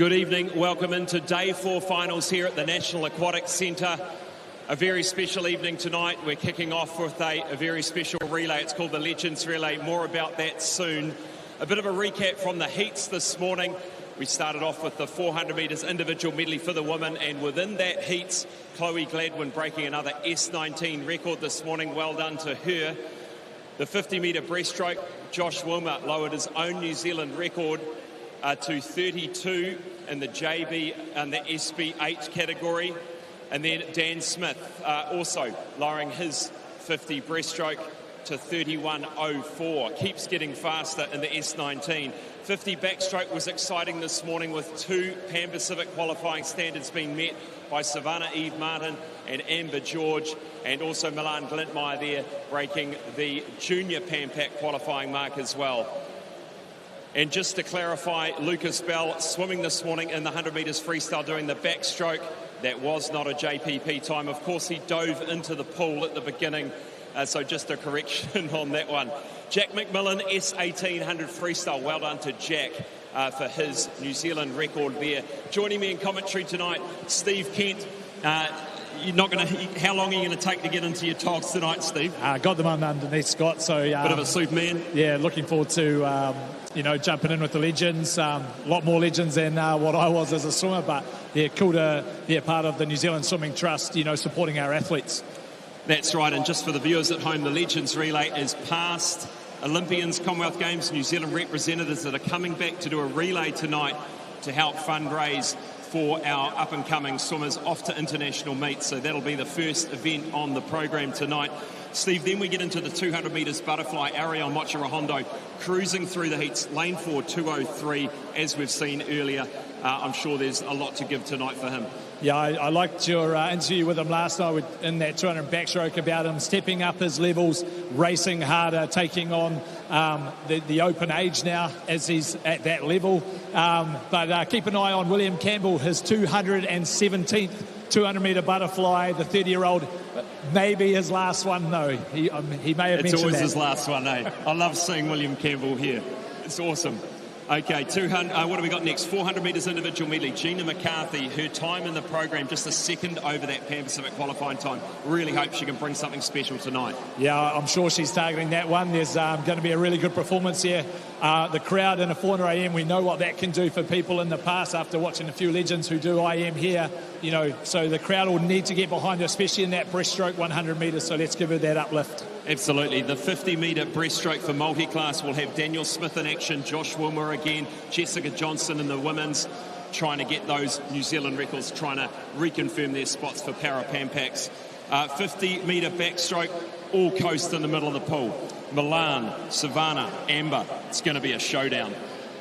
Good evening. Welcome into Day 4 finals here at the National Aquatic Centre. A very special evening tonight. We're kicking off with a very special relay. It's called the Legends Relay. More about that soon. A bit of a recap from the heats this morning. We started off with the 400 metres individual medley for the women, and within that heats, Chloe Gladwin breaking another S19 record this morning. Well done to her. The 50-metre breaststroke, Josh Wilmer lowered his own New Zealand record to 32 in the JB and the SB8 category. And then Dan Smith also lowering his 50 breaststroke to 31.04. Keeps getting faster in the S19. 50 backstroke was exciting this morning with two Pan Pacific qualifying standards being met by Savannah Eve Martin and Amber George, and also Milan Glintmeyer there breaking the junior Pan Pac qualifying mark as well. And just to clarify, Lucas Bell swimming this morning in the 100 metres freestyle doing the backstroke. That was not a JPP time. Of course, he dove into the pool at the beginning, so just a correction on that one. Jack McMillan, S1800 freestyle. Well done to Jack for his New Zealand record there. Joining me in commentary tonight, Steve Kent. You're not going to. How long are you going to take to get into your togs tonight, Steve? Got them underneath, Scott. So bit of a Superman. Yeah, looking forward to jumping in with the legends. A lot more legends than what I was as a swimmer, but yeah, cool to be a part of the New Zealand Swimming Trust. Supporting our athletes. That's right, and just for the viewers at home, the Legends Relay is past Olympians, Commonwealth Games, New Zealand representatives that are coming back to do a relay tonight to help fundraise for our up-and-coming swimmers off to international meets. So that'll be the first event on the program tonight. Steve, then we get into the 200 metres butterfly. Ariel Mochirahondo cruising through the heats, lane 4, 2:03, as we've seen earlier. I'm sure there's a lot to give tonight for him. Yeah, I liked your interview with him last night in that 200 backstroke about him stepping up his levels, racing harder, taking on the open age now as he's at that level. But keep an eye on William Campbell, his 217th 200-metre butterfly, the 30-year-old. Maybe his last one, no. He may have mentioned that. It's always his last one, eh? I love seeing William Campbell here. It's awesome. Okay, 200. What have we got next? 400 metres individual medley. Gina McCarthy, her time in the program, just a second over that Pan Pacific qualifying time. Really hope she can bring something special tonight. Yeah, I'm sure she's targeting that one. There's going to be a really good performance here. The crowd in a 400 AM, we know what that can do for people in the past after watching a few legends who do IM here. So the crowd will need to get behind her, especially in that breaststroke 100 metres. So let's give her that uplift. Absolutely. The 50-metre breaststroke for multiclass will have Daniel Smith in action, Josh Wilmer again, Jessica Johnson in the women's, trying to get those New Zealand records, trying to reconfirm their spots for Para Pan Pacs. 50-metre backstroke, all coast in the middle of the pool. Milan, Savannah, Amber. It's going to be a showdown.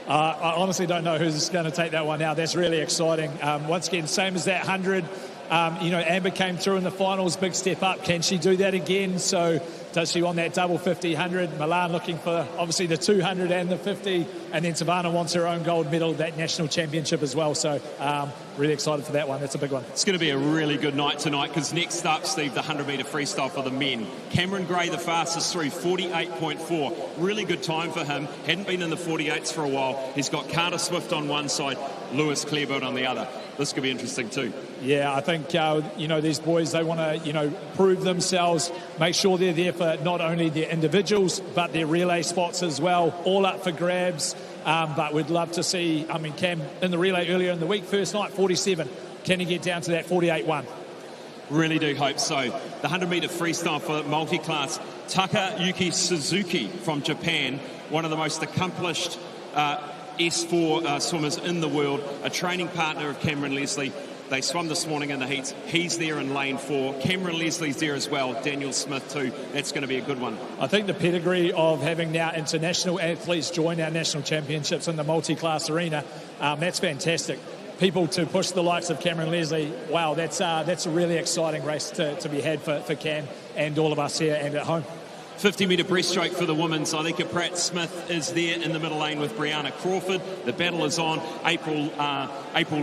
I honestly don't know who's going to take that one out. That's really exciting. Once again, same as that 100. Amber came through in the finals, big step up. Can she do that again? So does she want that double 50, 100? Milan looking for, obviously, the 200 and the 50. And then Savannah wants her own gold medal, that national championship as well. So really excited for that one. That's a big one. It's going to be a really good night tonight because next up, Steve, the 100-metre freestyle for the men. Cameron Gray, the fastest through, 48.4. Really good time for him. Hadn't been in the 48s for a while. He's got Carter Swift on one side, Lewis Clairbout on the other. This could be interesting too. Yeah, I think, these boys, they want to, prove themselves, make sure they're there for not only their individuals, but their relay spots as well, all up for grabs. But we'd love to see, Cam in the relay earlier in the week, first night, 47. Can he get down to that 48-1? Really do hope so. The 100-metre freestyle for multi-class, Takayuki Suzuki from Japan, one of the most accomplished S4 swimmers in the world, a training partner of Cameron Leslie. They swum this morning in the heats. He's there in lane 4. Cameron Leslie's there as well. Daniel Smith too. That's going to be a good one. I think the pedigree of having now international athletes join our national championships in the multi-class arena, that's fantastic. People to push the likes of Cameron Leslie, wow, that's a really exciting race to be had for Cam and all of us here and at home. 50-metre breaststroke for the women. Zyleka Pratt-Smith is there in the middle lane with Brianna Crawford. The battle is on. April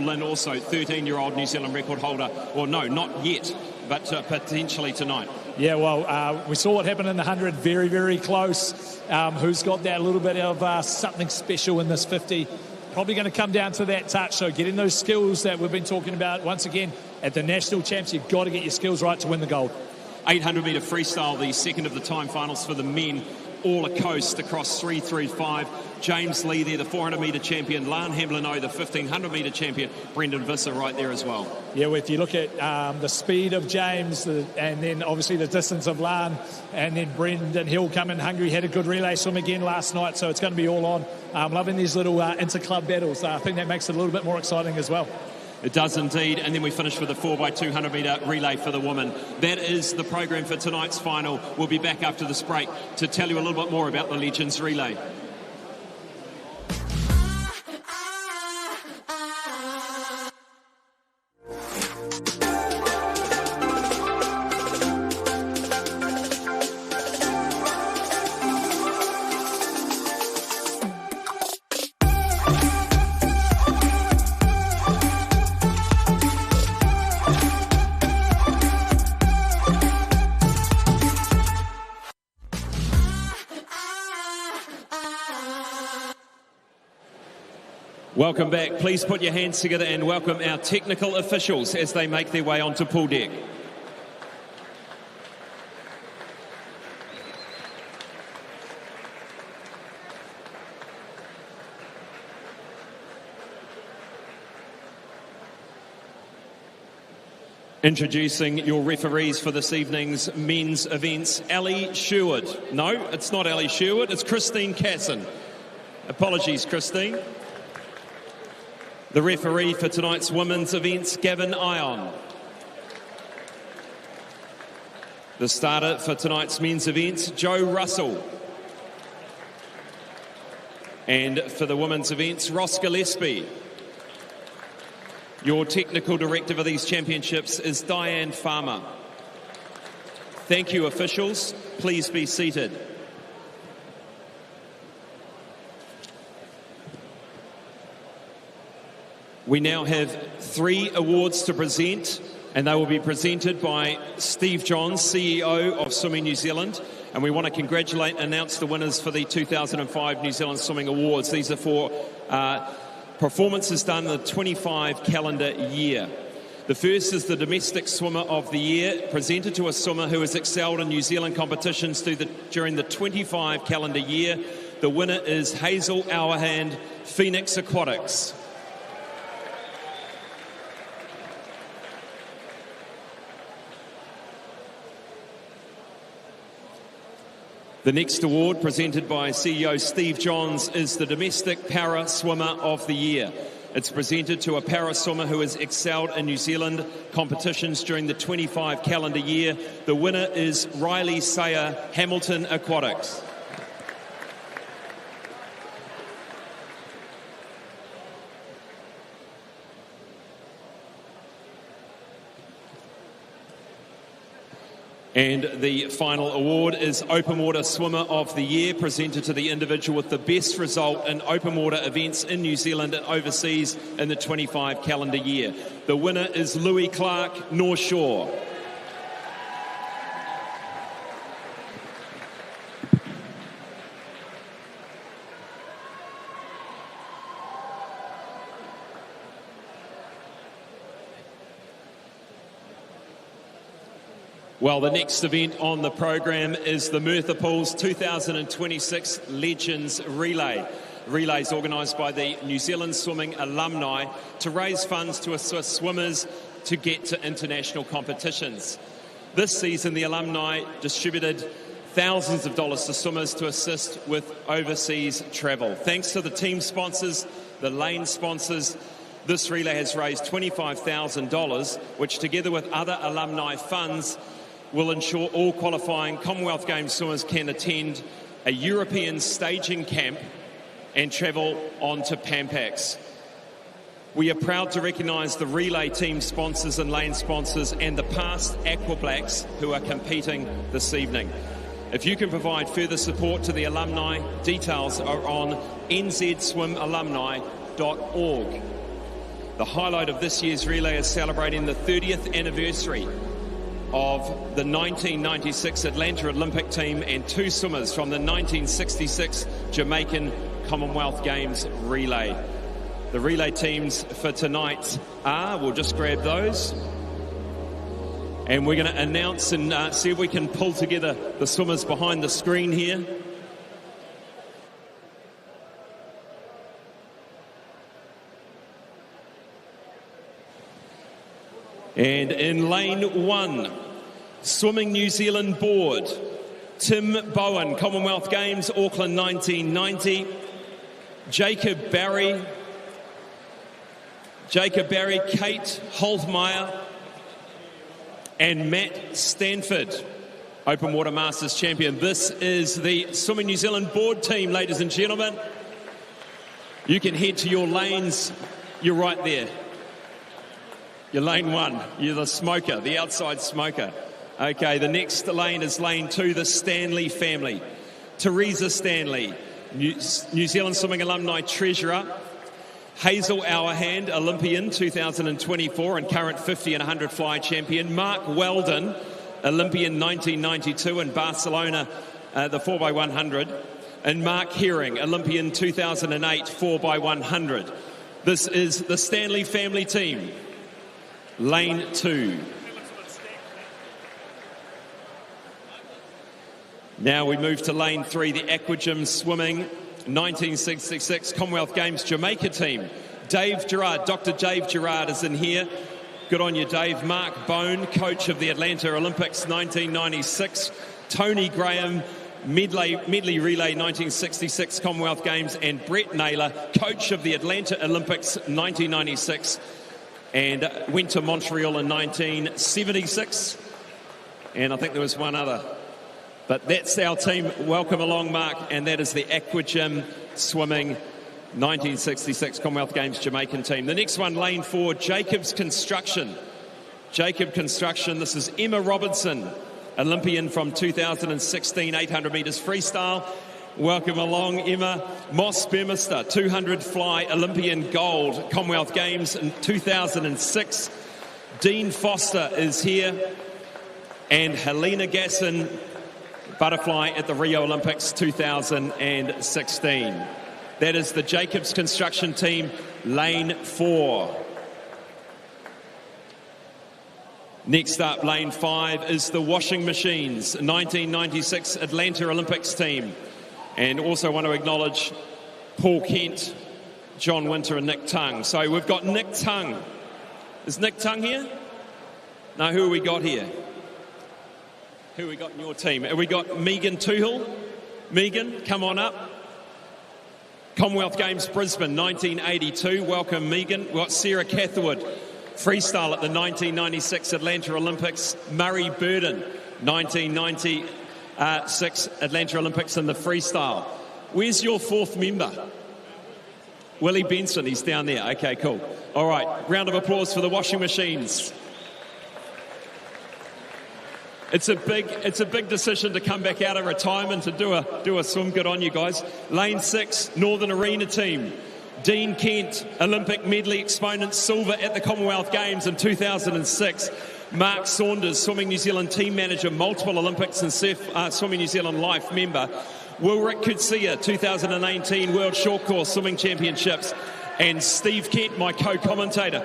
Lynn, also 13-year-old New Zealand record holder. Well, no, not yet, but potentially tonight. Yeah, well, we saw what happened in the 100. Very, very close. Who's got that little bit of something special in this 50? probably going to come down to that touch. So getting those skills that we've been talking about, once again, at the national champs, you've got to get your skills right to win the gold. 800-metre freestyle, the second of the time finals for the men, all a coast across 3-3-5. James Lee there, the 400-metre champion. Lan Hamlin-O, the 1,500-metre champion. Brendan Visser right there as well. Yeah, if you look at the speed of James and then obviously the distance of Lan, and then Brendan Hill coming hungry, had a good relay swim again last night, so it's going to be all on. Loving these little inter-club battles. I think that makes it a little bit more exciting as well. It does indeed, and then we finish with a 4x200-metre relay for the women. That is the program for tonight's final. We'll be back after this break to tell you a little bit more about the Legends Relay. Welcome back. Please put your hands together and welcome our technical officials as they make their way onto pool deck. Introducing your referees for this evening's men's events, Ali Sherwood. No, it's not Ali Sherwood, it's Christine Casson. Apologies, Christine. The referee for tonight's women's events, Gavin Ion. The starter for tonight's men's events, Joe Russell. And for the women's events, Ross Gillespie. Your technical director for these championships is Diane Farmer. Thank you, officials. Please be seated. We now have 3 awards to present, and they will be presented by Steve Johns, CEO of Swimming New Zealand. And we want to congratulate and announce the winners for the 2005 New Zealand Swimming Awards. These are for performances done in the 25 calendar year. The first is the Domestic Swimmer of the Year, presented to a swimmer who has excelled in New Zealand competitions during the 25 calendar year. The winner is Hazel Auerhand, Phoenix Aquatics. The next award, presented by CEO Steve Johns, is the Domestic Para Swimmer of the Year. It's presented to a para swimmer who has excelled in New Zealand competitions during the 25 calendar year. The winner is Riley Sayer, Hamilton Aquatics. And the final award is Open Water Swimmer of the Year, presented to the individual with the best result in open water events in New Zealand and overseas in the 25 calendar year. The winner is Louis Clark, North Shore. Well, the next event on the program is the Merthyr Pools 2026 Legends Relay. Relay is organised by the New Zealand Swimming Alumni to raise funds to assist swimmers to get to international competitions. This season, the alumni distributed thousands of dollars to swimmers to assist with overseas travel. Thanks to the team sponsors, the lane sponsors, this relay has raised $25,000, which together with other alumni funds will ensure all qualifying Commonwealth Games swimmers can attend a European staging camp and travel on to Pampax. We are proud to recognise the relay team sponsors and lane sponsors and the past Aqua Blacks who are competing this evening. If you can provide further support to the alumni, details are on nzswimalumni.org. The highlight of this year's relay is celebrating the 30th anniversary of the 1996 Atlanta Olympic team and 2 swimmers from the 1966 Jamaican Commonwealth Games relay. The relay teams for tonight are, we'll just grab those. And we're going to announce and see if we can pull together the swimmers behind the screen here. And in lane 1, Swimming New Zealand Board, Tim Bowen, Commonwealth Games, Auckland 1990. Jacob Barry, Kate Holtmeyer, and Matt Stanford, Open Water Masters champion. This is the Swimming New Zealand Board team, ladies and gentlemen. You can head to your lanes. You're right there. You're lane 1. You're the smoker, the outside smoker. Okay, the next lane is lane 2, the Stanley family. Teresa Stanley, New Zealand Swimming Alumni Treasurer. Hazel Hourhand, Olympian 2024 and current 50 and 100 fly champion. Mark Weldon, Olympian 1992 in Barcelona, the 4x100. And Mark Herring, Olympian 2008 4x100. This is the Stanley family team. Lane 2. Now we move to lane 3, the Aquagym Swimming 1966 Commonwealth Games Jamaica team. Dave Gerard, Dr. Dave Gerard is in here. Good on you, Dave. Mark Bone, coach of the Atlanta Olympics 1996. Tony Graham, medley relay 1966 Commonwealth Games. And Brett Naylor, coach of the Atlanta Olympics 1996 and went to Montreal in 1976. And I think there was one other. But that's our team. Welcome along, Mark. And that is the Aquagym Swimming 1966 Commonwealth Games Jamaican team. The next one, lane 4, Jacobs Construction. Jacob Construction, this is Emma Robinson, Olympian from 2016, 800 metres freestyle. Welcome along, Emma. Moss Burmester, 200 fly, Olympian gold, Commonwealth Games in 2006. Dean Foster is here. And Helena Gasson, butterfly at the Rio Olympics 2016. That is the Jacobs Construction team, lane 4. Next up, lane 5, is the Washing Machines 1996 Atlanta Olympics team. And also want to acknowledge Paul Kent, John Winter and Nick Tung. So we've got Nick Tung. Is Nick Tung here? No, who have we got here? Who have we got in your team? Have we got Megan Tuhil? Megan, come on up. Commonwealth Games Brisbane 1982. Welcome, Megan. We've got Sarah Catherwood, freestyle at the 1996 Atlanta Olympics. Murray Burden, 1996 Atlanta Olympics in the freestyle. Where's your 4th member? Willie Benson, he's down there. Okay, cool. All right, round of applause for the Washing Machines. It's a big decision to come back out of retirement to do a swim. Good on you guys. Lane 6, Northern Arena team. Dean Kent, Olympic medley exponent, silver at the Commonwealth Games in 2006. Mark Saunders, Swimming New Zealand team manager, multiple Olympics and Swimming New Zealand Life member. Wilrick Kutsia, 2018 World Short Course Swimming Championships. And Steve Kent, my co-commentator,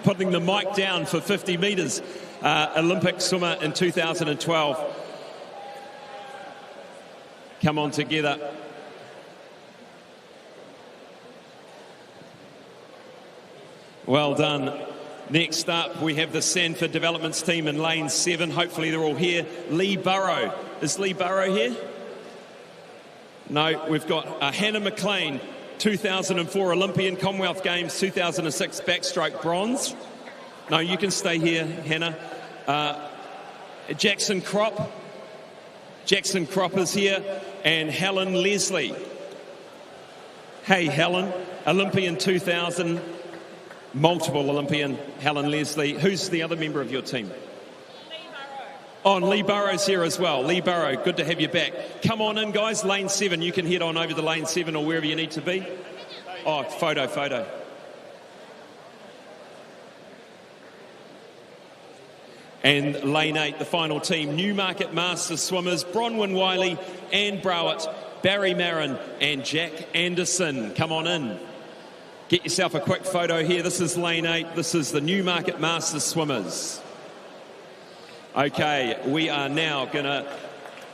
putting the mic down for 50 metres. Olympic swimmer in 2012. Come on together. Well done. Next up, we have the Sanford Developments team in lane 7. Hopefully they're all here. Lee Burrow. Is Lee Burrow here? No, we've got Hannah McLean, 2004 Olympian, Commonwealth Games, 2006 backstroke bronze. No, you can stay here, Hannah. Jackson Crop. Jackson Crop is here. And Helen Leslie. Hey, Helen. Olympian 2000. Multiple Olympian, Helen Leslie. Who's the other member of your team? Lee Burrow. Oh, and Lee Burrow's here as well. Lee Burrow, good to have you back. Come on in, guys. Lane 7. You can head on over to lane 7 or wherever you need to be. Oh, photo. And lane 8, the final team, Newmarket Masters swimmers, Bronwyn Wiley, Anne Browett, Barry Marin and Jack Anderson. Come on in. Get yourself a quick photo here. This is lane 8. This is the Newmarket Masters swimmers. Okay, we are now going to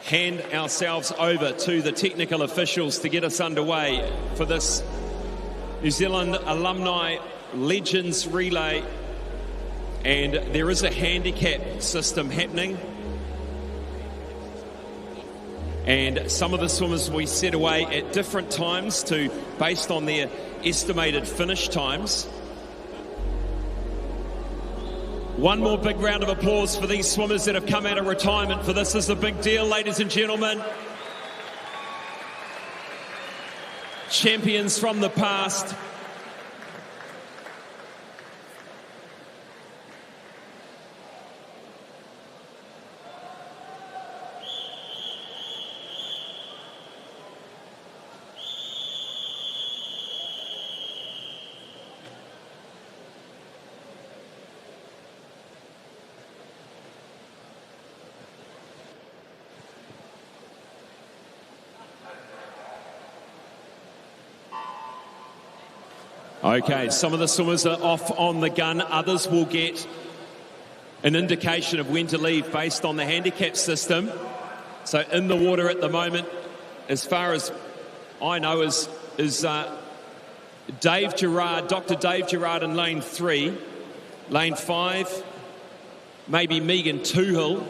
hand ourselves over to the technical officials to get us underway for this New Zealand Alumni Legends Relay. And there is a handicap system happening. And some of the swimmers we set away at different times based on their estimated finish times. One more big round of applause for these swimmers that have come out of retirement for this. This is a big deal, ladies and gentlemen. Champions from the past. Okay, some of the swimmers are off on the gun. Others will get an indication of when to leave based on the handicap system. So in the water at the moment, as far as I know, is Dave Gerard, Dr. Dave Gerard in lane 3. Lane 5, maybe Megan Toohill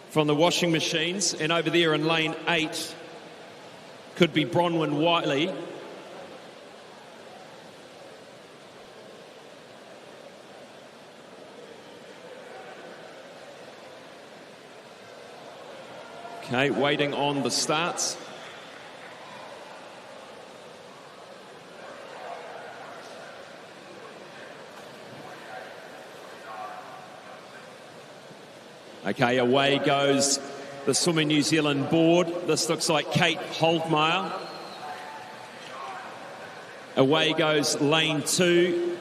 from the washing machines. And over there in lane 8 could be Bronwyn Whiteley. Okay, waiting on the starts. Okay, away goes the Swimming New Zealand board. This looks like Kate Holdmeyer. Away goes lane 2.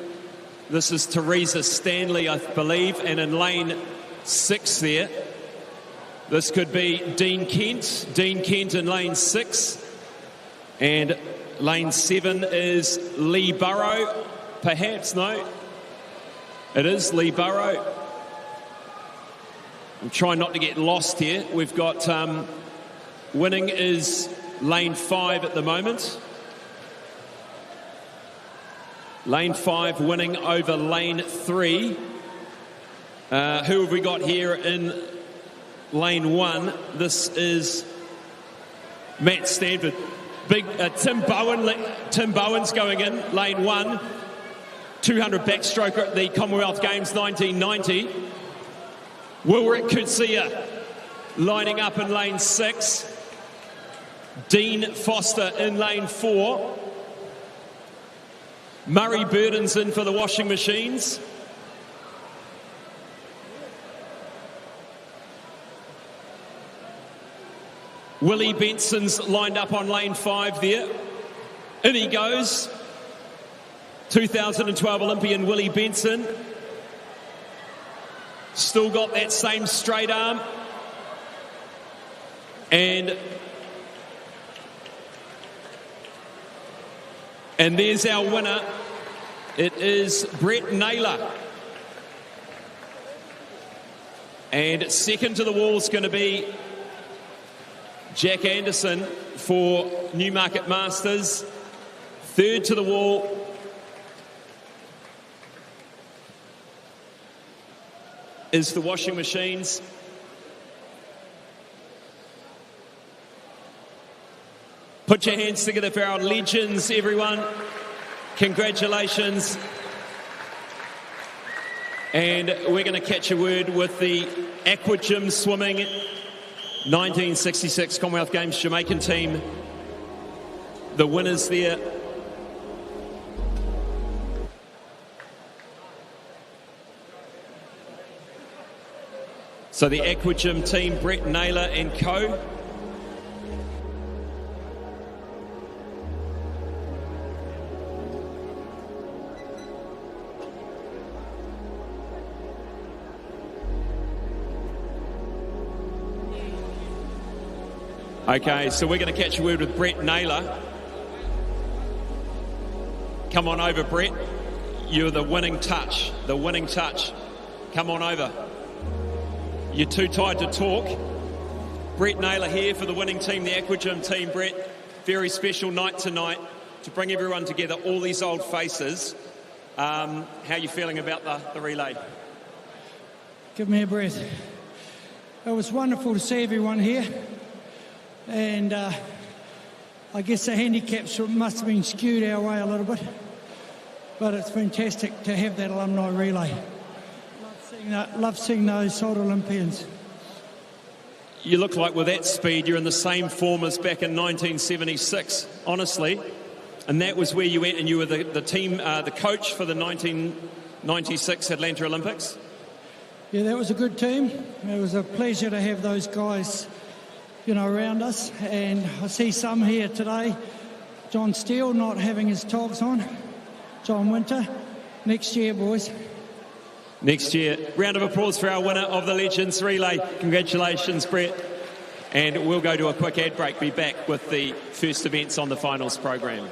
This is Teresa Stanley, I believe, and in lane 6 there, this could be Dean Kent. Dean Kent in lane 6. And lane 7 is Lee Burrow. Perhaps, no. It is Lee Burrow. I'm trying not to get lost here. We've got winning is lane 5 at the moment. Lane 5 winning over lane 3. Who have we got here in lane 1? This is Matt Stanford. Big Tim Bowen. Tim Bowen's going in lane 1. 200 backstroker at the Commonwealth Games 1990. Wilrick Kutsia lining up in lane 6. Dean Foster in lane 4. Murray Burden's in for the washing machines. Willie Benson's lined up on lane 5 there. In he goes. 2012 Olympian Willie Benson. Still got that same straight arm. And there's our winner. It is Brett Naylor. And second to the wall is going to be Jack Anderson for Newmarket Masters. Third to the wall is the washing machines. Put your hands together for our legends, everyone. Congratulations. And we're going to catch a word with the Aqua Gym Swimming 1966 Commonwealth Games Jamaican team. The winners there. So the Aqua Gym team, Brett Naylor and co. Okay, so we're going to catch a word with Brett Naylor. Come on over, Brett. You're the winning touch. The winning touch. Come on over. You're too tired to talk. Brett Naylor here for the winning team, the Aquagym team. Brett, very special night tonight to bring everyone together, all these old faces. How are you feeling about the relay? Give me a breath. It was wonderful to see everyone here. And I guess the handicaps must have been skewed our way a little bit. But it's fantastic to have that alumni relay. Love seeing those sort of Olympians. You look like with that speed, you're in the same form as back in 1976, honestly. And that was where you went, and you were the team, the coach for the 1996 Atlanta Olympics. Yeah, that was a good team. It was a pleasure to have those guys, around us. And I see some here today. John Steele not having his togs on. John Winter. Next year, boys. Next year. Round of applause for our winner of the Legends Relay. Congratulations, Brett. And we'll go to a quick ad break. Be back with the first events on the finals program.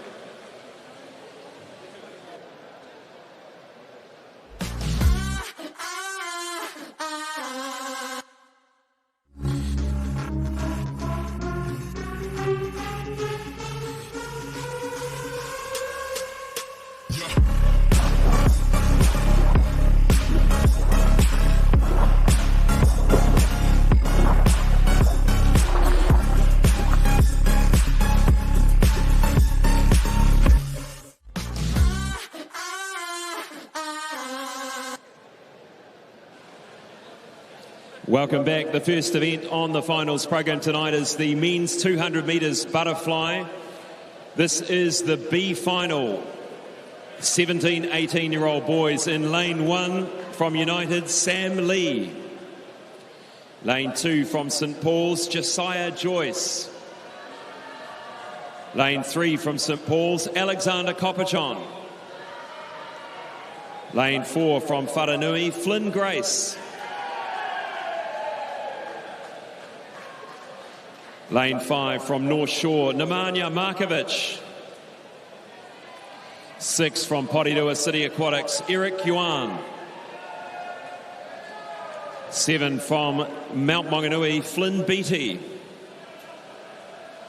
Welcome back. The first event on the finals program tonight is the men's 200 metres butterfly. This is the B final. 17, 18-year-old boys in lane 1 from United, Sam Lee. Lane 2 from St Paul's, Josiah Joyce. Lane 3 from St Paul's, Alexander Copperchon. Lane 4 from Wharanui, Flynn Grace. Lane 5 from North Shore, Nemanja Markovic. 6 from Porirua City Aquatics, Eric Yuan. 7 from Mount Maunganui, Flynn Beattie.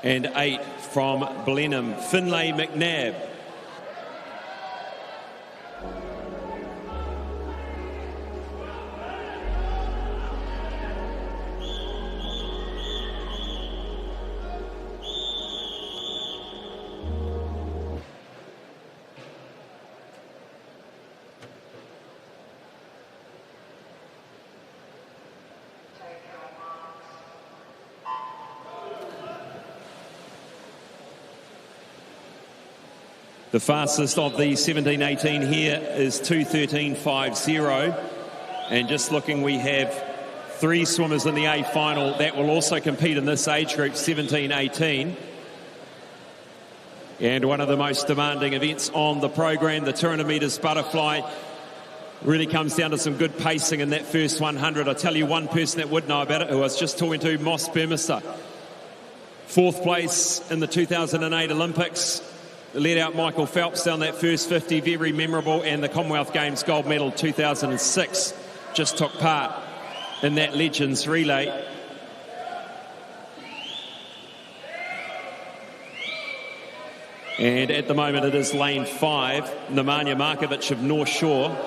And 8 from Blenheim, Finlay McNabb. The fastest of the 17-18 here is 2:13.50. And just looking, we have 3 swimmers in the A final that will also compete in this age group, 17-18. And one of the most demanding events on the program, the 200 metres butterfly, really comes down to some good pacing in that first 100. I'll tell you one person that would know about it, who I was just talking to, Moss Burmester. 4th place in the 2008 Olympics. Led out Michael Phelps down that first 50, very memorable, and the Commonwealth Games gold medal 2006 just took part in that Legends relay. And at the moment it is lane 5, Nemanja Markovic of North Shore.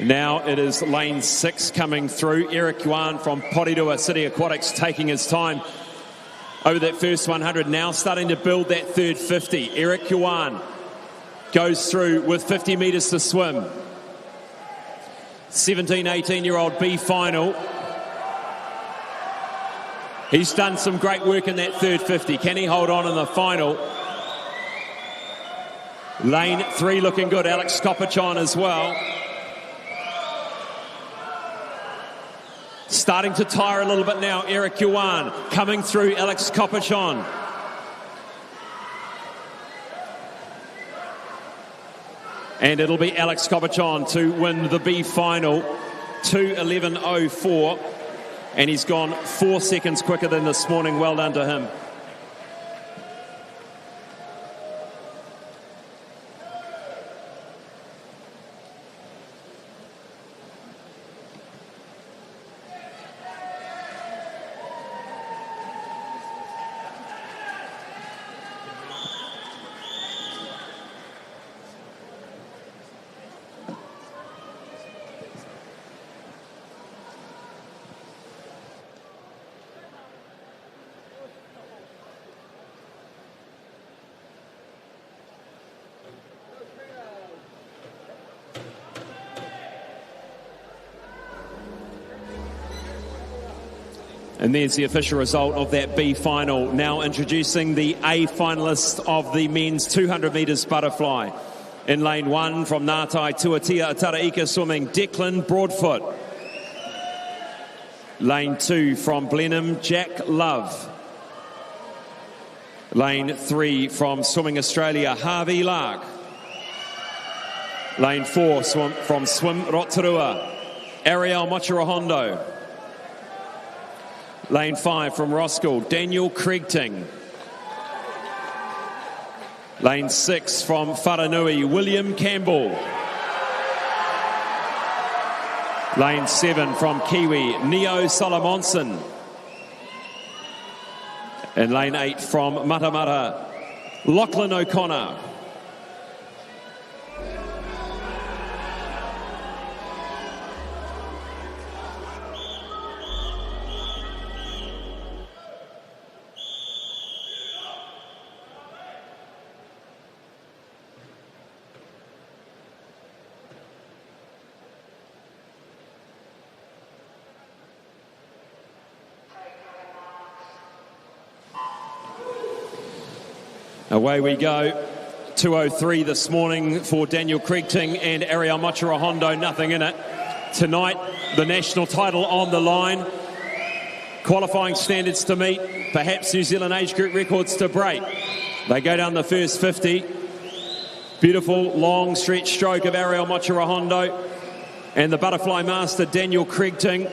Now it is lane 6 coming through. Eric Yuan from Porirua City Aquatics taking his time over that first 100. Now starting to build that third 50. Eric Yuan goes through with 50 metres to swim. 17, 18-year-old B final. He's done some great work in that third 50. Can he hold on in the final? Lane 3 looking good. Alex Kopachon as well. Starting to tire a little bit now. Eric Yuan coming through. Alex Kopachon. And it'll be Alex Kopachon to win the B final. 2:11.04. And he's gone 4 seconds quicker than this morning. Well done to him. And there's the official result of that B final. Now introducing the A finalist of the men's 200 metres butterfly. In lane 1 from Ngātai Tuatia Ataraika Swimming, Declan Broadfoot. Lane 2 from Blenheim, Jack Love. Lane 3 from Swimming Australia, Harvey Lark. Lane 4 from Swim Rotorua, Ariel Mochirahondo. Lane 5 from Roskill, Daniel Kriegting. Lane 6 from Wharanui, William Campbell. Lane 7 from Kiwi, Neo Solomonson. And lane 8 from Matamata, Lachlan O'Connor. Away we go. 2:03 this morning for Daniel Kriegting and Ariel Mochirahondo, nothing in it. Tonight, the national title on the line. Qualifying standards to meet, perhaps New Zealand age group records to break. They go down the first 50. Beautiful long stretch stroke of Ariel Mochirahondo and the butterfly master Daniel Kriegting.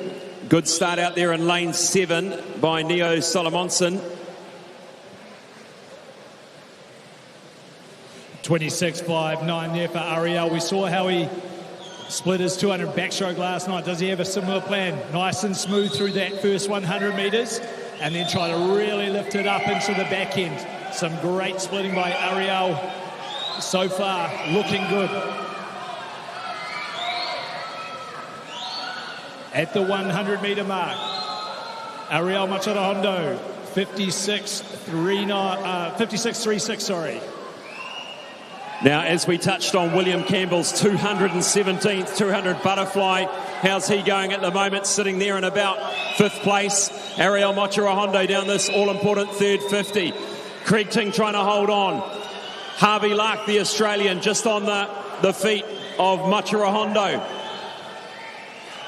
Good start out there in lane 7 by Neo Solomonson. 26.59 there for Ariel. We saw how he split his 200 backstroke last night. Does he have a similar plan? Nice and smooth through that first 100 metres and then try to really lift it up into the back end. Some great splitting by Ariel so far, looking good. At the 100 metre mark, Ariel Mochirahondo, 56.36, sorry. Now, as we touched on, William Campbell's 217th 200 butterfly. How's he going at the moment? Sitting there in about 5th place. Ariel Mochirahondo down this all-important third 50. Kriegting trying to hold on. Harvey Lark, the Australian, just on the feet of Mochirahondo.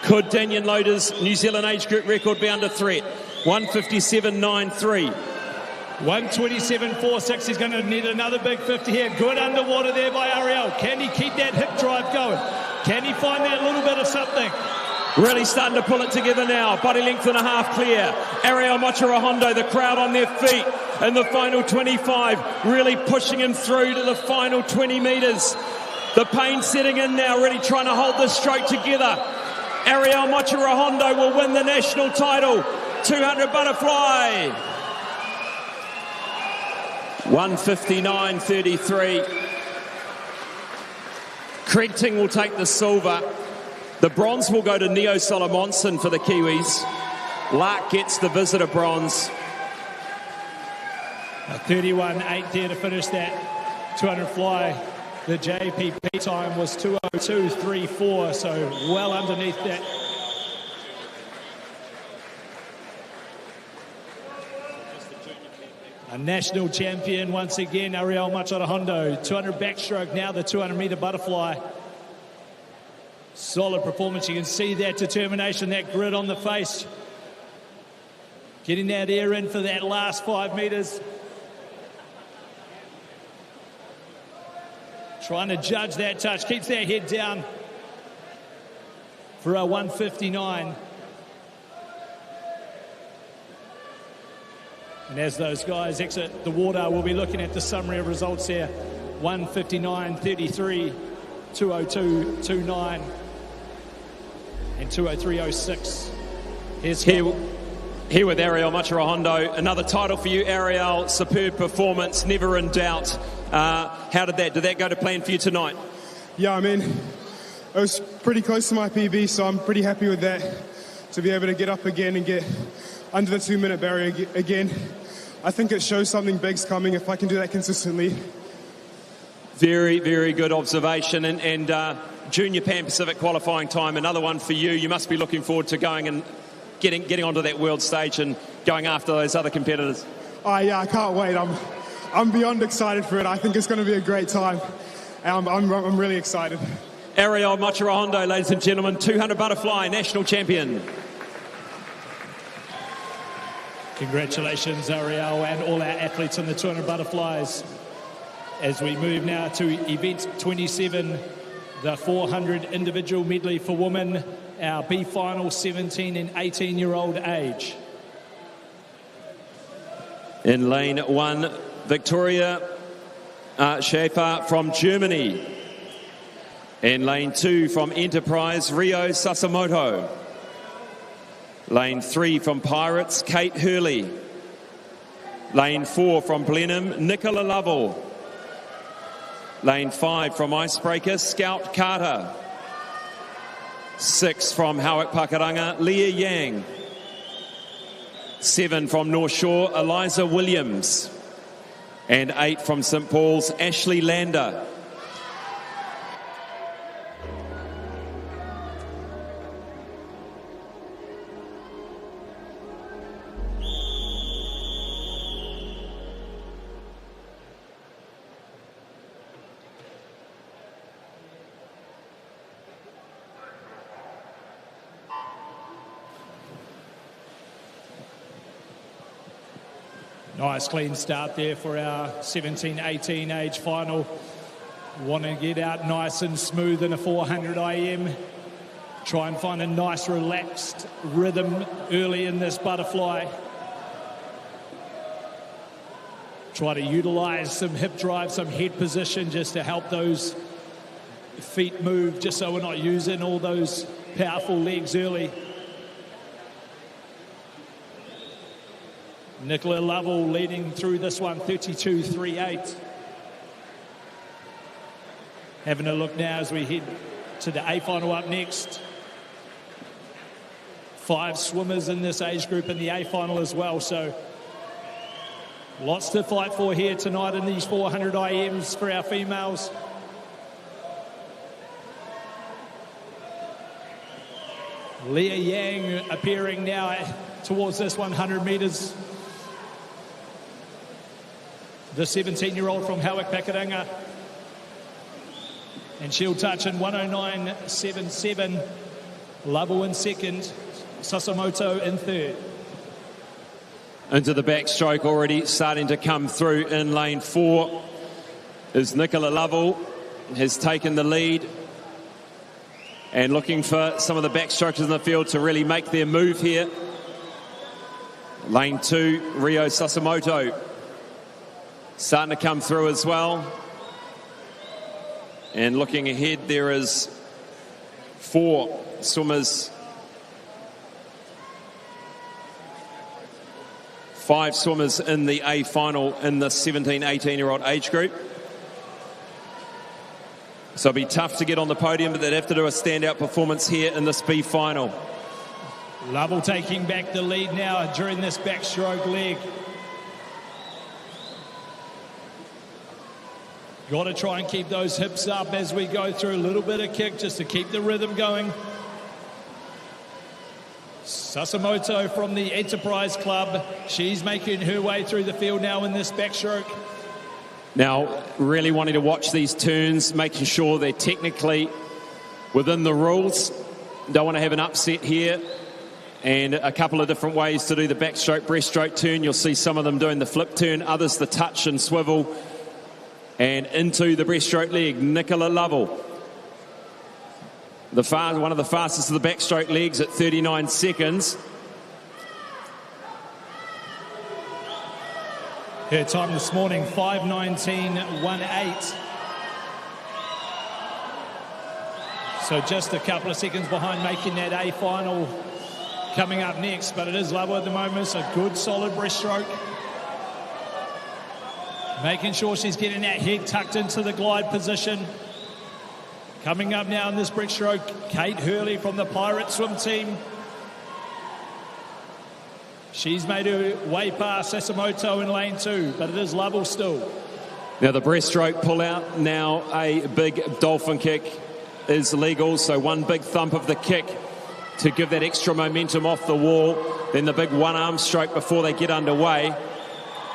Could Daniel Loader's New Zealand age group record be under threat? 157.93. 127.46. He's going to need another big 50 here. Good underwater there by Ariel. Can he keep that hip drive going? Can he find that little bit of something? Really starting to pull it together now. Body length and a half clear. Ariel Mochirahondo, the crowd on their feet in the final 25. Really pushing him through to the final 20 metres. The pain setting in now, really trying to hold this stroke together. Ariel Mochirahondo will win the national title. 200 butterfly. 159.33. Kriegting will take the silver. The bronze will go to Neo Solomonson for the Kiwis. Lark gets the visitor bronze. 31.8 there to finish that 200 fly. The JPP time was 2:02.34, so well underneath that. A national champion once again, Ariel Macharahondo. 200 backstroke, now the 200-metre butterfly. Solid performance. You can see that determination, that grit on the face. Getting that air in for that last 5 metres. Trying to judge that touch. Keeps that head down for a 159. And as those guys exit the water, we'll be looking at the summary of results here. 159.33, 202.29, and 203.06. Here's Here with Ariel Macharahondo. Another title for you, Ariel. Superb performance, never in doubt. How did that go to plan for you tonight? Yeah, I mean, it was pretty close to my PB, so I'm pretty happy with that. To be able to get up again and get under the 2-minute barrier again. I think it shows something big's coming if I can do that consistently. Very, very good observation. And Junior Pan Pacific qualifying time, another one for you. You must be looking forward to going and getting onto that world stage and going after those other competitors. Oh, yeah, I can't wait. I'm beyond excited for it. I think it's going to be a great time. I'm really excited. Ariel Macharahondo, ladies and gentlemen, 200 butterfly national champion. Congratulations, Ariel, and all our athletes on the 200 butterflies. As we move now to event 27, the 400 individual medley for women, our B final, 17 and 18-year-old age. In lane 1, Victoria Schaefer from Germany. In lane 2 from Enterprise, Rio Sasimoto. Lane 3 from Pirates, Kate Hurley. Lane 4 from Blenheim, Nicola Lovell. Lane 5 from Icebreaker, Scout Carter. 6 from Howick Pakuranga, Leah Yang. 7 from North Shore, Eliza Williams. And 8 from St Paul's, Ashley Lander. Nice clean start there for our 17-18 age final. Want to get out nice and smooth in a 400 IM. Try and find a nice relaxed rhythm early in this butterfly. Try to utilise some hip drive, some head position just to help those feet move, just so we're not using all those powerful legs early. Nicola Lovell leading through this one, 32.38. Having a look now as we head to the A final up next. 5 swimmers in this age group in the A final as well, so lots to fight for here tonight in these 400 IMs for our females. Leah Yang appearing now towards this 100 metres. The 17-year-old from Howick Pakuranga. And she'll touch in 109.77. Lovell in second. Sasimoto in third. Into the backstroke already starting to come through in lane 4 is Nicola Lovell. Has taken the lead. And looking for some of the backstrokers in the field to really make their move here. Lane 2, Rio Sasimoto. Starting to come through as well. And looking ahead, there is 4 swimmers. 5 swimmers in the A final in the 17, 18-year-old age group. So it'll be tough to get on the podium, but they'd have to do a standout performance here in this B final. Lovell taking back the lead now during this backstroke leg. Got to try and keep those hips up as we go through. A little bit of kick just to keep the rhythm going. Sasamoto from the Enterprise Club. She's making her way through the field now in this backstroke. Now, really wanting to watch these turns, making sure they're technically within the rules. Don't want to have an upset here. And a couple of different ways to do the backstroke, breaststroke turn. You'll see some of them doing the flip turn, others the touch and swivel. And into the breaststroke leg, Nicola Lovell. One of the fastest of the backstroke legs at 39 seconds. Her time this morning, 5:19.18. So just a couple of seconds behind making that A final coming up next. But it is Lovell at the moment. It's a good, solid breaststroke. Making sure she's getting that head tucked into the glide position. Coming up now in this breaststroke, Kate Hurley from the Pirate Swim team. She's made her way past Sasamoto in lane 2, but it is Lovell still. Now the breaststroke pull out, now a big dolphin kick is legal. So one big thump of the kick to give that extra momentum off the wall. Then the big one arm stroke before they get underway.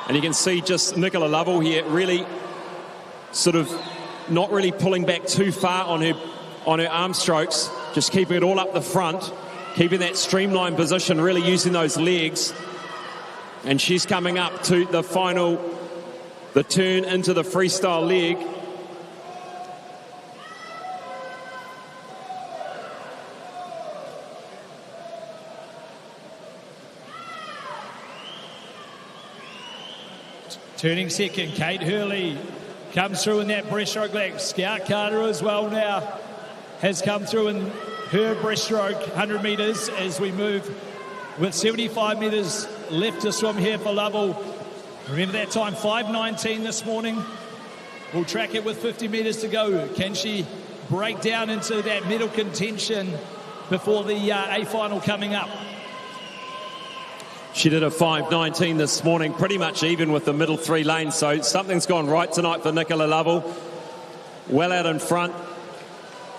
And you can see just Nicola Lovell here really sort of not really pulling back too far on her arm strokes, just keeping it all up the front. Keeping that streamlined position, really using those legs. And she's coming up to the final, the turn into the freestyle leg. Turning second, Kate Hurley comes through in that breaststroke leg. Scout Carter as well now has come through in her breaststroke, 100 metres as we move with 75 metres left to swim here for Lovell. Remember that time, 5:19 this morning. We'll track it with 50 metres to go. Can she break down into that medal contention before the A final coming up? She did a 5:19 this morning, pretty much even with the middle 3 lanes. So something's gone right tonight for Nicola Lovell. Well out in front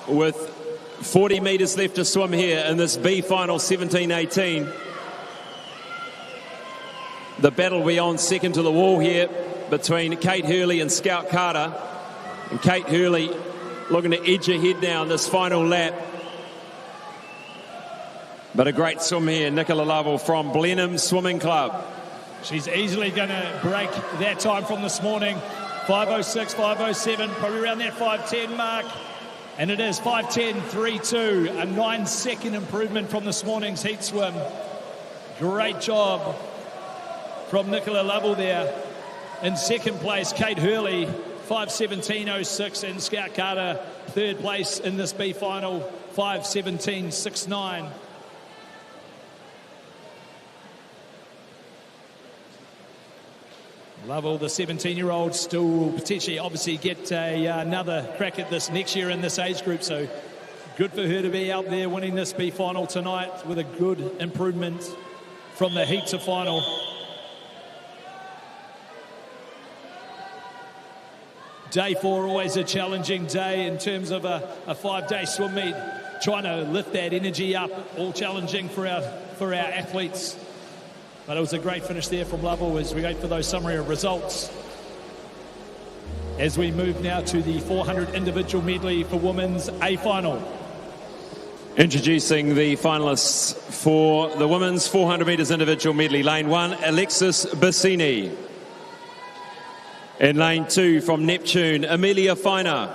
with 40 metres left to swim here in this B final, 17:18. The battle will be on second to the wall here between Kate Hurley and Scout Carter. And Kate Hurley looking to edge ahead now in this final lap. But a great swim here, Nicola Lovell from Blenheim Swimming Club. She's easily going to break that time from this morning. 5:06, 5:07, probably around that 5:10 mark. And it is 5:10.32, a 9-second improvement from this morning's heat swim. Great job from Nicola Lovell there. In second place, Kate Hurley, 5:17.06, and Scout Carter, third place in this B final, 5:17.69. Lovell, the 17-year-old, still will potentially obviously get another crack at this next year in this age group. So good for her to be out there winning this B final tonight with a good improvement from the heat to final. Day 4, always a challenging day in terms of a 5-day swim meet. Trying to lift that energy up, all challenging for our athletes. But it was a great finish there from Lovell as we wait for those summary of results. As we move now to the 400 individual medley for women's A final. Introducing the finalists for the women's 400 metres individual medley. Lane 1, Alexis Bassini. In lane 2 from Neptune, Amelia Feiner.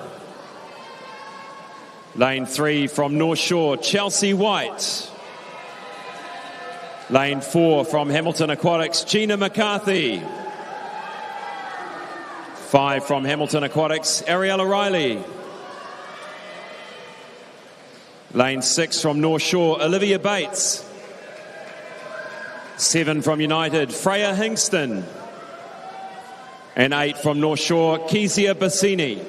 Lane 3 from North Shore, Chelsea White. Lane 4 from Hamilton Aquatics, Gina McCarthy. 5 from Hamilton Aquatics, Ariella Riley. Lane 6 from North Shore, Olivia Bates. 7 from United, Freya Hingston. And 8 from North Shore, Kezia Bassini.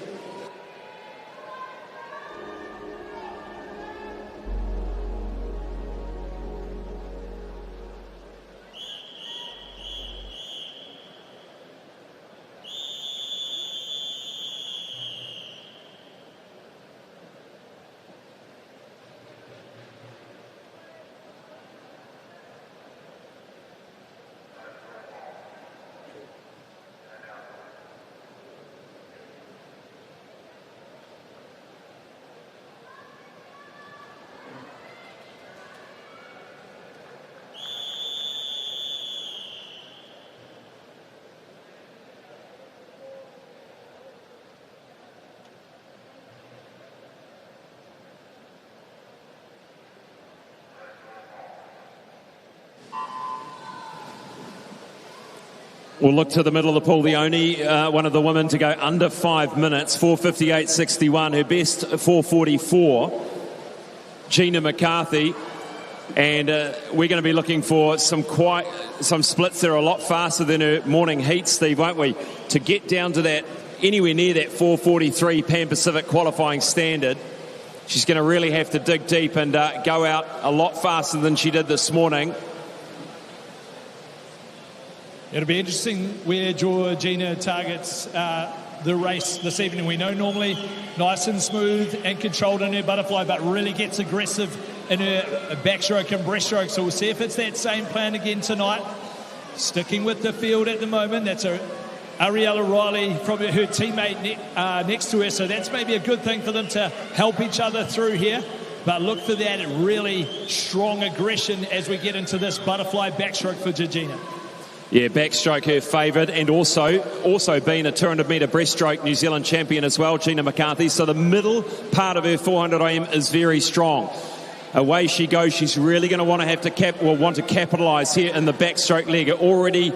We'll look to the middle of the pool. The only one of the women to go under 5 minutes, 4:58.61. Her best 4:44. Gina McCarthy. And we're going to be looking for some splits that are a lot faster than her morning heat, Steve, won't we? To get down to that, anywhere near that 4:43 Pan Pacific qualifying standard, she's going to really have to dig deep and go out a lot faster than she did this morning. It'll be interesting where Georgina targets the race this evening. We know normally nice and smooth and controlled in her butterfly, but really gets aggressive in her backstroke and breaststroke. So we'll see if it's that same plan again tonight. Sticking with the field at the moment. That's Ariella Riley, probably her teammate next to her. So that's maybe a good thing for them to help each other through here. But look for that really strong aggression as we get into this butterfly backstroke for Georgina. Yeah, backstroke her favoured, and also been a 200-metre breaststroke New Zealand champion as well, Gina McCarthy. So the middle part of her 400 IM is very strong. Away she goes. She's really going to want to capitalise here in the backstroke leg. Already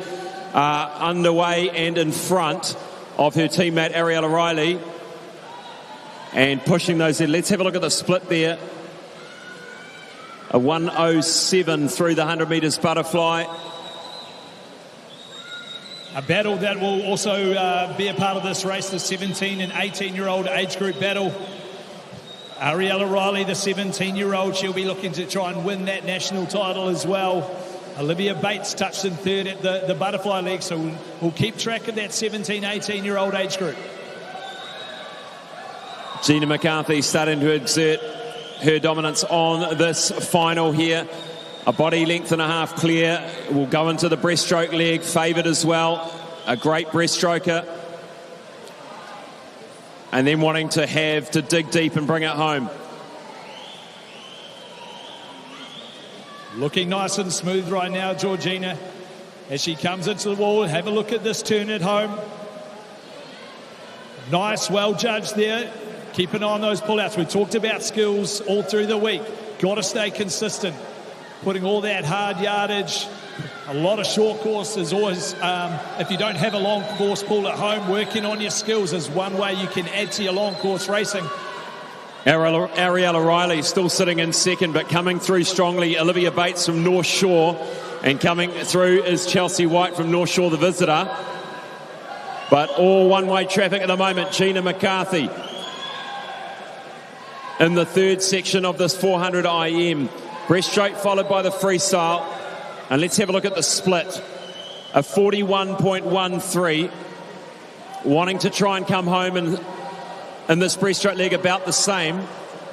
underway and in front of her teammate Ariella Riley, and pushing those in. Let's have a look at the split there. A 1:07 through the 100 metres butterfly. A battle that will also be a part of this race, the 17 and 18-year-old age group battle. Ariella Riley, the 17-year-old, she'll be looking to try and win that national title as well. Olivia Bates touched in third at the butterfly leg, so we'll keep track of that 17, 18-year-old age group. Gina McCarthy starting to exert her dominance on this final here. A body length and a half clear. Will go into the breaststroke leg, favoured as well. A great breaststroker. And then wanting to dig deep and bring it home. Looking nice and smooth right now, Georgina. As she comes into the wall, have a look at this turn at home. Nice, well judged there. Keep an eye on those pullouts. We talked about skills all through the week. Got to stay consistent. Putting all that hard yardage, a lot of short course is always, if you don't have a long course pool at home, working on your skills is one way you can add to your long course racing. Ariella Riley still sitting in second, but coming through strongly. Olivia Bates from North Shore, and coming through is Chelsea White from North Shore, the visitor. But all one-way traffic at the moment. Gina McCarthy in the third section of this 400 IM. Breaststroke followed by the freestyle. And let's have a look at the split. A 41.13. Wanting to try and come home in this breaststroke leg about the same.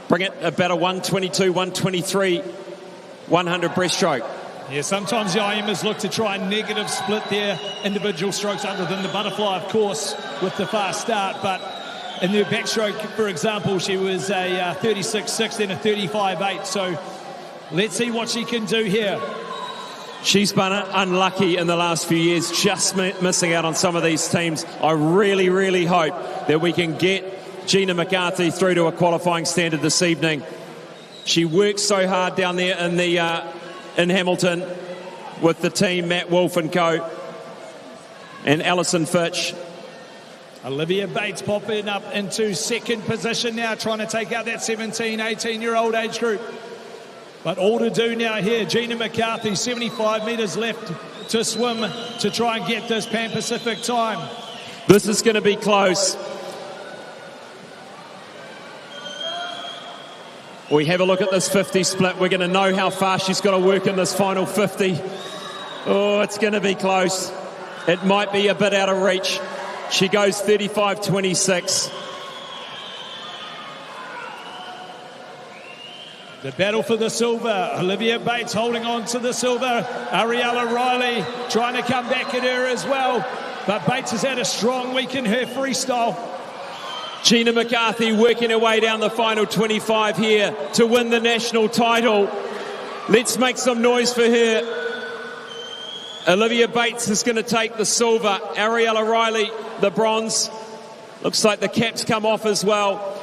Bring it about a 122, 123, 100 breaststroke. Yeah, sometimes the IMers look to try and negative split their individual strokes other than the butterfly, of course, with the fast start. But in their backstroke, for example, she was a 36.6, then a 35.8. So let's see what she can do here. She's been unlucky in the last few years, just missing out on some of these teams. I really, really hope that we can get Gina McCarthy through to a qualifying standard this evening. She worked so hard down there in Hamilton with the team, Matt Wolf and co, and Alison Fitch. Olivia Bates popping up into second position now, trying to take out that 17, 18-year-old age group. But all to do now here. Gina McCarthy, 75 metres left to swim to try and get this Pan Pacific time. This is going to be close. We have a look at this 50 split. We're going to know how fast she's got to work in this final 50. Oh, it's going to be close. It might be a bit out of reach. She goes 35.26. The battle for the silver. Olivia Bates holding on to the silver. Ariella Riley trying to come back at her as well. But Bates has had a strong week in her freestyle. Gina McCarthy working her way down the final 25 here to win the national title. Let's make some noise for her. Olivia Bates is going to take the silver. Ariella Riley, the bronze. Looks like the caps come off as well.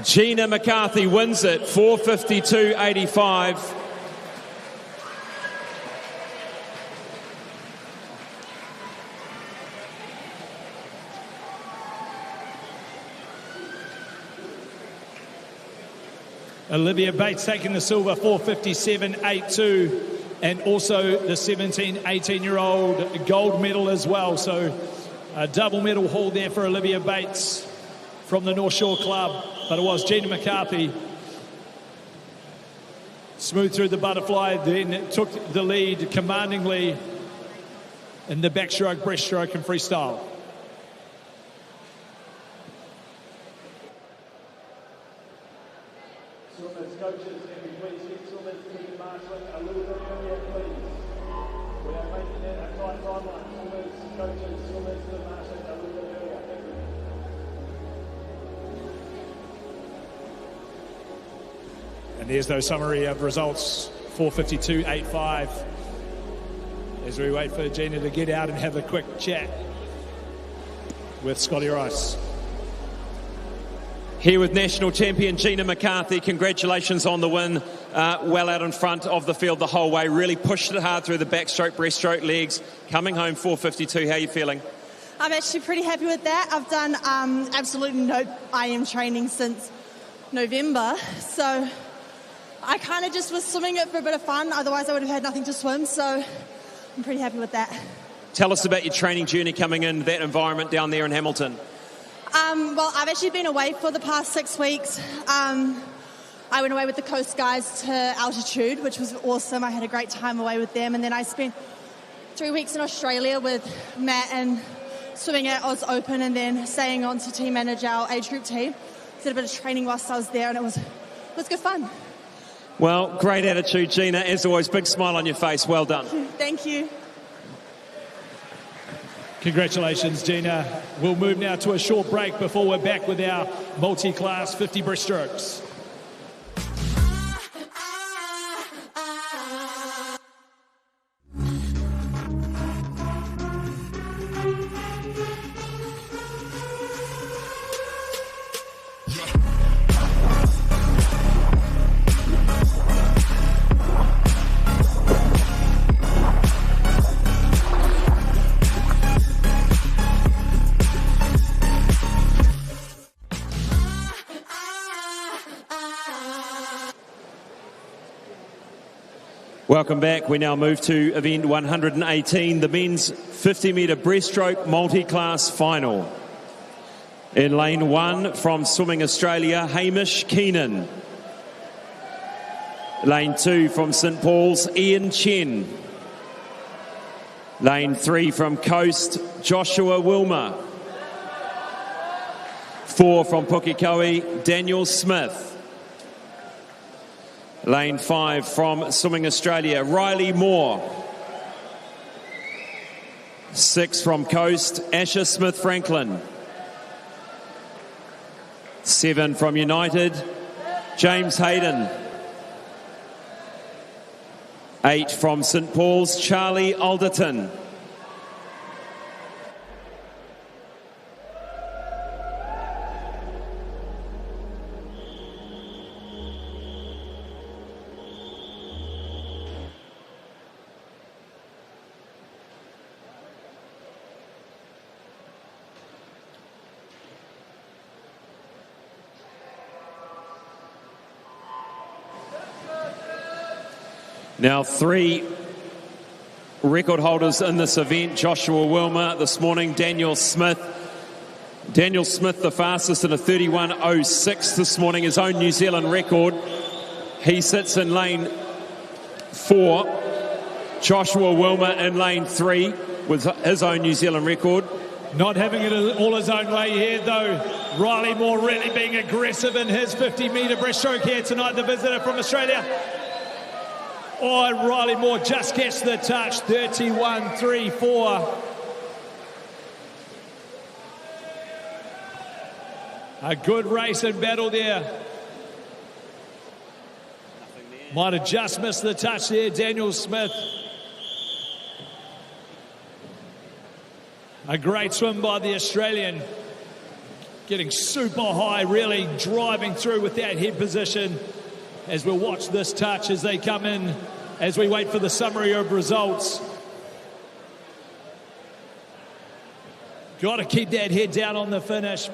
Gina McCarthy wins it, 4:52.85. Olivia Bates taking the silver, 4:57.82. And also the 17, 18-year-old gold medal as well. So a double medal haul there for Olivia Bates from the North Shore Club. But it was Gina McCarthy. Smooth through the butterfly, then took the lead commandingly in the backstroke, breaststroke and freestyle. Swimmers, coaches, can we please get swimmers to the marshalling a little bit earlier, please? We are making that a tight timeline. Swimmers, coaches, swimmers to the marshalling a little bit earlier. Thank you. And there's no summary of results, 4:52.85. As we wait for Gina to get out and have a quick chat with Scotty Rice. Here with national champion Gina McCarthy, congratulations on the win. Well out in front of the field the whole way, really pushed it hard through the backstroke, breaststroke legs, coming home 4:52. How are you feeling? I'm actually pretty happy with that. I've done absolutely no IM training since November, so I kind of just was swimming it for a bit of fun, otherwise I would have had nothing to swim, so I'm pretty happy with that. Tell us about your training journey coming in that environment down there in Hamilton. Well, I've actually been away for the past 6 weeks. I went away with the Coast Guys to altitude, which was awesome. I had a great time away with them. And then I spent 3 weeks in Australia with Matt and swimming at Oz Open and then staying on to team manage our age group team. Did a bit of training whilst I was there and it was good fun. Well, great attitude, Gina. As always, big smile on your face. Well done. Thank you. Congratulations, Gina. We'll move now to a short break before we're back with our multi-class 50 breaststrokes. Welcome back. We now move to event 118, the men's 50-metre breaststroke multi-class final. In lane 1 from Swimming Australia, Hamish Keenan. Lane 2 from St Paul's, Ian Chen. Lane 3 from Coast, Joshua Wilmer. 4 from Pukekohe, Daniel Smith. Lane 5 from Swimming Australia, Riley Moore. 6 from Coast, Asher Smith-Franklin. 7 from United, James Hayden. 8 from St Paul's, Charlie Alderton. Now 3 record holders in this event. Joshua Wilmer this morning, Daniel Smith. Daniel Smith, the fastest in a 31.06 this morning, his own New Zealand record. He sits in lane 4. Joshua Wilmer in lane 3 with his own New Zealand record. Not having it all his own way here, though. Riley Moore really being aggressive in his 50-metre breaststroke here tonight, the visitor from Australia. Oh, and Riley Moore just gets the touch, 31.34. A good race and battle there. Might have just missed the touch there, Daniel Smith. A great swim by the Australian. Getting super high, really driving through with that head position. As we'll watch this touch as they come in, as we wait for the summary of results. Got to keep that head down on the finish.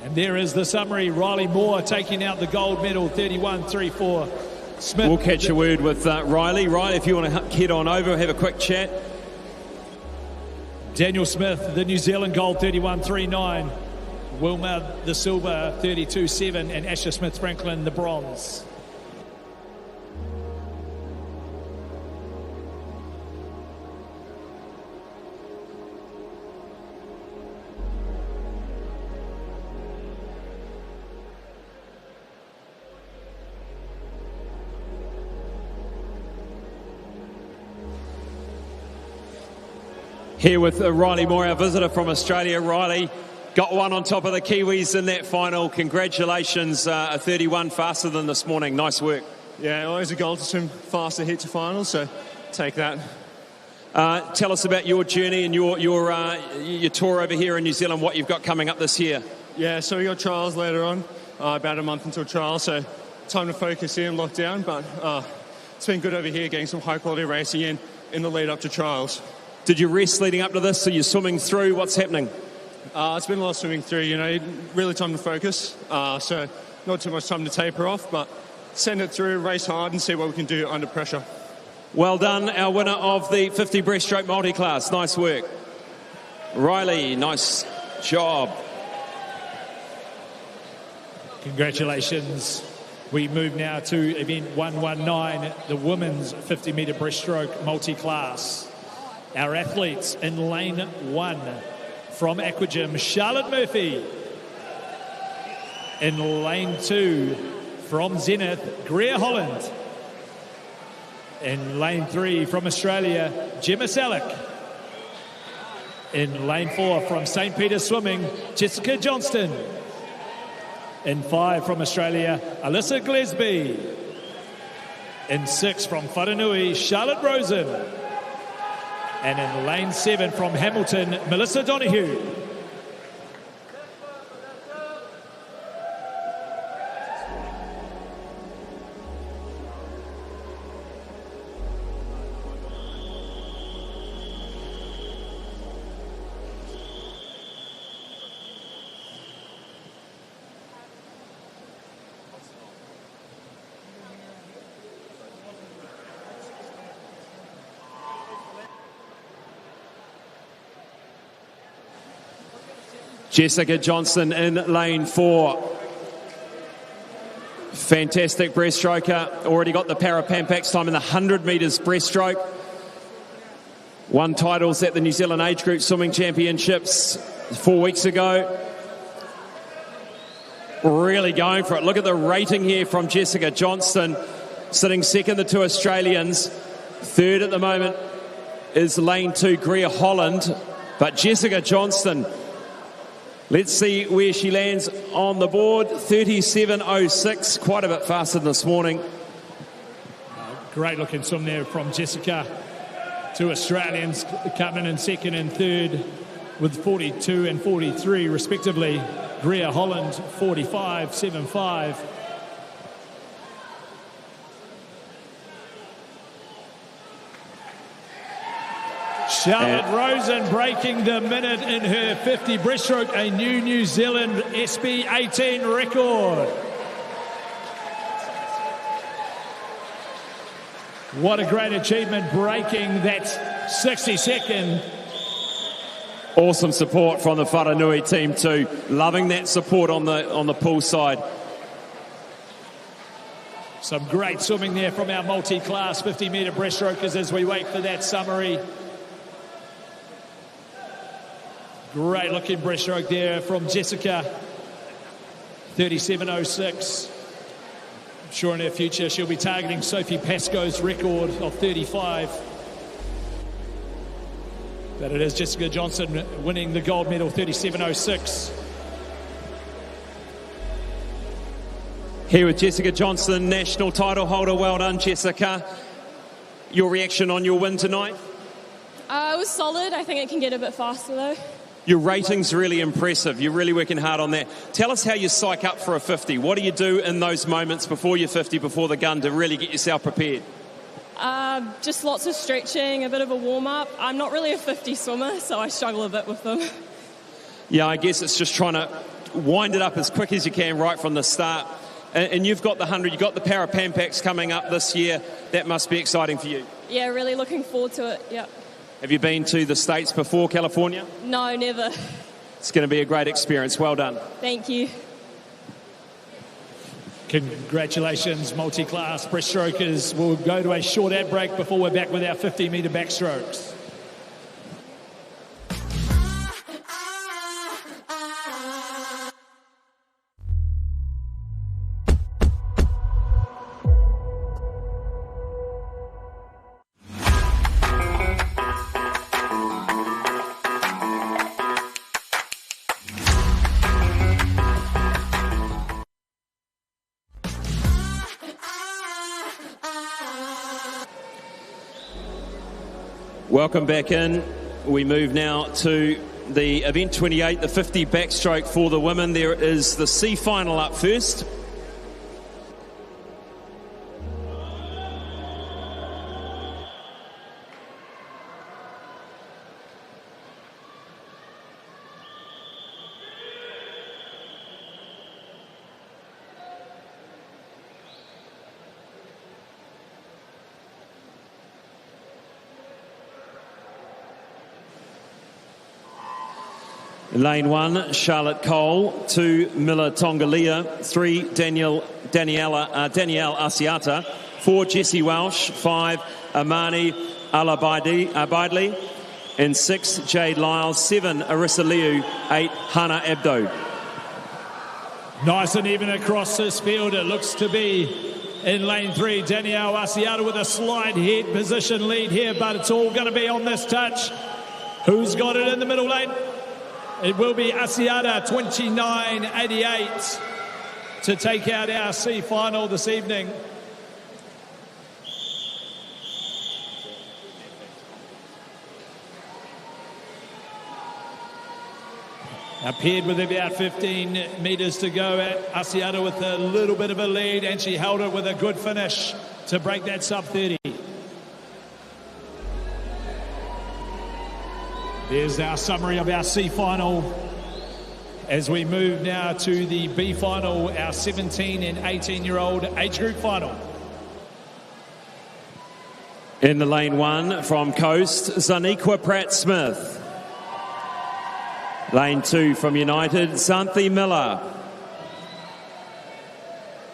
And there is the summary. Riley Moore taking out the gold medal, 31.34. Smith. We'll catch a word with Riley. Riley, if you want to head on over, have a quick chat. Daniel Smith, the New Zealand gold, 31.39. Wilma, the silver, 32.7. And Asher Smith-Franklin, the bronze. Here with Riley Moore, our visitor from Australia. Riley, got one on top of the Kiwis in that final. Congratulations, a 31 faster than this morning. Nice work. Yeah, always a goal to swim faster hit to final, so take that. Tell us about your journey and your tour over here in New Zealand, what you've got coming up this year. Yeah, so we got trials later on, about a month until trials, so time to focus in, lock down, but it's been good over here getting some high quality racing in the lead up to trials. Did you rest leading up to this? So you're swimming through? What's happening? It's been a lot of swimming through, really time to focus. So not too much time to taper off, but send it through, race hard and see what we can do under pressure. Well done, our winner of the 50 breaststroke multi-class. Nice work. Riley, nice job. Congratulations. We move now to event 119, the women's 50-metre breaststroke multi-class. Our athletes in lane 1 from Aquagym, Charlotte Murphy. In lane 2 from Zenith, Greer Holland. In lane 3 from Australia, Gemma Salick. In lane 4 from St. Peter's Swimming, Jessica Johnston. In 5 from Australia, Alyssa Glesby. In 6 from Whanganui, Charlotte Rosen. And in lane 7 from Hamilton, Melissa Donahue. Jessica Johnston in lane 4. Fantastic breaststroker. Already got the Parapampax time in the 100 metres breaststroke. Won titles at the New Zealand Age Group Swimming Championships 4 weeks ago. Really going for it. Look at the rating here from Jessica Johnston. Sitting second, the two Australians. Third at the moment is lane 2, Greer Holland. But Jessica Johnston, let's see where she lands on the board. 37.06, quite a bit faster than this morning. Great looking swim there from Jessica. Two Australians coming in second and third with 42 and 43 respectively. Greer Holland 45.75. Charlotte Rosen breaking the minute in her 50 breaststroke, a New Zealand SB18 record. What a great achievement, breaking that 60-second. Awesome support from the Whanganui team too. Loving that support on the pool side. Some great swimming there from our multi-class 50-metre breaststrokers as we wait for that summary. Great looking breaststroke there from Jessica. 37.06. I'm sure in her future she'll be targeting Sophie Pascoe's record of 35. But it is Jessica Johnston winning the gold medal, 37.06. Here with Jessica Johnston, national title holder. Well done, Jessica. Your reaction on your win tonight? It was solid. I think it can get a bit faster though. Your rating's really impressive. You're really working hard on that. Tell us how you psych up for a 50. What do you do in those moments before your 50, before the gun, to really get yourself prepared? Just lots of stretching, a bit of a warm-up. I'm not really a 50 swimmer, so I struggle a bit with them. Yeah, I guess it's just trying to wind it up as quick as you can right from the start. And you've got the 100, you've got the Parapampex coming up this year. That must be exciting for you. Yeah, really looking forward to it, yeah. Have you been to the States before, California? No, never. It's going to be a great experience. Well done. Thank you. Congratulations, multi-class breaststrokers. We'll go to a short ad break before we're back with our 50-metre backstrokes. Welcome back in. We move now to the event 28, the 50 backstroke for the women. There is the C final up first. Lane 1, Charlotte Cole. 2, Miller Tongalia. 3, Danielle Asiata. 4, Jessie Welsh. 5, Amani Alabaidli. And 6, Jade Lyles. 7, Arissa Liu. 8, Hannah Abdo. Nice and even across this field. It looks to be in lane 3, Danielle Asiata with a slight head position lead here, but it's all going to be on this touch. Who's got it in the middle lane? It will be Asiata, 29.88, to take out our C final this evening. Appeared with about 15 metres to go. At Asiata with a little bit of a lead, and she held it with a good finish to break that sub-30. There's our summary of our C final as we move now to the B final, our 17 and 18-year-old age group final. In the lane 1 from Coast, Zaniqua Pratt-Smith. Lane 2 from United, Xanthi Miller.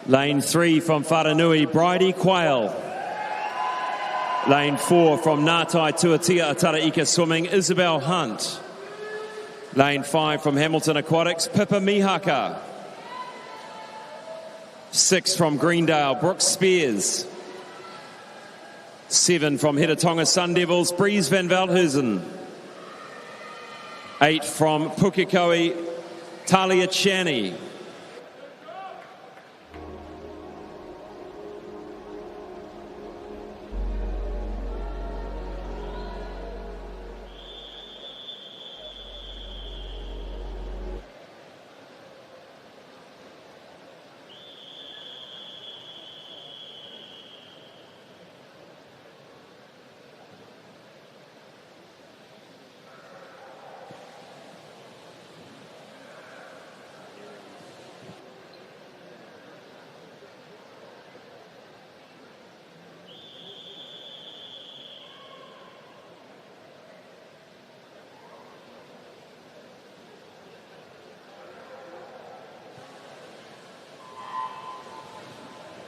Lane 3 from Wharanui, Bridie Quayle. Lane 4 from Ngātai Tuatia Ataraika Swimming, Isabel Hunt. Lane 5 from Hamilton Aquatics, Pippa Mihaka. 6 from Greendale, Brooke Spears. 7 from Hitatonga Sun Devils, Breeze van Veldhuizen. 8 from Pukekohe, Talia Chani.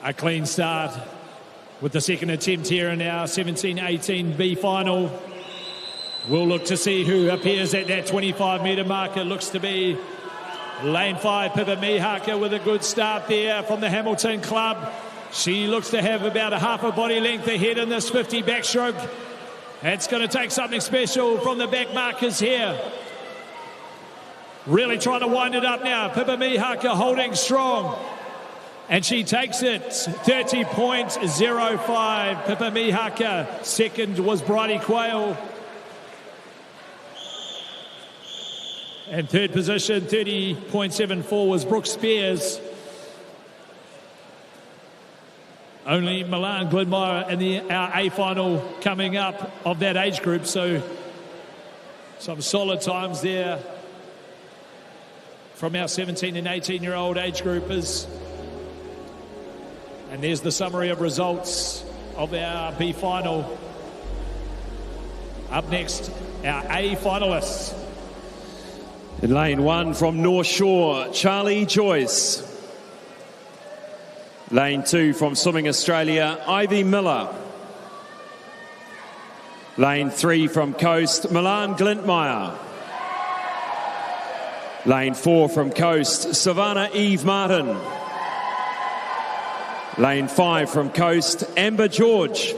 A clean start with the second attempt here in our 17-18 B final. We'll look to see who appears at that 25-metre mark. It looks to be lane 5, Pippa Mihaka, with a good start there from the Hamilton Club. She looks to have about a half a body length ahead in this 50 backstroke. It's going to take something special from the back markers here. Really trying to wind it up now. Pippa Mihaka holding strong. And she takes it, 30.05. Pippa Mihaka. Second was Bridie Quayle. And third position, 30.74, was Brooke Spears. Only Milan Glenmire in our A final coming up of that age group. So some solid times there from our 17 and 18-year-old age groupers. And there's the summary of results of our B final. Up next, our A finalists. In lane 1 from North Shore, Charlie Joyce. Lane 2 from Swimming Australia, Ivy Miller. Lane 3 from Coast, Milan Glintmeyer. Lane 4 from Coast, Savannah Eve Martin. Lane 5 from Coast, Amber George.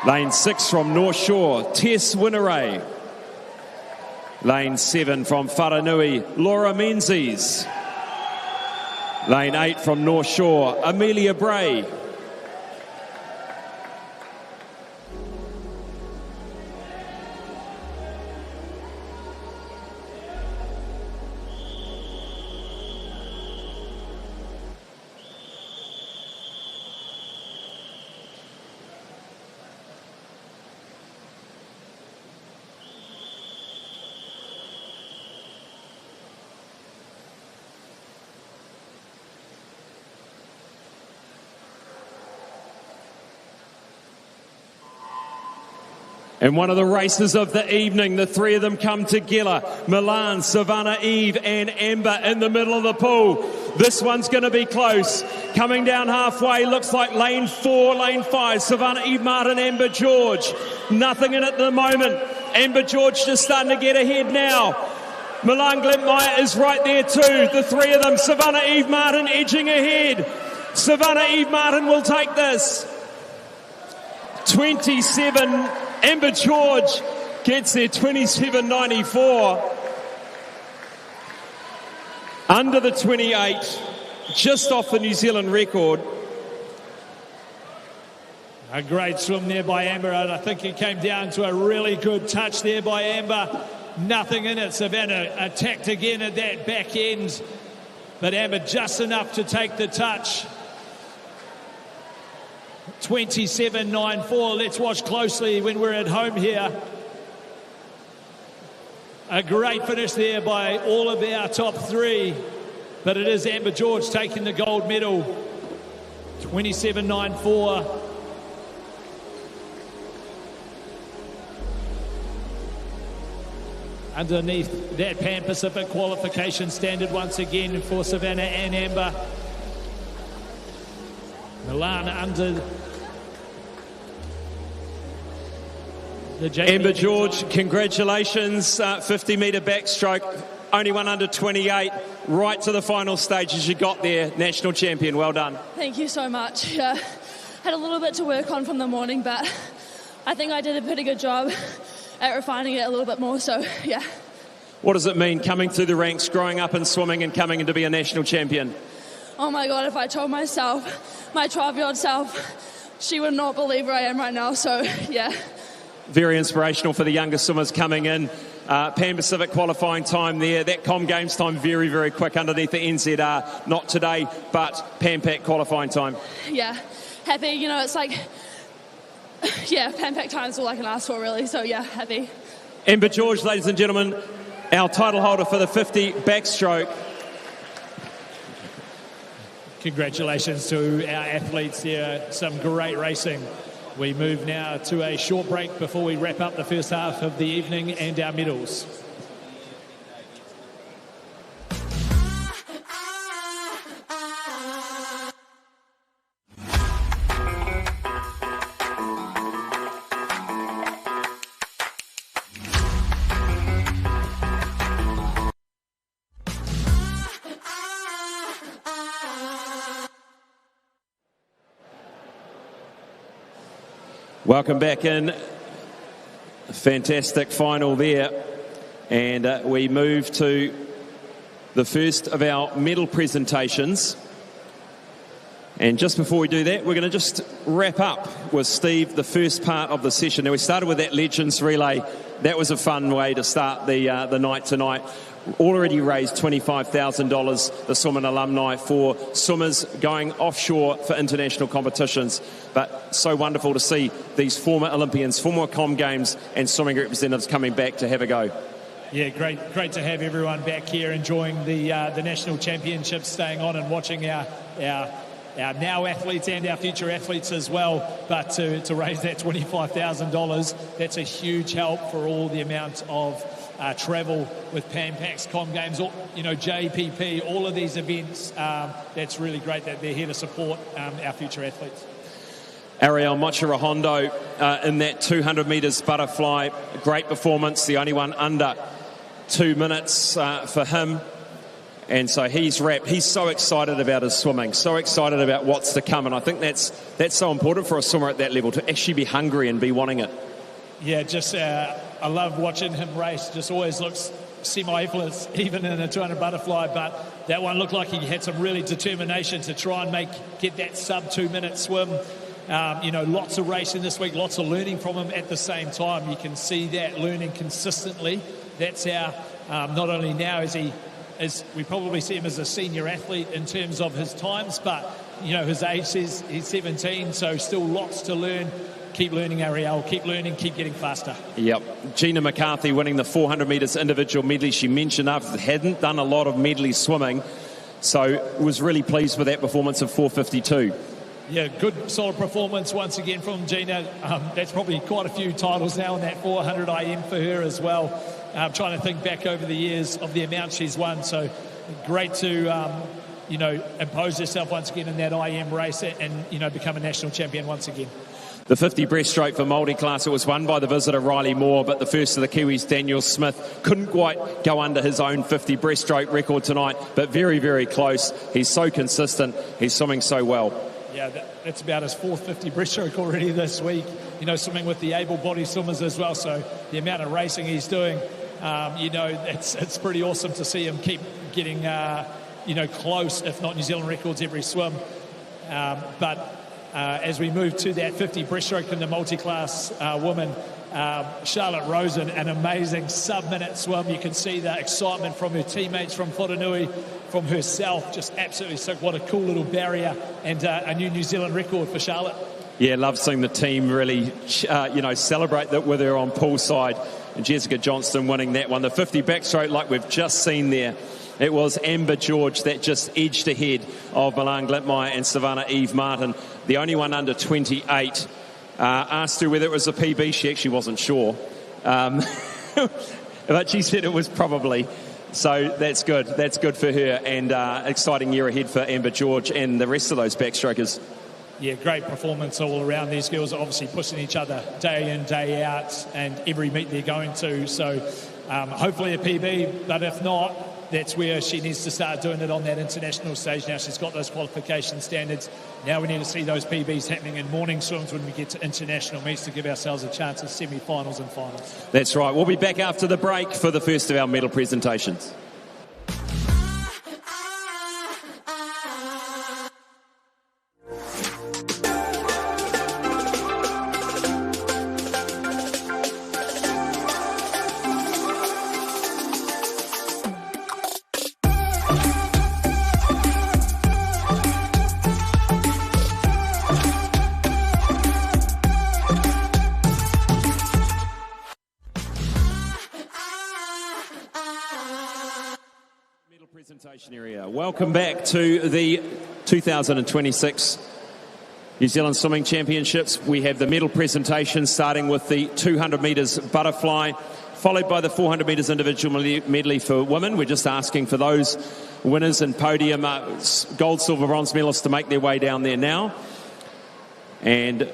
Lane 6 from North Shore, Tess Winneray. Lane 7 from Wharanui, Laura Menzies. Lane 8 from North Shore, Amelia Bray. And one of the races of the evening, the three of them come together. Milan, Savannah Eve and Amber in the middle of the pool. This one's going to be close. Coming down halfway, looks like lane 4, lane 5. Savannah Eve Martin, Amber George. Nothing in it at the moment. Amber George just starting to get ahead now. Milan Glintmeyer is right there too. The three of them, Savannah Eve Martin edging ahead. Savannah Eve Martin will take this. 27... Amber George gets there, 27.94. Under the 28, just off the New Zealand record. A great swim there by Amber, and I think it came down to a really good touch there by Amber. Nothing in it. Savannah attacked again at that back end, but Amber just enough to take the touch. 27.94. Let's watch closely when we're at home here. A great finish there by all of our top three, but it is Amber George taking the gold medal. 27.94. Underneath that Pan Pacific qualification standard once again for Savannah and Amber. Milan under the Amber George, congratulations. 50-metre backstroke, only one under 28. Right to the final stage as you got there. National champion, well done. Thank you so much. Yeah, had a little bit to work on from the morning, but I think I did a pretty good job at refining it a little bit more, so yeah. What does it mean coming through the ranks, growing up in swimming and coming in to be a national champion? Oh my God, if I told myself, my 12-year-old self, she would not believe where I am right now, so yeah. Very inspirational for the younger swimmers coming in. Pan Pacific qualifying time there. That Com Games time very, very quick underneath the NZR. Not today, but Pan Pac qualifying time. Yeah, happy. You know, it's like, yeah, Pan Pac time is all I can ask for, really. So, yeah, happy. Amber George, ladies and gentlemen, our title holder for the 50 backstroke. Congratulations to our athletes there. Some great racing. We move now to a short break before we wrap up the first half of the evening and our medals. Welcome back in. A fantastic final there. And we move to the first of our medal presentations. And just before we do that, we're going to just wrap up with Steve the first part of the session. Now, we started with that Legends relay. That was a fun way to start the night tonight. Already raised $25,000, the Swimmin' alumni, for swimmers going offshore for international competitions. But so wonderful to see these former Olympians, former Com Games and swimming representatives coming back to have a go. Yeah, great to have everyone back here enjoying the national championships, staying on and watching our now athletes and our future athletes as well. But to raise that $25,000, that's a huge help for all the amount of travel with PAMPAX, Com Games, JPP, all of these events. That's really great that they're here to support our future athletes. Ariel Mochirahondo in that 200 metres butterfly, great performance, the only one under 2 minutes for him. And so he's wrapped. He's so excited about his swimming, so excited about what's to come. And I think that's so important for a swimmer at that level, to actually be hungry and be wanting it. Yeah, just I love watching him race. Just always looks semi-effortless, even in a 200 butterfly. But that one looked like he had some really determination to try and get that sub 2 minute swim. Lots of racing this week, lots of learning from him at the same time. You can see that learning consistently. That's how not only now as we probably see him as a senior athlete in terms of his times, but his age says he's 17, so still lots to learn. Keep learning, Ariel. Keep learning, keep getting faster. Yep. Gina McCarthy winning the 400 metres individual medley. She mentioned after hadn't done a lot of medley swimming, so was really pleased with that performance of 4:52. Yeah, good, solid performance once again from Gina. That's probably quite a few titles now in that 400 IM for her as well. I'm trying to think back over the years of the amount she's won. So great to, impose herself once again in that IM race and, become a national champion once again. The 50 breaststroke for Multiclass, it was won by the visitor Riley Moore, but the first of the Kiwis, Daniel Smith, couldn't quite go under his own 50 breaststroke record tonight, but very, very close. He's so consistent. He's swimming so well. Yeah, that's about his fourth 50 breaststroke already this week. Swimming with the able-bodied swimmers as well. So the amount of racing he's doing, it's pretty awesome to see him keep getting, close, if not New Zealand records every swim. As we move to that 50 breaststroke in the multi-class women, Charlotte Rosen, an amazing sub-minute swim. You can see the excitement from her teammates from Whanganui, from herself, just absolutely sick. What a cool little barrier and a New Zealand record for Charlotte. Yeah, love seeing the team really, celebrate that with her on poolside. And Jessica Johnston winning that one. The 50 backstroke, like we've just seen there, it was Amber George that just edged ahead of Milan Glitmeyer and Savannah Eve Martin, the only one under 28. Asked her whether it was a PB, she actually wasn't sure. But she said it was probably. So that's good. That's good for her, and exciting year ahead for Amber George and the rest of those backstrokers. Yeah, great performance all around. These girls are obviously pushing each other day in, day out, and every meet they're going to. So hopefully a PB, but if not, that's where she needs to start doing it on that international stage. Now she's got those qualification standards. Now we need to see those PBs happening in morning swims when we get to international meets to give ourselves a chance at semi-finals and finals. That's right. We'll be back after the break for the first of our medal presentations. Area. Welcome back to the 2026 New Zealand Swimming Championships. We have the medal presentation starting with the 200 metres butterfly, followed by the 400 metres individual medley for women. We're just asking for those winners and podium gold, silver, bronze medalists to make their way down there now. And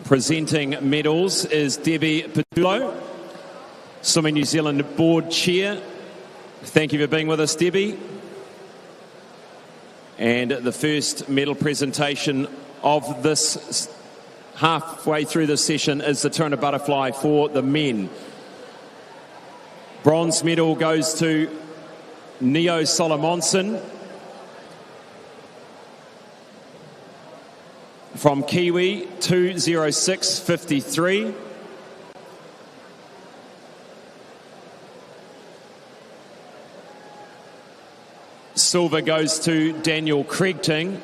presenting medals is Debbie Petullo, Swimming New Zealand Board Chair. Thank you for being with us, Debbie. And the first medal presentation of this halfway through the session is the 200 butterfly for the men. Bronze medal goes to Neo Solomonson from Kiwi, 2:06.53. Silver goes to Daniel Craigting,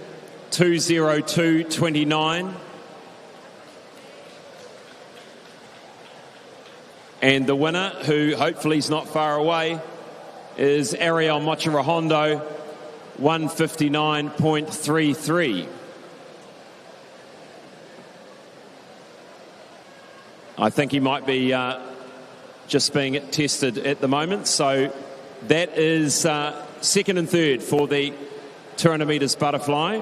2:02.29. And the winner, who hopefully is not far away, is Ariel Mochirahondo, 159.33. I think he might be just being tested at the moment. So that is second and third for the 200 metres butterfly.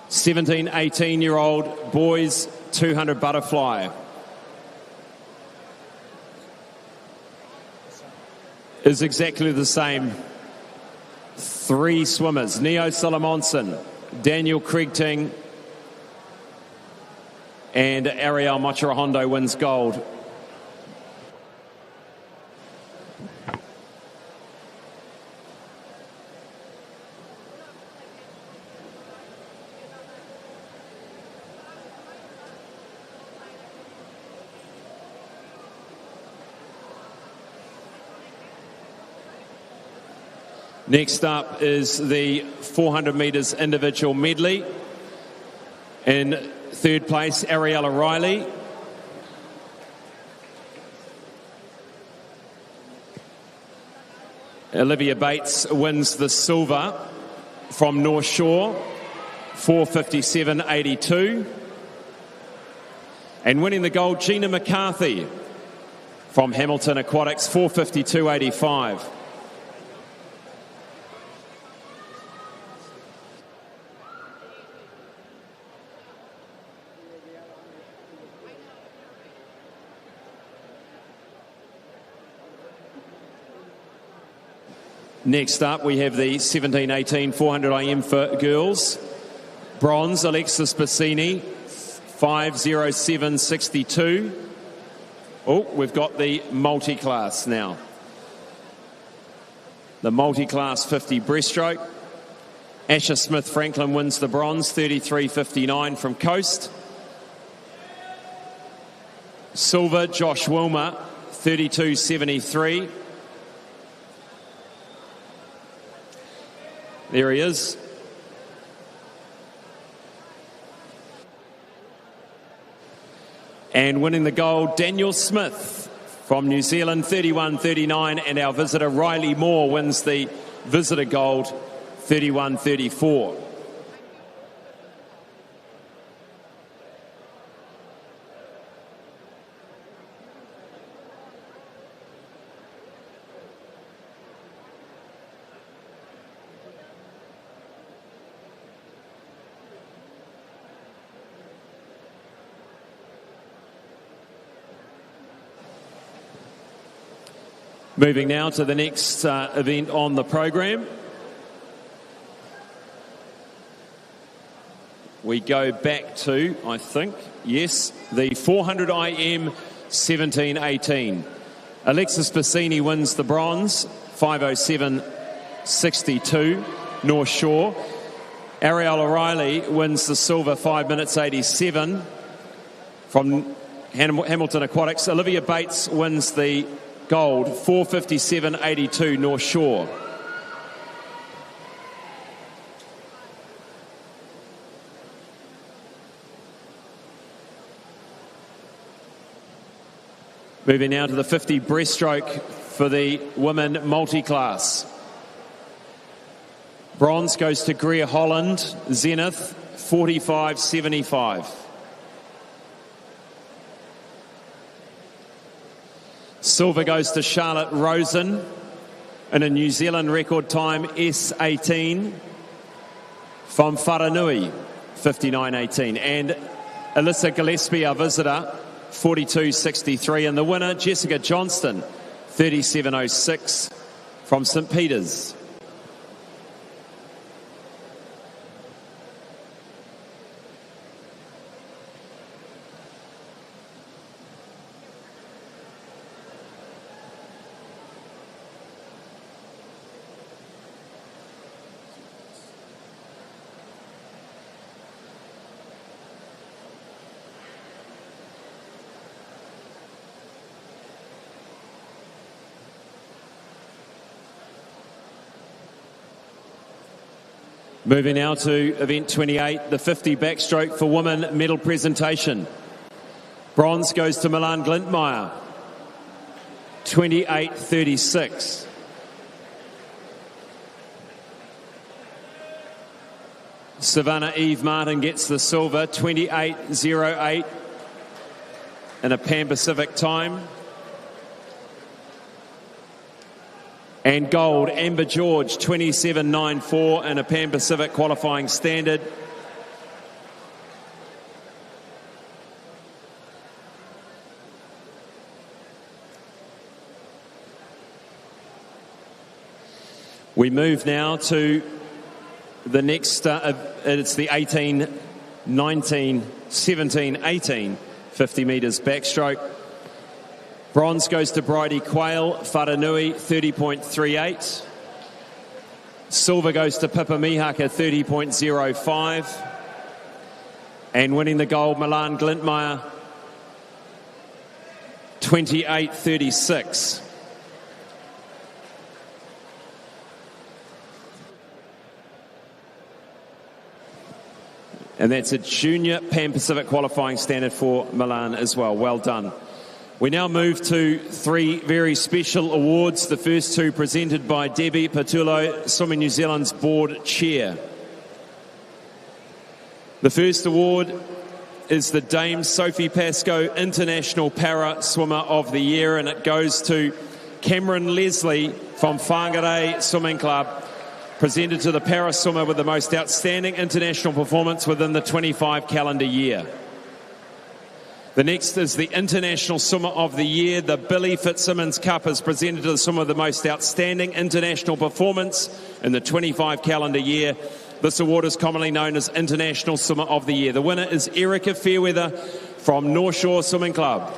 17, 18-year-old boys 200 butterfly. Is exactly the same. Three swimmers: Neo Solomonson, Daniel Kriegting, and Ariel Mochirahondo wins gold. Next up is the 400 metres individual medley. In third place, Ariella Riley. Olivia Bates wins the silver from North Shore, 4:57.82. And winning the gold, Gina McCarthy from Hamilton Aquatics, 4:52.85. Next up, we have the 17-18 400 IM for girls. Bronze, Alexis Bassini, 5:07.62. Oh, we've got the multi-class now. The multi-class 50 breaststroke. Asher Smith-Franklin wins the bronze, 33.59 from Coast. Silver, Josh Wilmer, 32.73. There he is. And winning the gold, Daniel Smith from New Zealand, 31.39. And our visitor, Riley Moore, wins the visitor gold, 31.34. Moving now to the next event on the program. We go back to, I think, yes, the 400 IM 17-18. Alexis Bassini wins the bronze, 5:07.62, North Shore. Ariel O'Reilly wins the silver, 5 minutes 87 from Hamilton Aquatics. Olivia Bates wins the gold, 4:57.82, North Shore. Moving now to the 50 breaststroke for the women multi-class. Bronze goes to Greer Holland, Zenith, 45.75. Silver goes to Charlotte Rosen in a New Zealand record time, S18 from Wharanui, 59.18. And Alyssa Gillespie, our visitor, 42.63. And the winner, Jessica Johnston, 37.06 from St. Peter's. Moving now to event 28, the 50 backstroke for women medal presentation. Bronze goes to Milan Glintmeyer, 28.36. Savannah Eve Martin gets the silver, 28.08 in a Pan Pacific time. And gold, Amber George, 27.94 in a Pan Pacific qualifying standard. We move now to the next, it's the 18, 19, 17, 18, 50 metres backstroke. Bronze goes to Bridie Quayle, Wharanui, 30.38. Silver goes to Pippa Mihaka, 30.05. And winning the gold, Milan Glintmeyer, 28.36. And that's a junior Pan Pacific qualifying standard for Milan as well. Well done. We now move to three very special awards. The first two presented by Debbie Patullo, Swimming New Zealand's board chair. The first award is the Dame Sophie Pascoe International Para Swimmer of the Year, and it goes to Cameron Leslie from Whangarei Swimming Club, presented to the para swimmer with the most outstanding international performance within the 25 calendar year. The next is the International Swimmer of the Year. The Billy Fitzsimmons Cup is presented to the swimmer with the most outstanding international performance in the 25 calendar year. This award is commonly known as International Swimmer of the Year. The winner is Erica Fairweather from North Shore Swimming Club.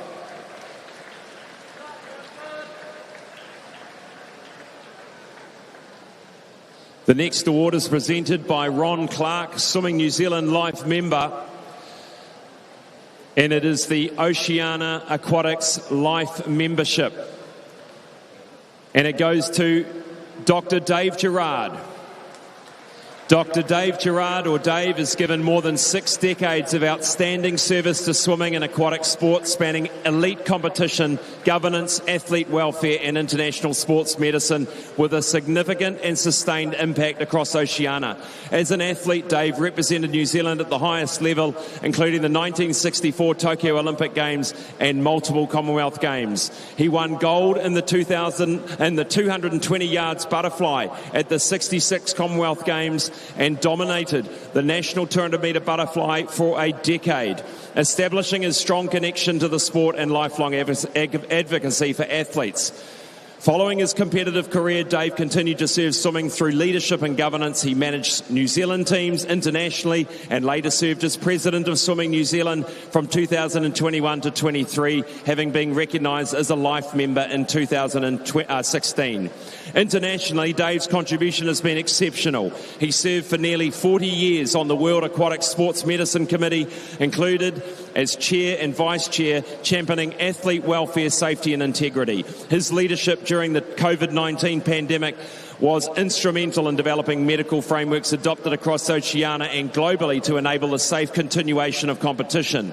The next award is presented by Ron Clark, Swimming New Zealand Life member, and it is the Oceania Aquatics Life Membership. And it goes to Dr. Dave Gerard. Dr. Dave Gerard, or Dave, has given more than 6 decades of outstanding service to swimming and aquatic sports, spanning elite competition, governance, athlete welfare and international sports medicine, with a significant and sustained impact across Oceania. As an athlete, Dave represented New Zealand at the highest level, including the 1964 Tokyo Olympic Games and multiple Commonwealth Games. He won gold in the 220 yards butterfly at the 66 Commonwealth Games and dominated the national 200 metre butterfly for a decade, establishing his strong connection to the sport and lifelong advocacy for athletes. Following his competitive career, Dave continued to serve swimming through leadership and governance. He managed New Zealand teams internationally and later served as president of Swimming New Zealand from 2021 to 23, having been recognised as a life member in 2016. Internationally, Dave's contribution has been exceptional. He served for nearly 40 years on the World Aquatic Sports Medicine Committee, included as chair and vice chair, championing athlete welfare, safety and integrity. His leadership during the COVID-19 pandemic was instrumental in developing medical frameworks adopted across Oceania and globally to enable the safe continuation of competition.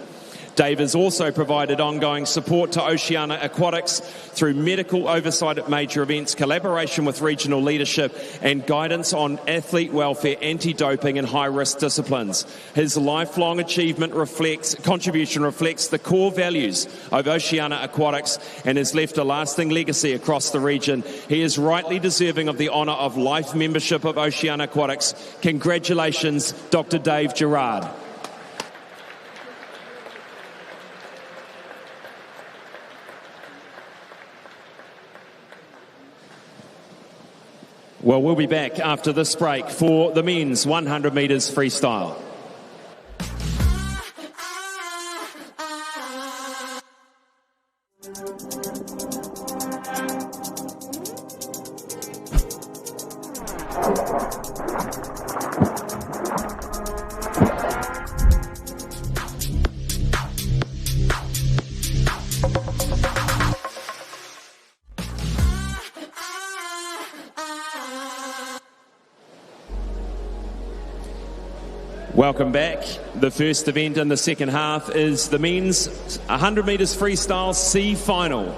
Dave has also provided ongoing support to Oceania Aquatics through medical oversight at major events, collaboration with regional leadership and guidance on athlete welfare, anti-doping and high-risk disciplines. His lifelong contribution reflects the core values of Oceania Aquatics and has left a lasting legacy across the region. He is rightly deserving of the honour of life membership of Oceania Aquatics. Congratulations, Dr. Dave Gerard. Well, we'll be back after this break for the men's 100 metres freestyle. Welcome back. The first event in the second half is the men's 100 metres freestyle C final.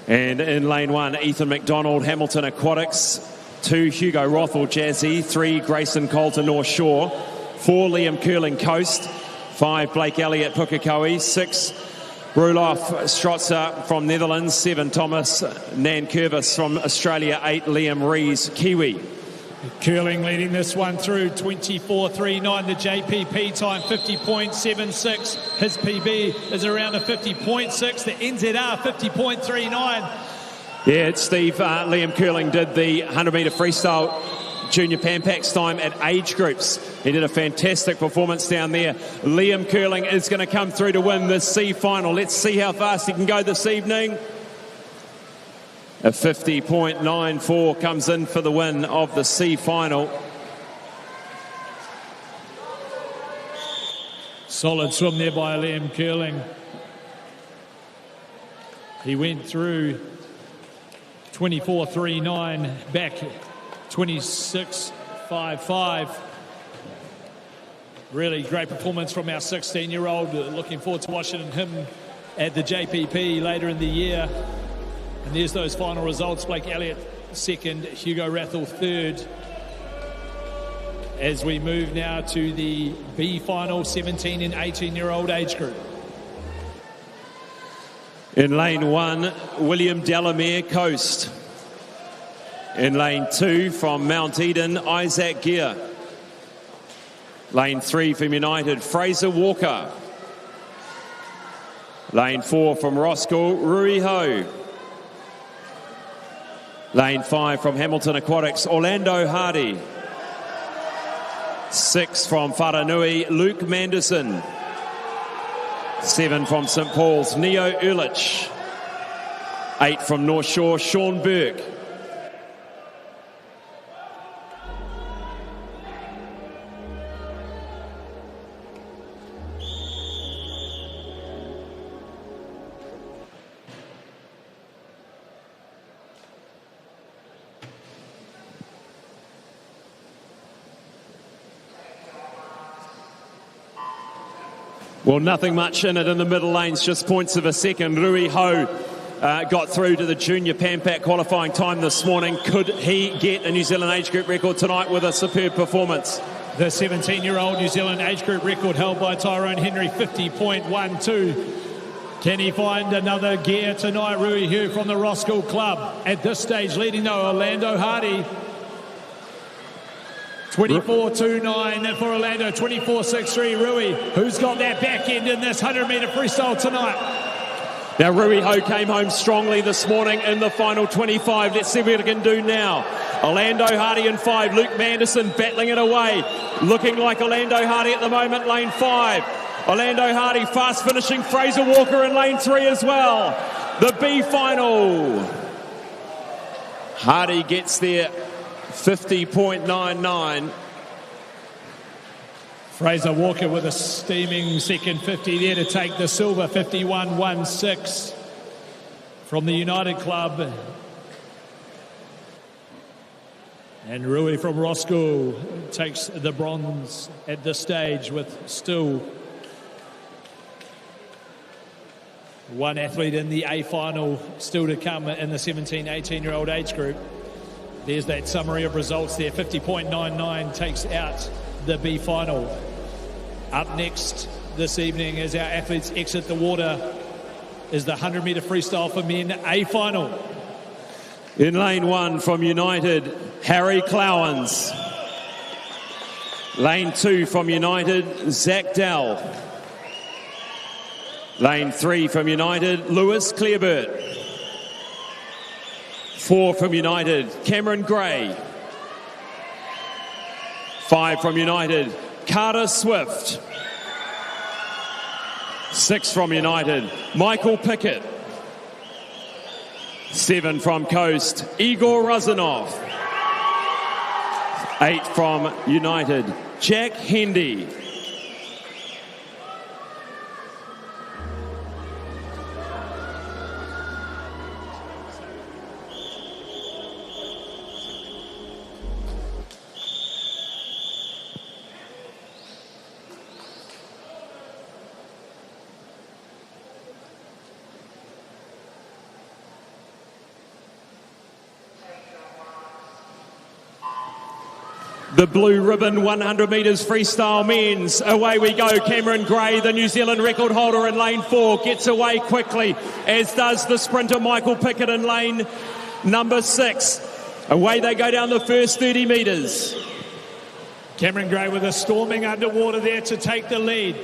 And in lane 1, Ethan McDonald, Hamilton Aquatics. 2, Hugo Rothwell, Jazzy. 3, Grayson Colton, North Shore. 4, Liam Curling, Coast. 5, Blake Elliott, Pukekohe. 6, Roelof Strotzer from Netherlands. 7, Thomas Nankervis from Australia. 8, Liam Rees, Kiwi. Curling leading this one through 24.39. The JPP time 50.76. His PB is around a 50.6. The NZR 50.39. Yeah, Steve, Liam Curling did the 100 metre freestyle junior Pampax time at age groups. He did a fantastic performance down there. Liam Curling is going to come through to win this C final. Let's see how fast he can go this evening. A 50.94 comes in for the win of the C final. Solid swim there by Liam Curling. He went through 24.39, back 26.55. Really great performance from our 16-year-old. Looking forward to watching him at the JPP later in the year. And there's those final results. Blake Elliott second, Hugo Rothwell third. As we move now to the B final, 17 and 18-year-old age group. In lane 1, William Delamere, Coast. In lane 2, from Mount Eden, Isaac Gear. Lane 3 from United, Fraser Walker. Lane 4 from Roskill, Rui Ho. Lane 5 from Hamilton Aquatics, Orlando Hardy. 6 from Wharanui, Luke Manderson. 7 from St Paul's, Neo Ulich. 8 from North Shore, Sean Burke. Well, nothing much in it in the middle lanes, just points of a second. Rui Ho got through to the junior Pampac qualifying time this morning. Could he get a New Zealand age group record tonight with a superb performance? The 17-year-old New Zealand age group record held by Tyrone Henry, 50.12. Can he find another gear tonight? Rui Ho from the Roskill Club. At this stage, leading though, Orlando Hardy. 24.29 for Orlando, 24.63 Rui. Who's got that back end in this 100-metre freestyle tonight? Now, Rui Ho came home strongly this morning in the final 25. Let's see what he can do now. Orlando Hardy in 5. Luke Manderson battling it away. Looking like Orlando Hardy at the moment, lane 5. Orlando Hardy fast finishing. Fraser Walker in lane 3 as well. The B final. Hardy gets there. 50.99. Fraser Walker with a steaming second 50 there to take the silver, 51.16 from the United Club. And Rui from Roskill takes the bronze at this stage with still one athlete in the A final still to come in the 17, 18-year-old age group. There's that summary of results there. 50.99 takes out the B final. Up next this evening as our athletes exit the water is the 100-metre freestyle for men A final. In lane 1 from United, Harry Clowens. Lane 2 from United, Zach Dell. Lane 3 from United, Lewis Clearbert. 4 from United, Cameron Gray. 5 from United, Carter Swift. 6 from United, Michael Pickett. 7 from Coast, Igor Razanov. 8 from United, Jack Hendy. The blue ribbon 100 metres freestyle men's. Away we go. Cameron Gray, the New Zealand record holder in lane 4, gets away quickly, as does the sprinter Michael Pickett in lane number 6. Away they go down the first 30 metres. Cameron Gray with a storming underwater there to take the lead.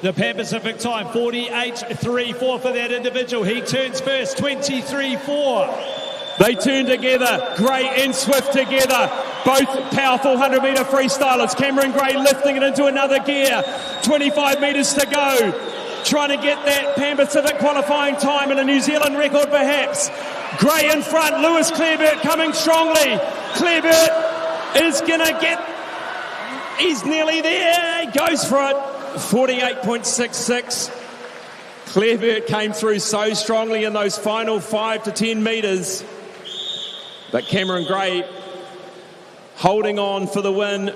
The Pan Pacific time, 48.34 for that individual. He turns first, 23.4. They turn together, Gray and Swift together. Both powerful 100-metre freestylers. Cameron Gray lifting it into another gear. 25 metres to go. Trying to get that Pan Pacific qualifying time and a New Zealand record perhaps. Gray in front, Lewis Clearbert coming strongly. Clearbert is going to get... He's nearly there. He goes for it. 48.66. Clearbert came through so strongly in those final 5 to 10 metres. But Cameron Gray holding on for the win.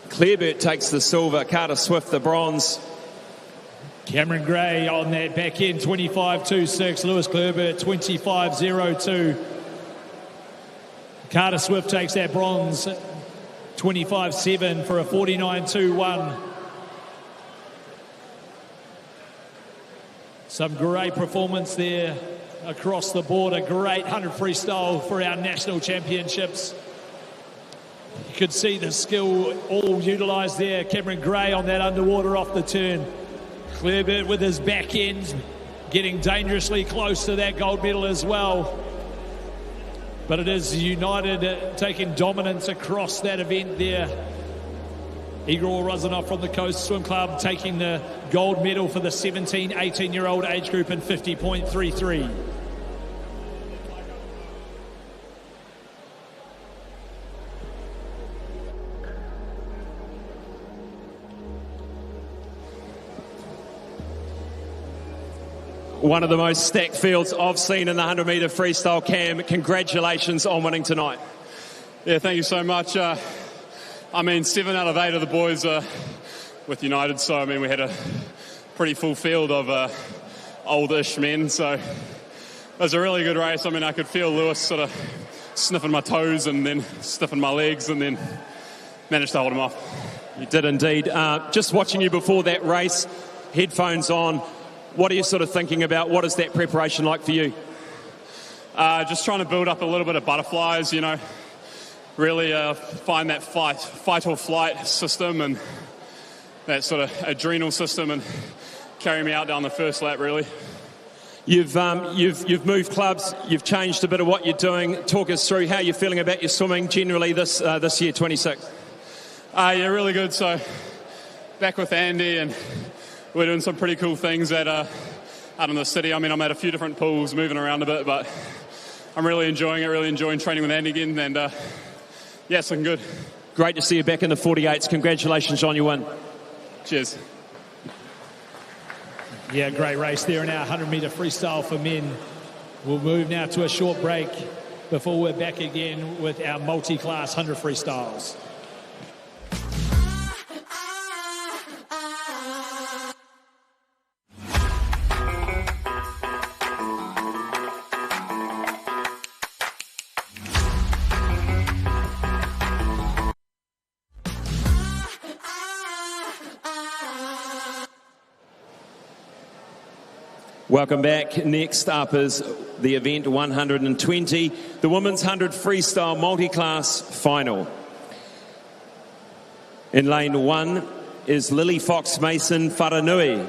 Clearbert takes the silver, Carter Swift the bronze. Cameron Gray on that back end, 25.26. Lewis Clearbert, 25.02. Carter Swift takes that bronze, 25.7 for a 49.21. Some great performance there across the board. A great 100 freestyle for our national championships. You could see the skill all utilised there. Cameron Gray on that underwater off the turn. Clearbert with his back end getting dangerously close to that gold medal as well. But it is United taking dominance across that event there. Igor Razanov from the Coast Swim Club taking the gold medal for the 17-18-year-old age group in 50.33. One of the most stacked fields I've seen in the 100-metre freestyle. Cam, congratulations on winning tonight. Yeah, thank you so much. 7 out of 8 of the boys are with United, so we had a pretty full field of oldish men, so it was a really good race. I could feel Lewis sort of sniffing my toes and then stiffing my legs, and then managed to hold him off. You did indeed. Just watching you before that race, headphones on, what are you sort of thinking about? What is that preparation like for you? Just trying to build up a little bit of butterflies, really find that fight or flight system and that sort of adrenal system and carry me out down the first lap, really. You've moved clubs, you've changed a bit of what you're doing. Talk us through how you're feeling about your swimming generally this year, 26. Yeah, really good. So back with Andy, and we're doing some pretty cool things out in the city. I'm at a few different pools, moving around a bit, but I'm really enjoying it, really enjoying training with Andy again, and yeah, it's looking good. Great to see you back in the 48s. Congratulations on your win. Cheers. Yeah, great race there in our 100-metre freestyle for men. We'll move now to a short break before we're back again with our multi-class 100 freestyles. Welcome back. Next up is the event 120, the women's 100 freestyle multi-class final. In lane 1 is Lily Fox Mason Wharanui.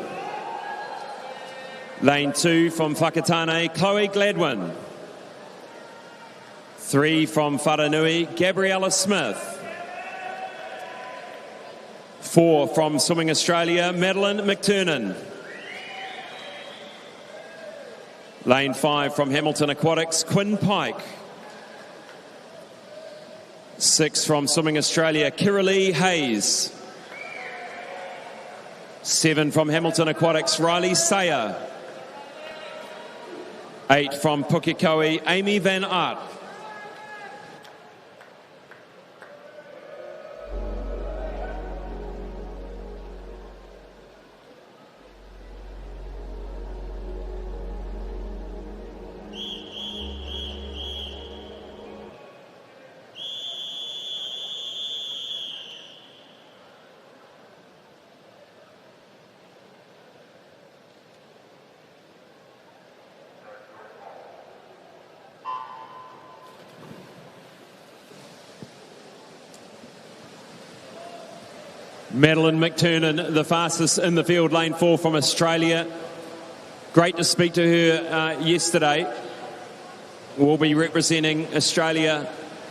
Lane 2 from Whakatane, Chloe Gladwin. 3 from Wharanui, Gabriella Smith. 4 from Swimming Australia, Madeline McTurnan. Lane 5 from Hamilton Aquatics, Quinn Pike. 6 from Swimming Australia, Kiralee Hayes. 7 from Hamilton Aquatics, Riley Sayer. 8 from Pukekohe, Amy Van Aert. Madeline McTurnan, the fastest in the field, lane 4 from Australia. Great to speak to her yesterday. Will be representing Australia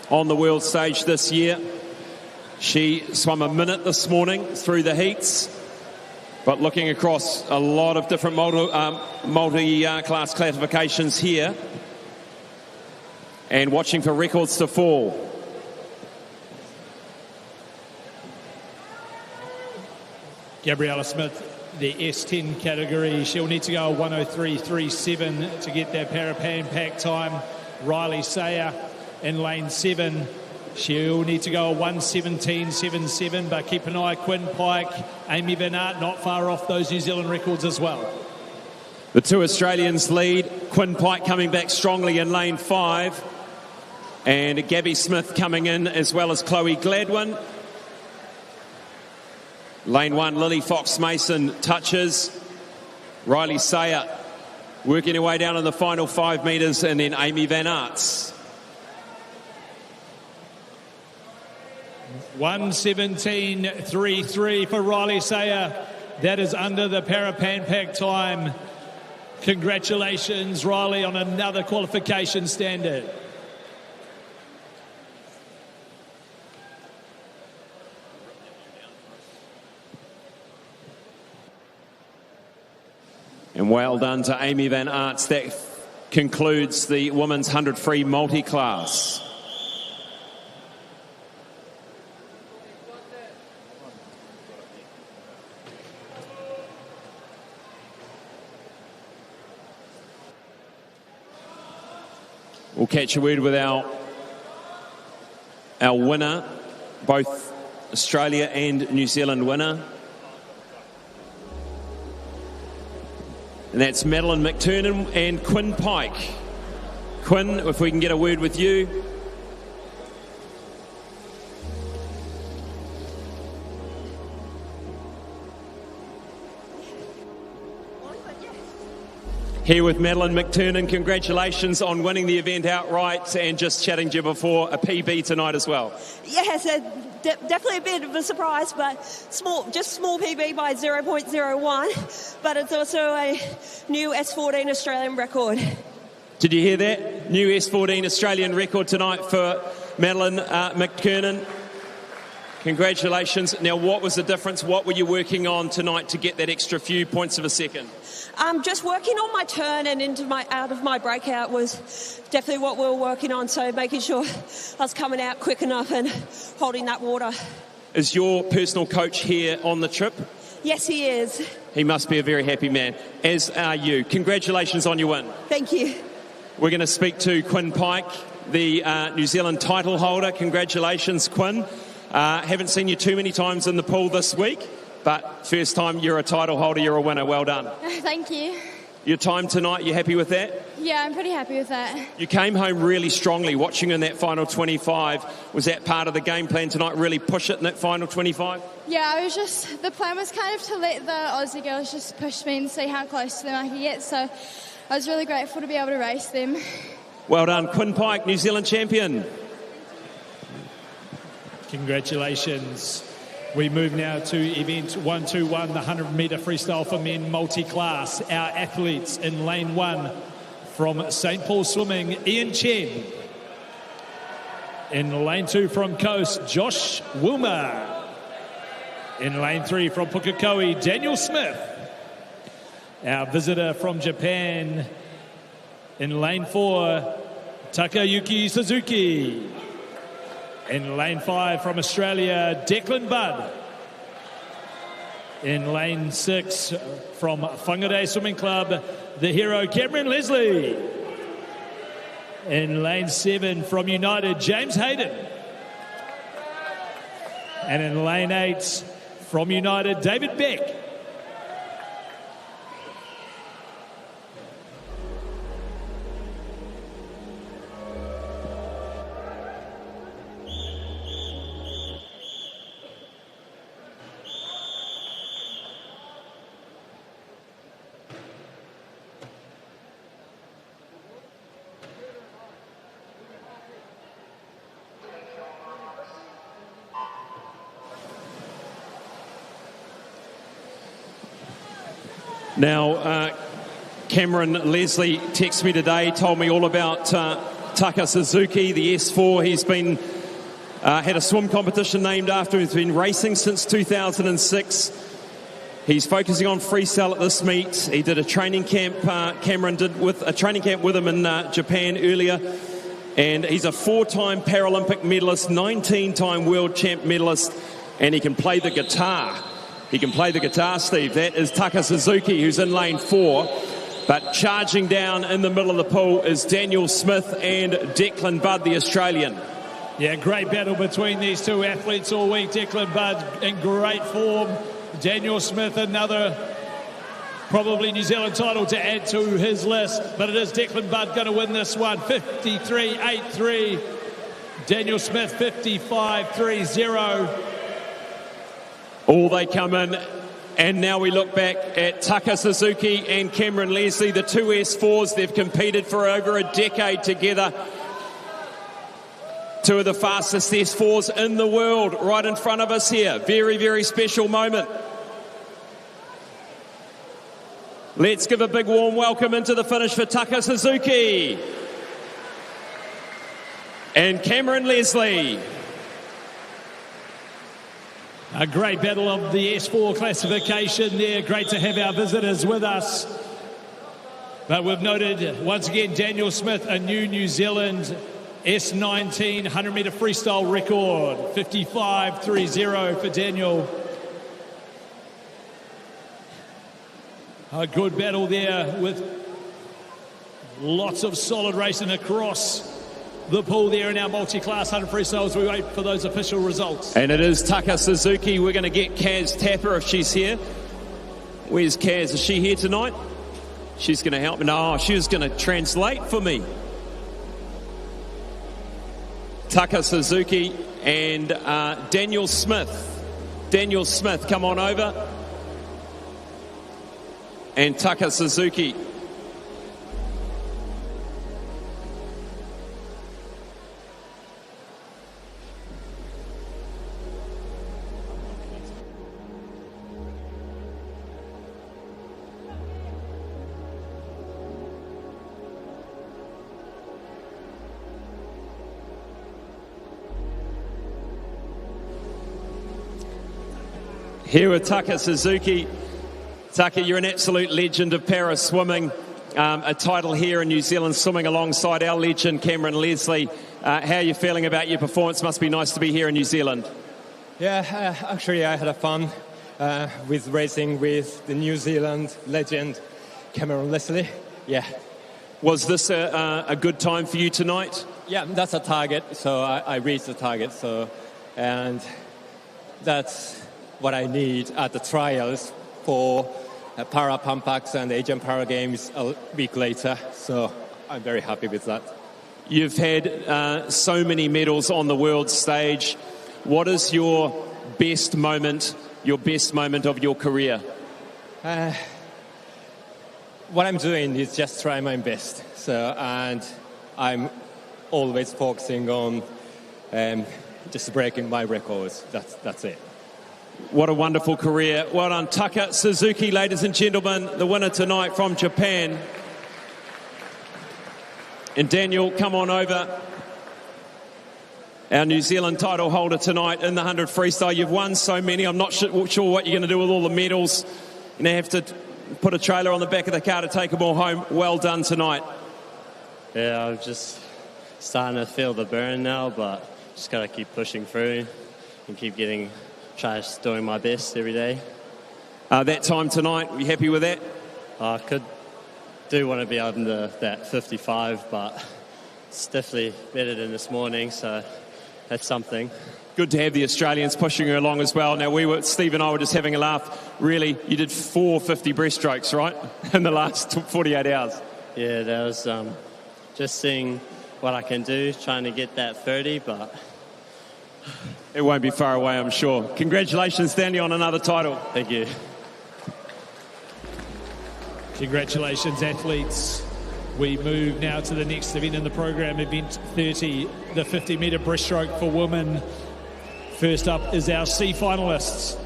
on the world stage this year. She swam a minute this morning through the heats, but looking across a lot of different multi-class classifications here and watching for records to fall. Gabriella Smith, the S10 category, she'll need to go 1:03.37 to get that Parapan pack time. Riley Sayer in lane 7, she'll need to go 1:17.77, but keep an eye, Quinn Pike, Amy Van Aert, not far off those New Zealand records as well. The two Australians lead, Quinn Pike coming back strongly in lane 5, and Gabby Smith coming in as well as Chloe Gladwin. Lane 1, Lily Fox Mason touches. Riley Sayer working her way down in the final 5 metres, and then Amy Van Aert's. 1:17.33 for Riley Sayer. That is under the Parapan pack time. Congratulations, Riley, on another qualification standard. And well done to Amy Van Aert. That concludes the women's 100 free multi-class. We'll catch a word with our winner, both Australia and New Zealand winner. And that's Madeline McTurnan and Quinn Pike. Quinn, if we can get a word with you. Here with Madeline McTurnan, congratulations on winning the event outright, and just chatting to you before, a PB tonight as well. Yes, definitely a bit of a surprise, but small PB by 0.01, but it's also a new S14 Australian record. Did you hear that? New S14 Australian record tonight for Madeline McTurnan. Congratulations. Now, what was the difference? What were you working on tonight to get that extra few points of a second? Just working on my turn and out of my breakout was definitely what we were working on, so making sure I was coming out quick enough and holding that water. Is your personal coach here on the trip? Yes, he is. He must be a very happy man, as are you. Congratulations on your win. Thank you. We're going to speak to Quinn Pike, the New Zealand title holder. Congratulations, Quinn. Haven't seen you too many times in the pool this week, but first time you're a title holder, you're a winner. Well done. Thank you. Your time tonight, you happy with that? Yeah, I'm pretty happy with that. You came home really strongly, watching in that final 25. Was that part of the game plan tonight, really push it in that final 25? Yeah, the plan was kind of to let the Aussie girls just push me and see how close to them I could get, so I was really grateful to be able to race them. Well done, Quinn Pike, New Zealand champion. Congratulations. We move now to event 121, the 100-metre freestyle for men multi-class. Our athletes in lane 1 from St. Paul Swimming, Ian Chen. In lane 2 from Coast, Josh Wilmer. In lane 3 from Pukekohe, Daniel Smith. Our visitor from Japan, in lane 4, Takayuki Suzuki. In lane 5 from Australia, Declan Budd. In lane 6 from Whangarei Swimming Club, the hero Cameron Leslie. In lane 7 from United, James Hayden. And in lane 8 from United, David Beck. Now, Cameron Leslie texted me today, told me all about Taka Suzuki, the S4. He's been had a swim competition named after him. He's been racing since 2006. He's focusing on freestyle at this meet. He did a training camp, Cameron did with a training camp with him in Japan earlier. And he's a 4-time Paralympic medalist, 19-time world champ medalist, and he can play the guitar. He can play the guitar, Steve. That is Taka Suzuki, who's in lane 4. But charging down in the middle of the pool is Daniel Smith and Declan Budd, the Australian. Yeah, great battle between these two athletes all week. Declan Budd in great form. Daniel Smith, another probably New Zealand title to add to his list. But it is Declan Budd going to win this one. 53.83. Daniel Smith, 55.30. All they come in, and now we look back at Taka Suzuki and Cameron Leslie, the two S4s. They've competed for over a decade together. Two of the fastest S4s in the world right in front of us here. Very, very special moment. Let's give a big warm welcome into the finish for Taka Suzuki and Cameron Leslie. A great battle of the S4 classification there. Great to have our visitors with us. But we've noted, once again, Daniel Smith, a New Zealand S19 100-metre freestyle record. 55.30 for Daniel. A good battle there with lots of solid racing across the pool there in our multi-class 100 freestyles. We wait for those official results. And it is Taka Suzuki. We're going to get Kaz Tapper if she's here. Where's Kaz? Is she here tonight? She's going to help me. No, she was going to translate for me. Taka Suzuki and Daniel Smith. Daniel Smith, come on over. And Taka Suzuki. Here with Taka Suzuki. Taka, you're an absolute legend of para swimming. A title here in New Zealand, swimming alongside our legend, Cameron Leslie. How are you feeling about your performance? Must be nice to be here in New Zealand. Yeah, actually I had fun with racing with the New Zealand legend, Cameron Leslie. Yeah. Was this a good time for you tonight? Yeah, that's a target, so I reached the target. And that's what I need at the trials for Para Pampax and Asian Para Games a week later. So I'm very happy with that. You've had so many medals on the world stage. What is your best moment of your career? What I'm doing is just try my best. And I'm always focusing on just breaking my records. That's it. What a wonderful career. Well done, Taka Suzuki, ladies and gentlemen, the winner tonight from Japan. And Daniel, come on over. Our New Zealand title holder tonight in the 100 freestyle. You've won so many. I'm not sure what you're going to do with all the medals. You're going to have to put a trailer on the back of the car to take them all home. Well done tonight. Yeah, I'm just starting to feel the burn now, but just got to keep pushing through and keep doing my best every day. That time tonight, are you happy with that? I do want to be under that 55, but it's definitely better than this morning, so that's something. Good to have the Australians pushing you along as well. Now, Steve and I were just having a laugh. Really, you did 450 breaststrokes, right, in the last 48 hours? Yeah, that was just seeing what I can do, trying to get that 30, but it won't be far away, I'm sure. Congratulations, Daniel, on another title. Thank you. Congratulations, athletes. We move now to the next event in the program, event 30, the 50-metre breaststroke for women. First up is our C finalists.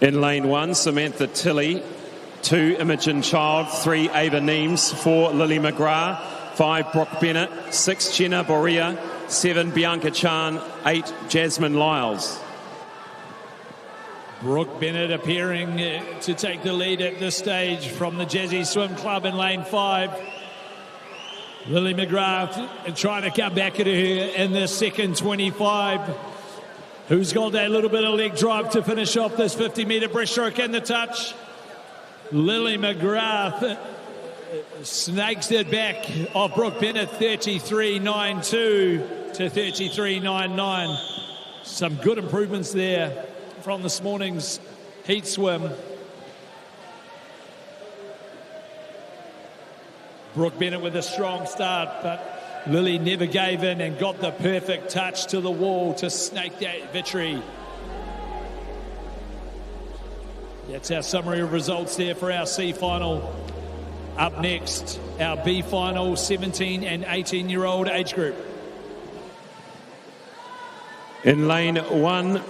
In lane 1, Samantha Tilley. 2, Imogen Child. 3, Ava Neems. 4, Lily McGrath. 5, Brooke Bennett. 6, Jenna Boria. 7, Bianca Chan. 8, Jasmine Lyles. Brooke Bennett appearing to take the lead at this stage from the Jazzy Swim Club in lane 5. Lily McGrath trying to come back at her in the second 25. Who's got that little bit of leg drive to finish off this 50-metre breaststroke in the touch? Lily McGrath snakes it back off Brooke Bennett, 33.92 to 33.99. Some good improvements there from this morning's heat swim. Brooke Bennett with a strong start, but Lily never gave in and got the perfect touch to the wall to snake that victory. That's our summary of results there for our C final. Up next, our B final, 17 and 18-year-old age group. In lane 1,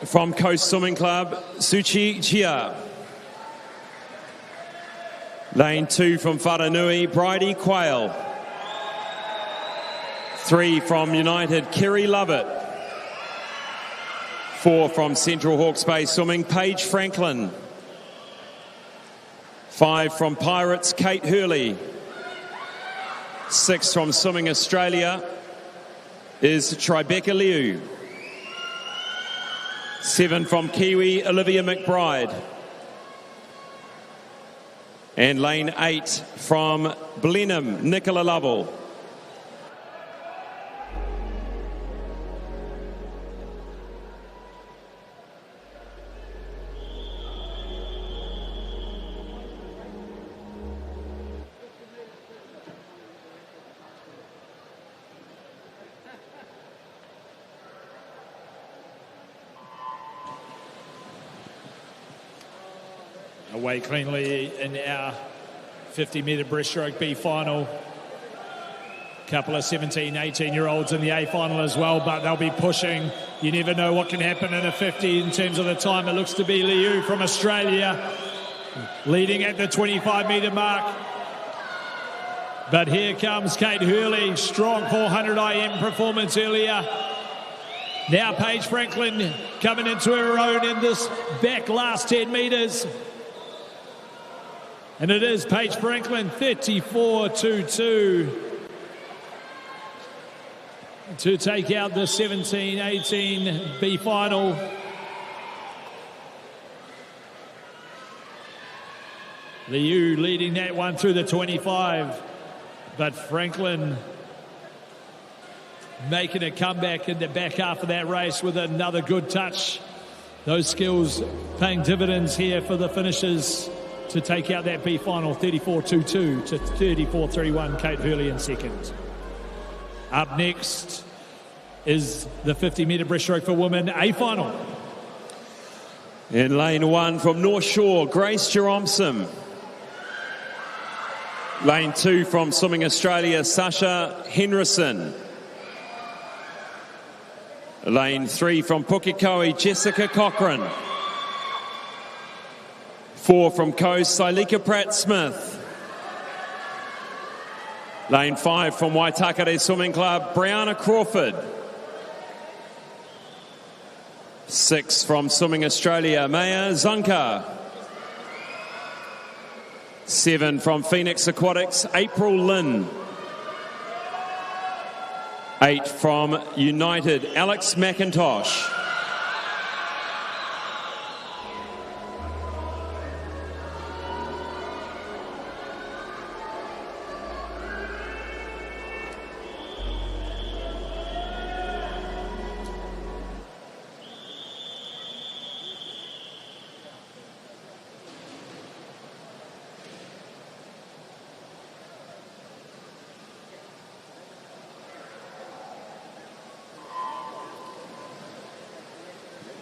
from Coast Swimming Club, Suchi Chia. Lane 2 from Wharanui, Bridie Quayle. 3 from United, Kerry Lovett. 4 from Central Hawke's Bay Swimming, Paige Franklin. 5 from Pirates, Kate Hurley. 6 from Swimming Australia is Tribeca Liu. 7 from Kiwi, Olivia McBride. And lane 8 from Blenheim, Nicola Lovell. Away cleanly in our 50-metre breaststroke B final. Couple of 17, 18-year-olds in the A final as well, but they'll be pushing. You never know what can happen in a 50 in terms of the time. It looks to be Liu from Australia leading at the 25-metre mark. But here comes Kate Hurley, strong 400 IM performance earlier. Now Paige Franklin coming into her own in this back last 10 metres. And it is Paige Franklin, 34.22 to take out the 17-18 B final. Liu leading that one through the 25, but Franklin making a comeback in the back half of that race with another good touch Those skills paying dividends here for the finishers to take out that B final, 34.22 to 34.31. Kate Hurley in second. Up next is the 50-metre breaststroke for women A final. In lane 1 from North Shore, Grace Jeromson. Lane 2 from Swimming Australia, Sasha Henrison. Lane 3 from Pukekohe, Jessica Cochran. 4 from Coast, Silika Pratt-Smith. Lane 5 from Waitakere Swimming Club, Brianna Crawford. 6 from Swimming Australia, Maya Zunka. 7 from Phoenix Aquatics, April Lynn. 8 from United, Alex McIntosh.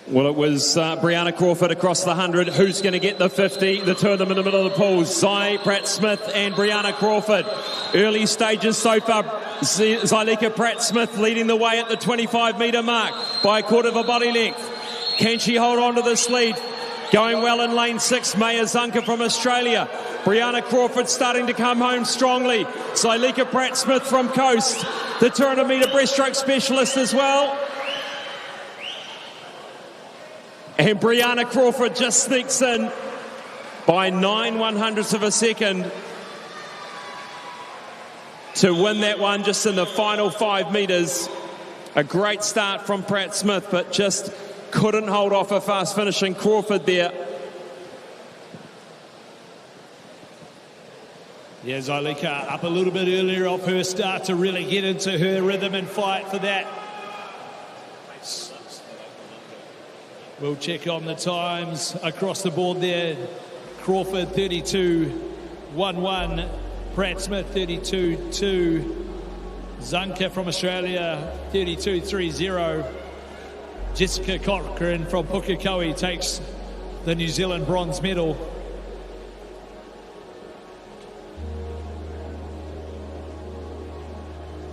Well, it was Brianna Crawford across the 100. Who's going to get the 50? The two of them in the middle of the pool. Zai Pratt-Smith and Brianna Crawford. Early stages so far. Zylika Pratt-Smith leading the way at the 25-metre mark by a quarter of a body length. Can she hold on to this lead? Going well in lane 6, Maya Zunka from Australia. Brianna Crawford starting to come home strongly. Zylika Pratt-Smith from Coast, the 200-metre breaststroke specialist as well. And Brianna Crawford just sneaks in by 9/100ths of a second to win that one just in the final 5 metres. A great start from Pratt-Smith, but just couldn't hold off a fast finishing Crawford there. Yeah, Zylika up a little bit earlier off her start to really get into her rhythm and fight for that. We'll check on the times across the board there. Crawford 32.11, Pratt-Smith 32.2, Zunka from Australia 32.30. Jessica Cochran from Pukekohe takes the New Zealand bronze medal.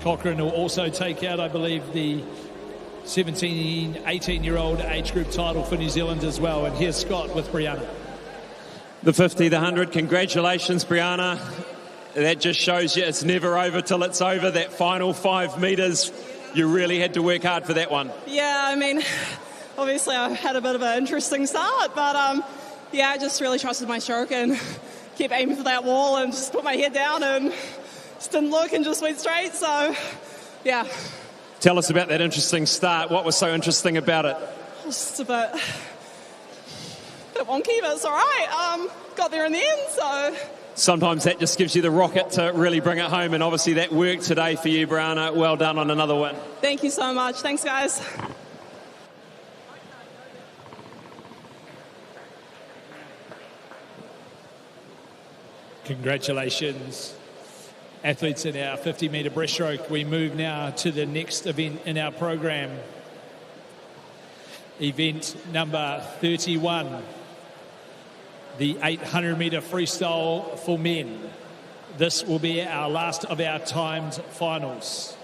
Cochran will also take out, I believe, the 17, 18-year-old age group title for New Zealand as well. And here's Scott with Brianna. The 50, the 100. Congratulations, Brianna. That just shows you it's never over till it's over. That final 5 metres, you really had to work hard for that one. Yeah, I mean, obviously I had a bit of an interesting start, but yeah, I just really trusted my stroke and kept aiming for that wall and just put my head down and just didn't look and just went straight. So, yeah. Tell us about that interesting start. What was so interesting about it? It was just a bit wonky, but it's all right. Got there in the end, so... Sometimes that just gives you the rocket to really bring it home, and obviously that worked today for you, Brianna. Well done on another win. Thank you so much. Thanks, guys. Congratulations, athletes in our 50-metre breaststroke. We move now to the next event in our program. Event number 31, the 800-metre freestyle for men. This will be our last of our timed finals.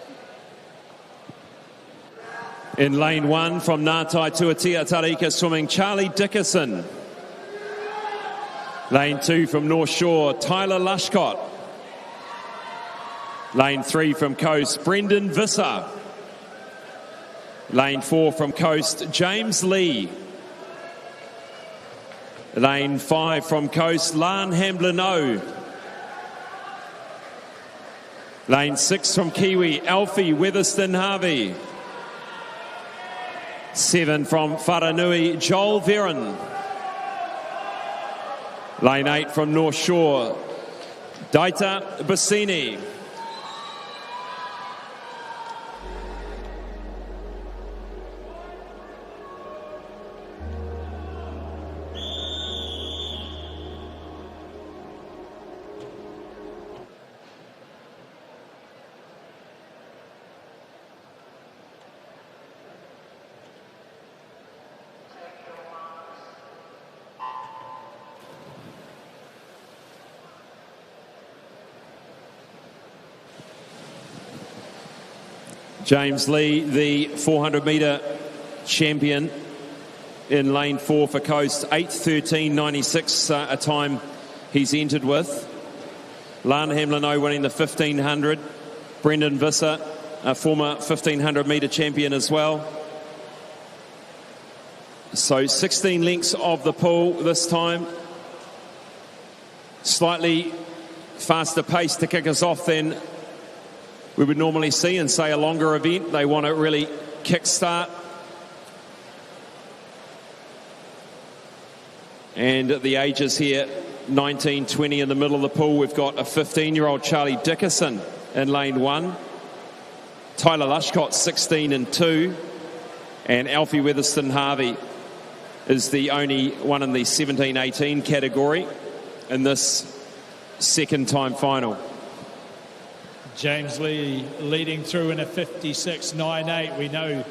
In lane 1 from Ngātai Tuatea Tarika Swimming, Charlie Dickerson. Lane 2 from North Shore, Tyler Lushcott. Lane 3 from Coast, Brendan Visser. Lane 4 from Coast, James Lee. Lane 5 from Coast, Lan Hamblin-O. Lane 6 from Kiwi, Alfie Weatherston Harvey. 7 from Wharanui, Joel Veron. Lane 8 from North Shore, Daita Bassini. James Lee, the 400-metre champion in lane 4 for Coast. 8:13.96 a time he's entered with. Lan Hamlin winning the 1500. Brendan Visser, a former 1500-metre champion as well. So 16 lengths of the pool this time. Slightly faster pace to kick us off than we would normally see in, say, a longer event. They want to really kick-start. And at the ages here, 19, 20 in the middle of the pool, we've got a 15-year-old Charlie Dickerson in lane 1. Tyler Lushcott, 16 and 2. And Alfie Weatherston Harvey is the only one in the 17-18 category in this second time final. James Lee leading through in a 56.98. We know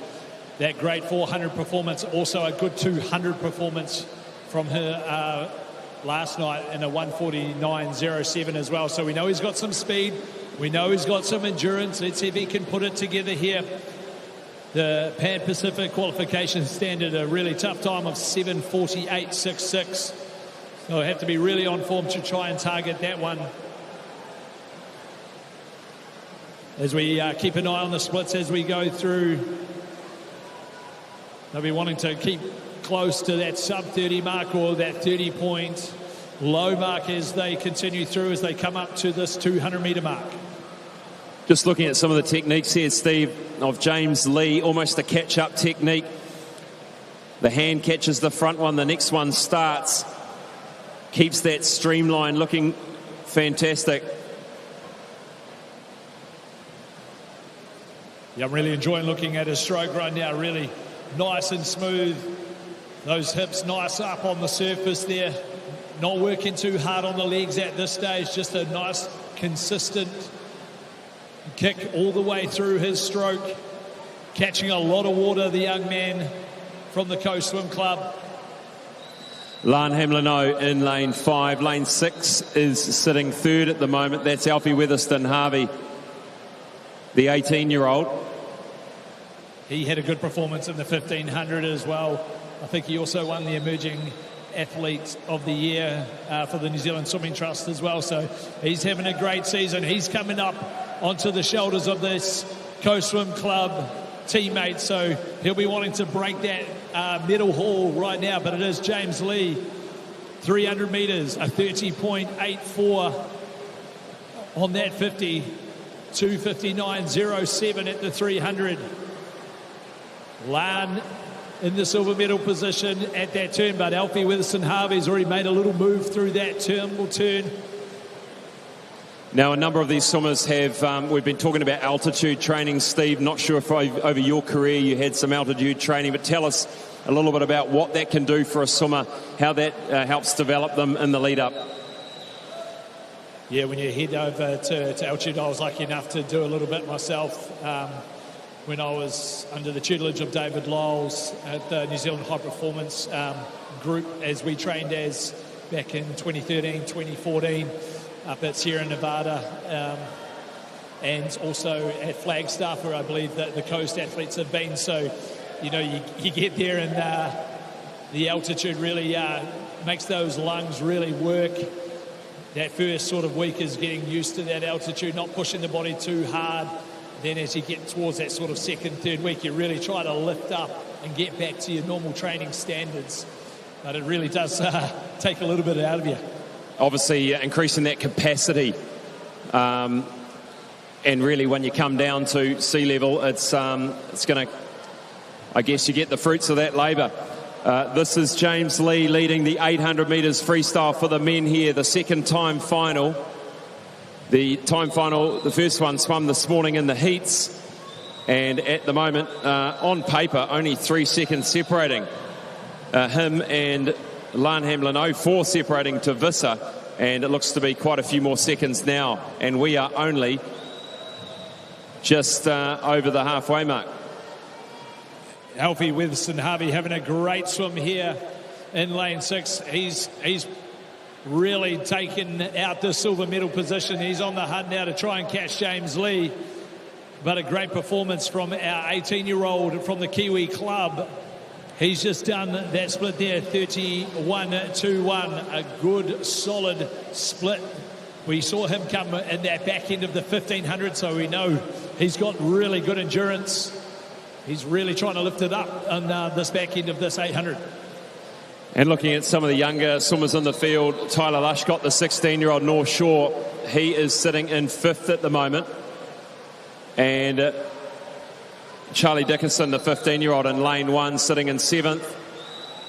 that great 400 performance, also a good 200 performance from her last night in a 1:49.07 as well. So we know he's got some speed. We know he's got some endurance. Let's see if he can put it together here. The Pan Pacific qualification standard, a really tough time of 7:48.66. So have to be really on form to try and target that one. As we keep an eye on the splits as we go through, they'll be wanting to keep close to that sub-30 mark or that 30-point low mark as they continue through, as they come up to this 200-metre mark. Just looking at some of the techniques here, Steve, of James Lee, almost a catch-up technique. The hand catches the front one, the next one starts. Keeps that streamline looking fantastic. Yeah, I'm really enjoying looking at his stroke right now. Really nice and smooth. Those hips nice up on the surface there. Not working too hard on the legs at this stage. Just a nice, consistent kick all the way through his stroke. Catching a lot of water, the young man from the Coast Swim Club. Lan Hamlin in lane 5. Lane 6 is sitting third at the moment. That's Alfie Weatherston Harvey, the 18-year-old. He had a good performance in the 1500 as well. I think he also won the Emerging Athlete of the Year for the New Zealand Swimming Trust as well. So he's having a great season. He's coming up onto the shoulders of this Coast Swim Club teammate. So he'll be wanting to break that medal haul right now. But it is James Lee, 300 metres, a 30.84 on that 50. 2:59.07 at the 300. Lan in the silver medal position at that turn, but Alfie Weatherston Harvey's already made a little move through that terminal turn. Now, a number of these swimmers have, we've been talking about altitude training, Steve. Not sure if over your career you had some altitude training, but tell us a little bit about what that can do for a swimmer, how that helps develop them in the lead up. Yeah, when you head over to altitude, I was lucky enough to do a little bit myself when I was under the tutelage of David Lyles at the New Zealand High Performance group, as we trained as back in 2013, 2014 up at Sierra Nevada, and also at Flagstaff, where I believe that the coast athletes have been. So, you know, you get there and the altitude really makes those lungs really work. That first sort of week is getting used to that altitude, not pushing the body too hard. Then as you get towards that sort of second, third week, you really try to lift up and get back to your normal training standards. But it really does take a little bit out of you. Obviously, increasing that capacity. And really, when you come down to sea level, it's going to, I guess, you get the fruits of that labour. This is James Lee leading the 800 metres freestyle for the men here, the second time final. The time final, the first one swum this morning in the heats, and at the moment, on paper, only 3 seconds separating him and Lan Hamlin, 4 separating to Visser, and it looks to be quite a few more seconds now, and we are only just over the halfway mark. Alfie Weatherston Harvey having a great swim here in lane 6. He's really taken out the silver medal position. He's on the hunt now to try and catch James Lee. But a great performance from our 18-year-old from the Kiwi club. He's just done that split there, 31-2-1, a good, solid split. We saw him come in that back end of the 1500, so we know he's got really good endurance. He's really trying to lift it up on this back end of this 800. And looking at some of the younger swimmers in the field, Tyler Lushcott, the 16-year-old North Shore, he is sitting in 5th at the moment. And Charlie Dickinson, the 15-year-old in lane 1, sitting in 7th.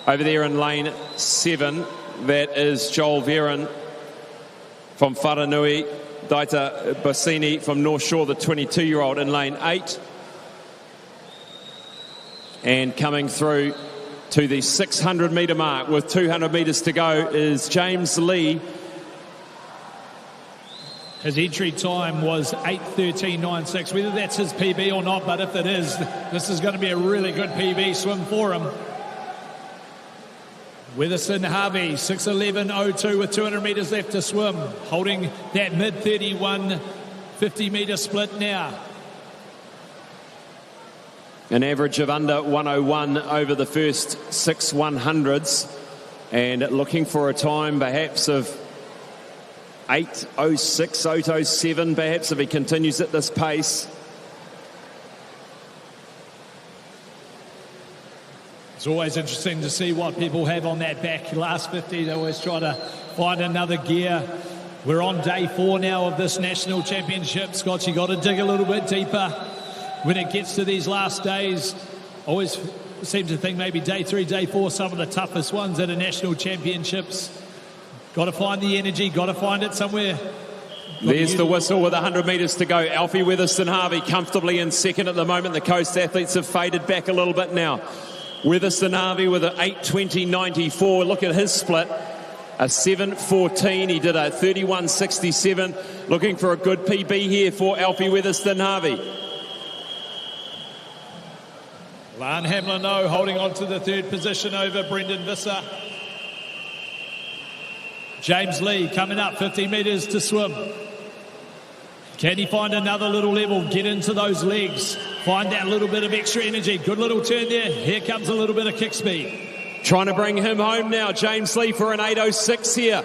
Over there in lane 7, that is Joel Veron from Wharanui. Daita Bassini from North Shore, the 22-year-old in lane 8. And coming through to the 600-metre mark with 200 metres to go is James Lee. His entry time was 8:13.96. Whether that's his PB or not, but if it is, this is going to be a really good PB swim for him. Witherspoon Harvey, 6:11.02 with 200 metres left to swim, holding that mid-31 50-metre split now. An average of under 101 over the first 6 100s, and looking for a time perhaps of 8:06, 8:07 perhaps if he continues at this pace. It's always interesting to see what people have on that back last 50. They always try to find another gear. We're on day 4 now of this national championship. Scott, you got to dig a little bit deeper when it gets to these last days. Always seem to think maybe day 3, day 4, some of the toughest ones at a national championships. Got to find the energy, got to find it somewhere. There's the whistle with 100 metres to go. Alfie Witherspoon Harvey comfortably in 2nd at the moment. The coast athletes have faded back a little bit now. Witherspoon Harvey with an 8:20.94. Look at his split. A 7:14. He did a 31.67. Looking for a good PB here for Alfie Witherspoon Harvey. Lane Hamlin holding on to the 3rd position over Brendan Visser. James Lee coming up, 50 metres to swim. Can he find another little level, get into those legs, find that little bit of extra energy? Good little turn there. Here comes a little bit of kick speed. Trying to bring him home now, James Lee, for an 8:06 here.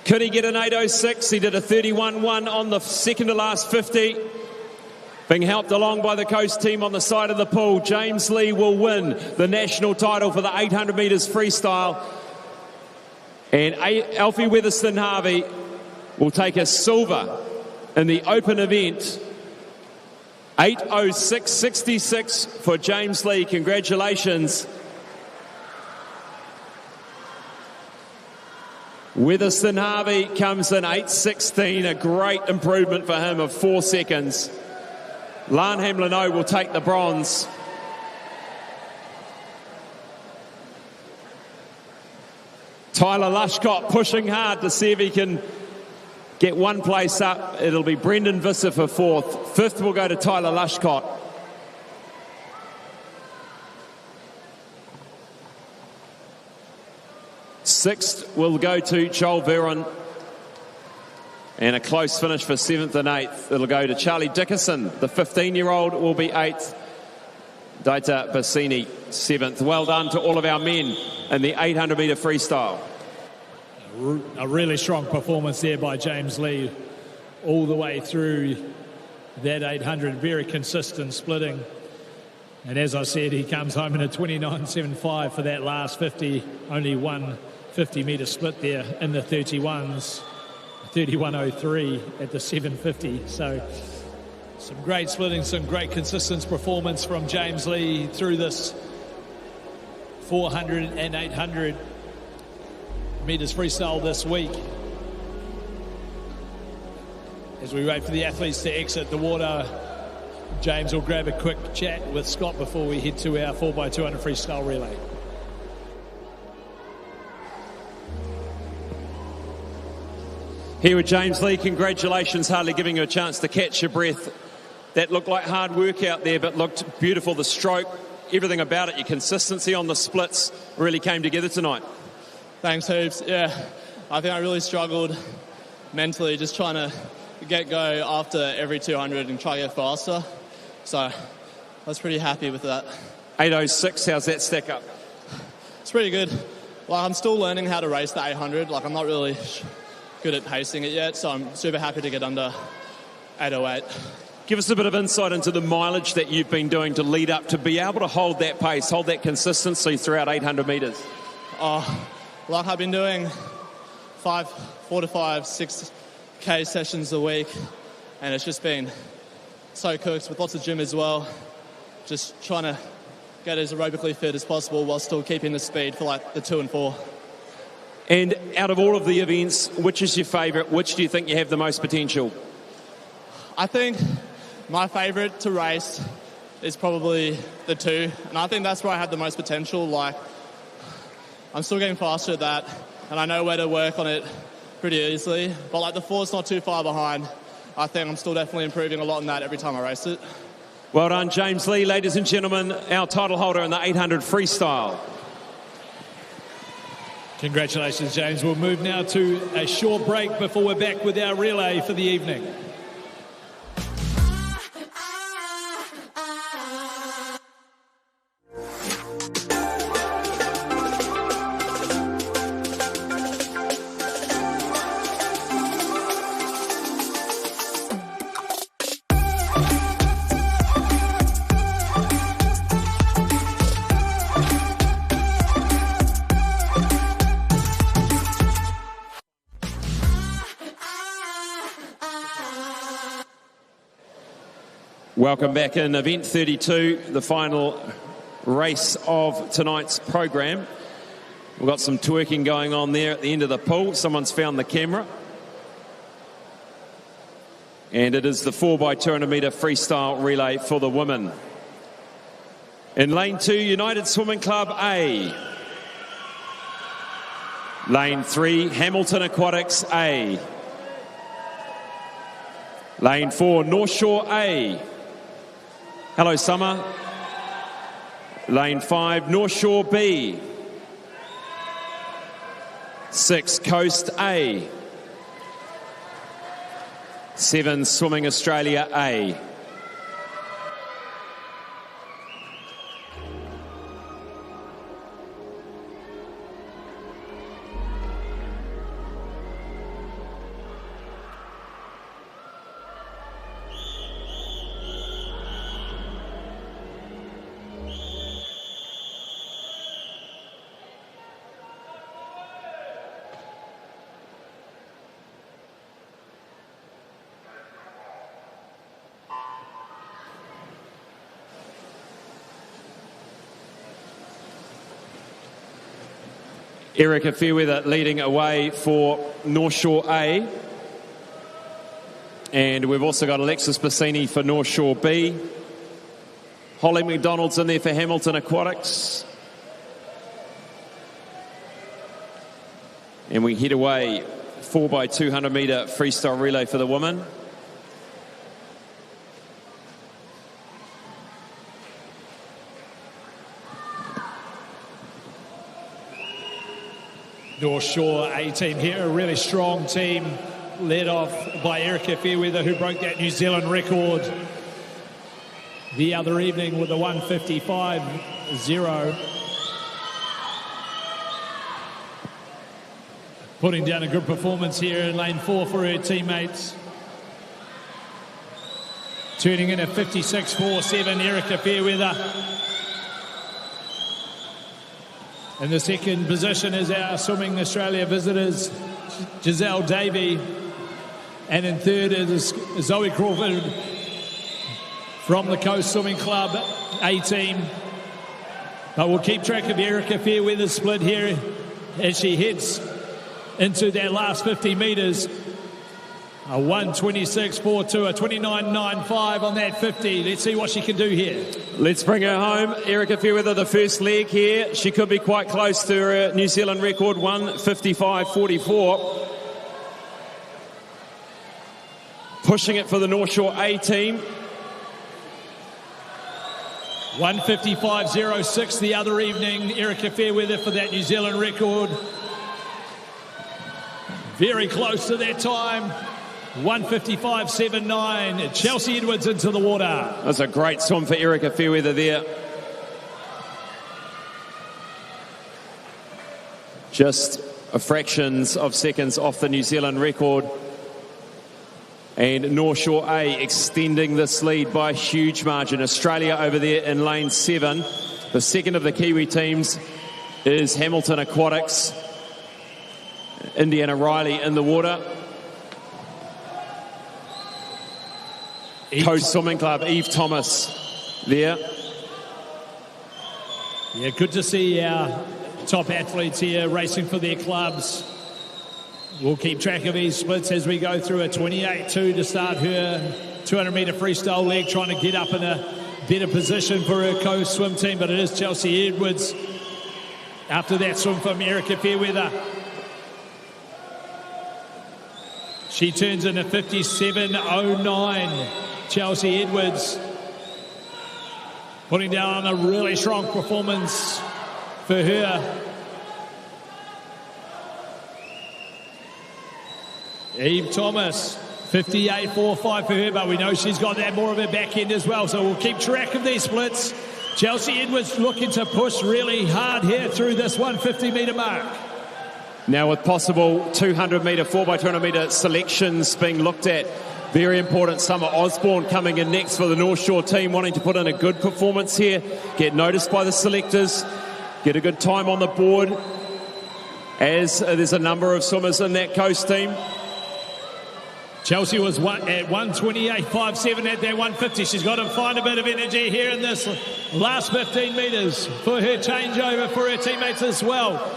Could he get an 8:06? He did a 31.1 on the second to last 50. Being helped along by the coast team on the side of the pool. James Lee will win the national title for the 800 metres freestyle. And Alfie Witherspoon Harvey will take a silver in the open event. 8:06.66 for James Lee. Congratulations. Witherspoon Harvey comes in 8:16, a great improvement for him of 4 seconds. Lane Hamlin will take the bronze. Tyler Lushcott pushing hard to see if he can get one place up. It'll be Brendan Visser for 4th. 5th will go to Tyler Lushcott. Sixth will go to Joel Veron. And a close finish for 7th and 8th. It'll go to Charlie Dickinson. The 15-year-old will be 8th. Daita Bassini, 7th. Well done to all of our men in the 800-metre freestyle. A really strong performance there by James Lee all the way through that 800. Very consistent splitting. And as I said, he comes home in a 29.75 for that last 50. Only one 50-metre split there in the 31s. 31.03 at the 750. So some great splitting, some great consistent performance from James Lee through this 400 and 800 metres freestyle this week. As we wait for the athletes to exit the water, James will grab a quick chat with Scott before we head to our 4x200 freestyle relay. Here with James Lee, congratulations, hardly giving you a chance to catch your breath. That looked like hard work out there, but looked beautiful. The stroke, everything about it, your consistency on the splits really came together tonight. Thanks, Hoops. Yeah, I think I really struggled mentally just trying to get-go after every 200 and try to get faster. So I was pretty happy with that. 8:06, how's that stack up? It's pretty good. Like, I'm still learning how to race the 800. Like, I'm not really good at pacing it yet, so I'm super happy to get under 8:08. Give us a bit of insight into the mileage that you've been doing to lead up to be able to hold that pace, hold that consistency throughout 800 metres. Like, I've been doing 4 to 5, 6K sessions a week, and it's just been so cooked with lots of gym as well. Just trying to get as aerobically fit as possible while still keeping the speed for like the 2 and 4. And out of all of the events, which is your favourite? Which do you think you have the most potential? I think my favourite to race is probably the 2, and I think that's where I have the most potential. Like, I'm still getting faster at that, and I know where to work on it pretty easily. But like the 4's not too far behind. I think I'm still definitely improving a lot in that every time I race it. Well done, James Lee. Ladies and gentlemen, our title holder in the 800 freestyle. Congratulations, James. We'll move now to a short break before we're back with our relay for the evening. Welcome back in event 32, the final race of tonight's program. We've got some twerking going on there at the end of the pool. Someone's found the camera. And it is the 4x200 metre freestyle relay for the women. In lane 2, United Swimming Club A. Lane 3, Hamilton Aquatics A. Lane 4, North Shore A. Hello, Summer. Lane 5, North Shore B. 6, Coast A. 7, Swimming Australia A. Erica Fairweather leading away for North Shore A. And we've also got Alexis Bassini for North Shore B. Holly McDonald's in there for Hamilton Aquatics. And we head away 4x200 metre freestyle relay for the women. North Shore A team here, a really strong team, led off by Erica Fairweather, who broke that New Zealand record the other evening with a 1:55.0. Putting down a good performance here in lane 4 for her teammates. Turning in a 56.47, Erica Fairweather. In the second position is our Swimming Australia visitors, Giselle Davey. And in third is Zoe Crawford from the Coast Swimming Club A team. But we'll keep track of Erica Fairweather's split here as she heads into that last 50 metres. A 1:26.42, a 29.95 on that 50. Let's see what she can do here. Let's bring her home. Erica Fairweather, the first leg here. She could be quite close to her New Zealand record, 1:55.44. Pushing it for the North Shore A team. 1:55.06 the other evening. Erica Fairweather for that New Zealand record. Very close to that time. 155.79. Chelsea Edwards into the water. That's a great swim for Erica Fairweather there. Just a fractions of seconds off the New Zealand record. And North Shore A extending this lead by a huge margin. Australia over there in lane 7. The second of the Kiwi teams is Hamilton Aquatics. Indiana Riley in the water. Coast Swimming Club, Eve Thomas there. Yeah, good to see our top athletes here racing for their clubs. We'll keep track of these splits as we go through. A 28.2 to start her 200-metre freestyle leg, trying to get up in a better position for her coast swim team, but it is Chelsea Edwards after that swim from Erica Fairweather. She turns in a 57.09. Chelsea Edwards putting down a really strong performance for her. Eve Thomas, 58.45 for her, but we know she's got that more of her back end as well, so we'll keep track of these splits. Chelsea Edwards looking to push really hard here through this 150-metre mark. Now with possible 200-metre, 4x200-metre selections being looked at, very important. Summer Osborne coming in next for the North Shore team, wanting to put in a good performance here, get noticed by the selectors, get a good time on the board, as there's a number of swimmers in that coast team. Chelsea was at 128.57 at that 150. She's got to find a bit of energy here in this last 15 metres for her changeover for her teammates as well.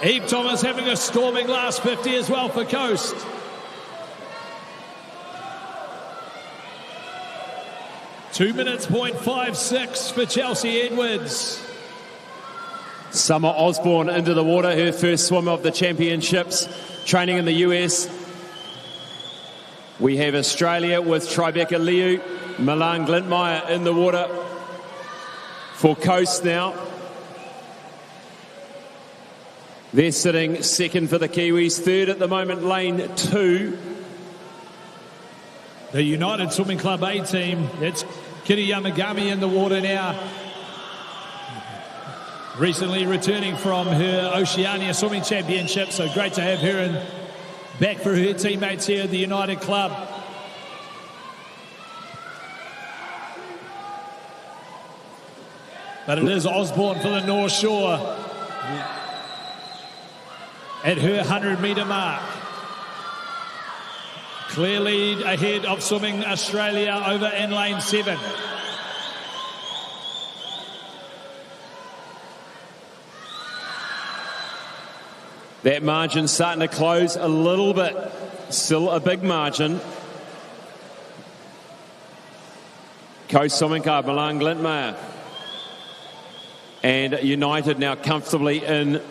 Eve Thomas having a storming last 50 as well for Coast. Two minutes, 0.56 for Chelsea Edwards. Summer Osborne into the water, her first swim of the championships, training in the US. We have Australia with Tribeca Liu, Milan Glintmeyer in the water for Coast now. They're sitting second for the Kiwis, third at the moment, lane 2. The United Swimming Club A team, that's Kitty Yamagami in the water now. Recently returning from her Oceania Swimming Championship, so great to have her in back for her teammates here at the United Club. But it is Osborne for the North Shore at her 100-metre mark. Clear lead ahead of Swimming Australia over in lane 7. That margin starting to close a little bit. Still a big margin. Coast Swimming Club, Milan Glintmeyer. And United now comfortably in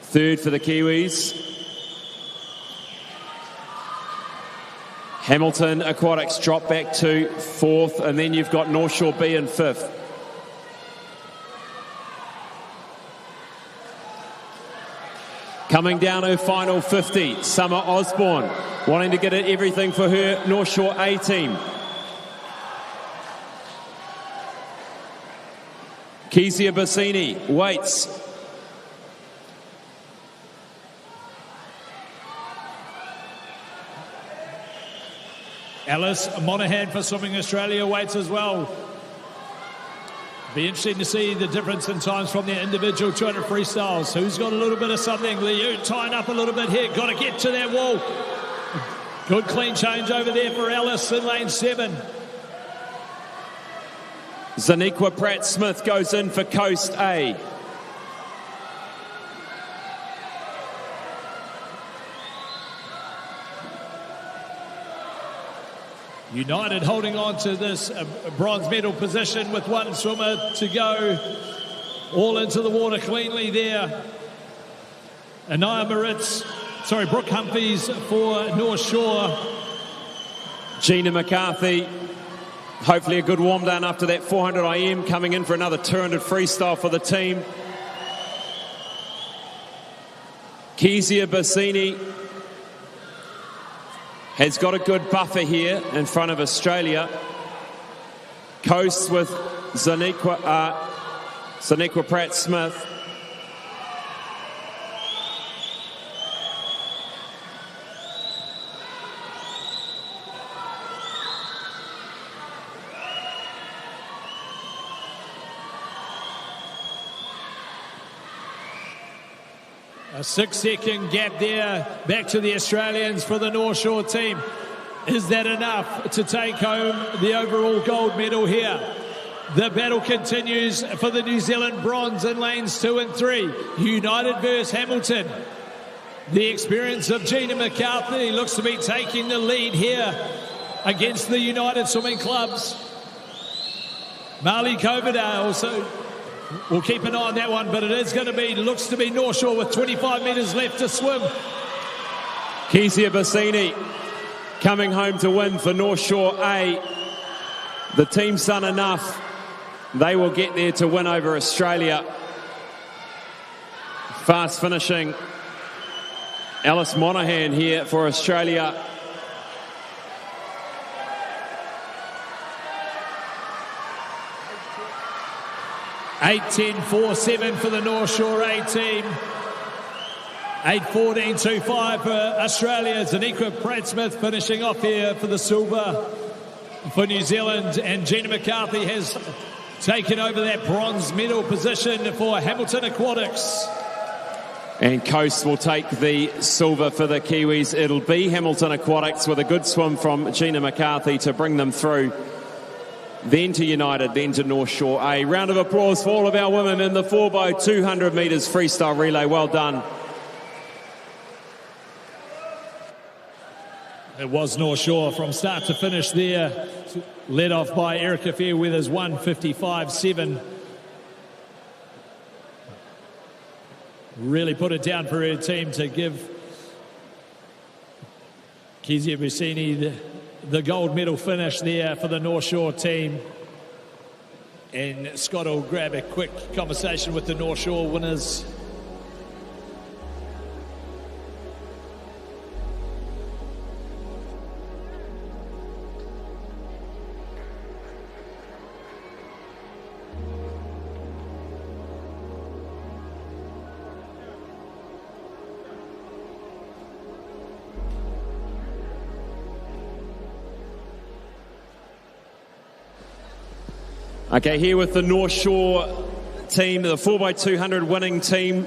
third for the Kiwis. Hamilton Aquatics drop back to fourth, and then you've got North Shore B in fifth. Coming down her final 50, Summer Osborne, wanting to get it everything for her North Shore A team. Kezia Bassini waits. Alice Monaghan for Swimming Australia waits as well. Be interesting to see the difference in times from their individual 200 freestyles. Who's got a little bit of something? Liu tying up a little bit here. Got to get to that wall. Good clean change over there for Alice in lane 7. Zaniqua Pratt-Smith goes in for Coast A. United holding on to this bronze medal position with one swimmer to go. All into the water cleanly there. Brooke Humphreys for North Shore. Gina McCarthy, hopefully a good warm down after that 400 IM, coming in for another 200 freestyle for the team. Kezia Bassini has got a good buffer here in front of Australia. Coasts with Zaniqua Pratt-Smith. A 6-second gap there, back to the Australians for the North Shore team. Is that enough to take home the overall gold medal here? The battle continues for the New Zealand bronze in lanes 2 and 3. United versus Hamilton. The experience of Gina McCarthy looks to be taking the lead here against the United Swimming Clubs. Marley Coverdale also. We'll keep an eye on that one, but it is going to be, looks to be North Shore with 25 metres left to swim. Kezia Bassini coming home to win for North Shore A. The team's done enough. They will get there to win over Australia. Fast finishing Alice Monaghan here for Australia. (8:10.47) for the North Shore A team. 8:14.25 for Australia. Zaniqua Pratt-Smith finishing off here for the silver for New Zealand. And Gina McCarthy has taken over that bronze medal position for Hamilton Aquatics. And Coast will take the silver for the Kiwis. It'll be Hamilton Aquatics with a good swim from Gina McCarthy to bring them through. Then to United, then to North Shore A. Round of applause for all of our women in the 4x200 metres freestyle relay. Well done. It was North Shore from start to finish there, led off by Erica Fairweather's 1:55.7. Really put it down for her team to give Kezia Bassini the gold medal finish there for the North Shore team. And Scott will grab a quick conversation with the North Shore winners. Okay, here with the North Shore team, the 4x200 winning team.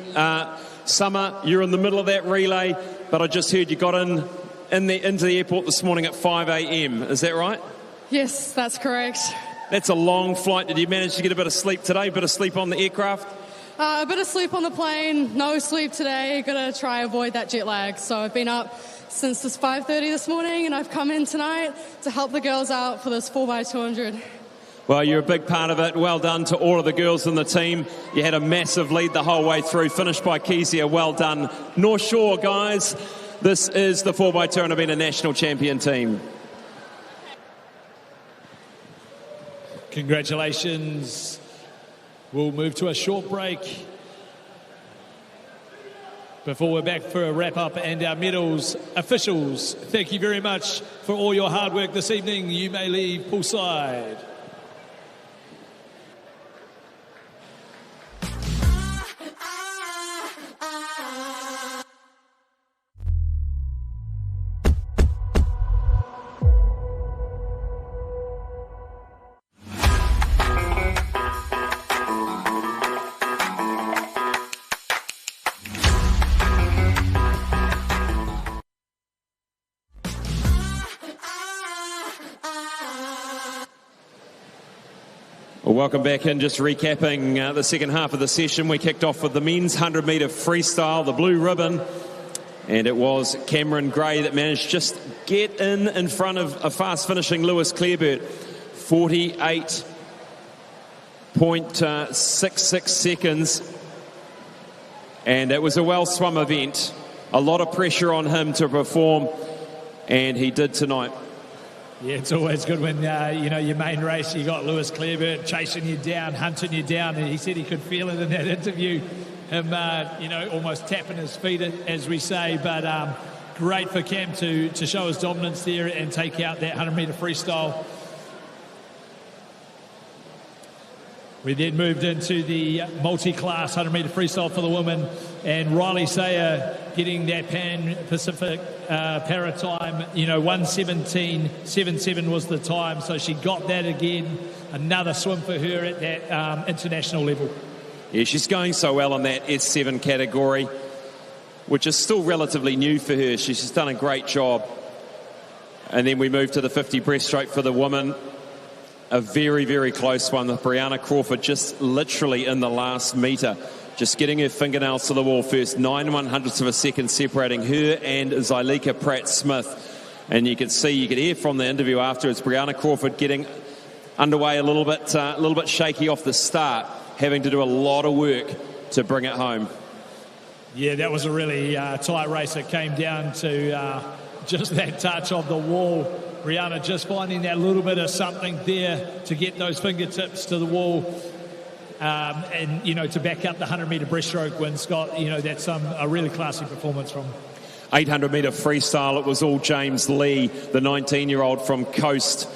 Summer, you're in the middle of that relay, but I just heard you got into the airport this morning at 5 a.m. Is that right? Yes, that's correct. That's a long flight. Did you manage to get a bit of sleep today, a bit of sleep on the aircraft? A bit of sleep on the plane, no sleep today. Got to try avoid that jet lag. So I've been up since this 5:30 this morning, and I've come in tonight to help the girls out for this 4x200. Well, you're a big part of it. Well done to all of the girls in the team. You had a massive lead the whole way through, finished by Kezia. Well done. North Shore, guys, this is the 4x200 been a national champion team. Congratulations. We'll move to a short break before we're back for a wrap-up and our medals. Officials, thank you very much for all your hard work this evening. You may leave poolside. Welcome back in. Just recapping the second half of the session. We kicked off with the men's 100-metre freestyle, the blue ribbon, and it was Cameron Gray that managed just get in front of a fast-finishing Lewis Clareburt. 48.66 seconds, and it was a well-swum event. A lot of pressure on him to perform, and he did tonight. Yeah, it's always good when, your main race, you got Lewis Clareburt chasing you down, hunting you down. And he said he could feel it in that interview, him, almost tapping his feet, as we say. But great for Cam to show his dominance there and take out that 100-metre freestyle. We then moved into the multi-class 100-metre freestyle for the women, and Riley Sayer getting that Pan-Pacific para time. 1:17.77 was the time, so she got that again. Another swim for her at that international level. Yeah, she's going so well on that S7 category, which is still relatively new for her. She's just done a great job. And then we move to the 50 breaststroke for the women. A very, very close one with Brianna Crawford just literally in the last metre, just getting her fingernails to the wall first. 9/100ths of a second separating her and Zylika Pratt-Smith. And you could hear from the interview afterwards, Brianna Crawford getting underway a little bit shaky off the start, having to do a lot of work to bring it home. Yeah, that was a really tight race. It came down to just that touch of the wall. Brianna just finding that little bit of something there to get those fingertips to the wall and, to back up the 100-metre breaststroke when Scott, that's a really classy performance from him. 800-metre freestyle, it was all James Lee, the 19-year-old from Coast.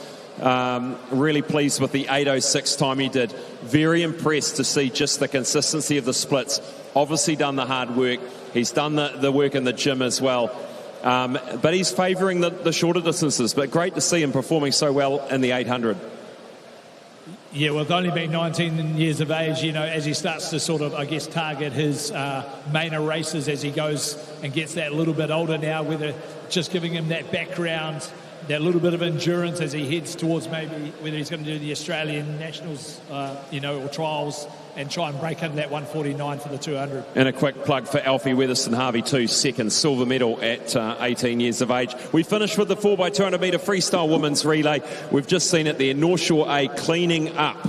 Really pleased with the 8:06 time he did. Very impressed to see just the consistency of the splits. Obviously done the hard work. He's done the work in the gym as well. But he's favouring the shorter distances. But great to see him performing so well in the 800. Yeah, well, only being 19 years of age, as he starts to sort of, target his mainer races as he goes and gets that little bit older now, whether just giving him that background, that little bit of endurance as he heads towards maybe whether he's going to do the Australian Nationals, or trials and try and break under that 1:49 for the 200. And a quick plug for Alfie Weatherston-Harvey too, second silver medal at 18 years of age. We finished with the 4x200 metre freestyle women's relay. We've just seen it there, North Shore A cleaning up.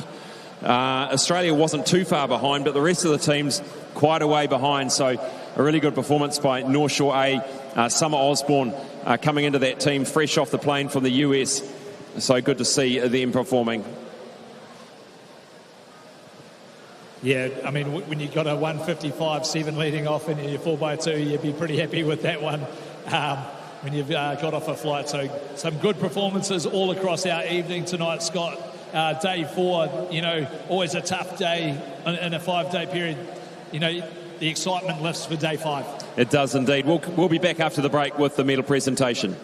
Australia wasn't too far behind, but the rest of the team's quite a way behind, so a really good performance by North Shore A. Summer Osborne coming into that team fresh off the plane from the US, so good to see them performing. Yeah, I mean, when you've got a 1:55.7 leading off in your 4x2, you'd be pretty happy with that one when you've got off a flight. So some good performances all across our evening tonight, Scott. Day 4, always a tough day in a 5-day period. The excitement lifts for day 5. It does indeed. We'll be back after the break with the medal presentation.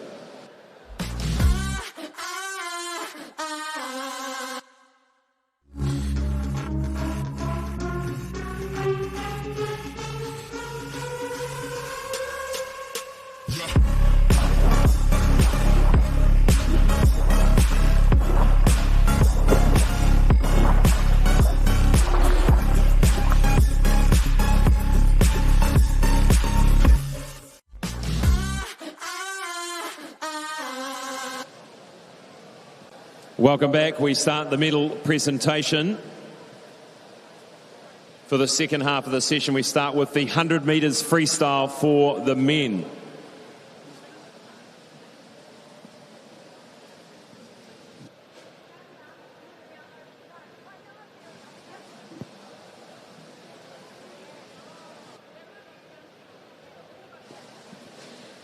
Welcome back. We start the medal presentation. For the second half of the session, we start with the 100 metres freestyle for the men.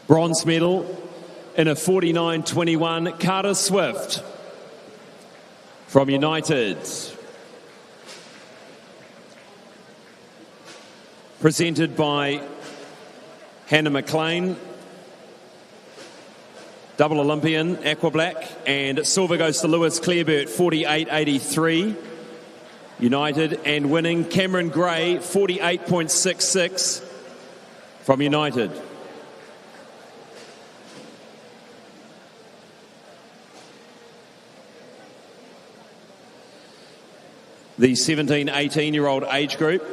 Bronze medal in a 49.21, Carter Swift from United. Presented by Hannah McLean, double Olympian, Aqua Black, and silver goes to Lewis Clareburt, 48.83, United, and winning Cameron Gray, 48.66 from United. The 17-18-year-old age group.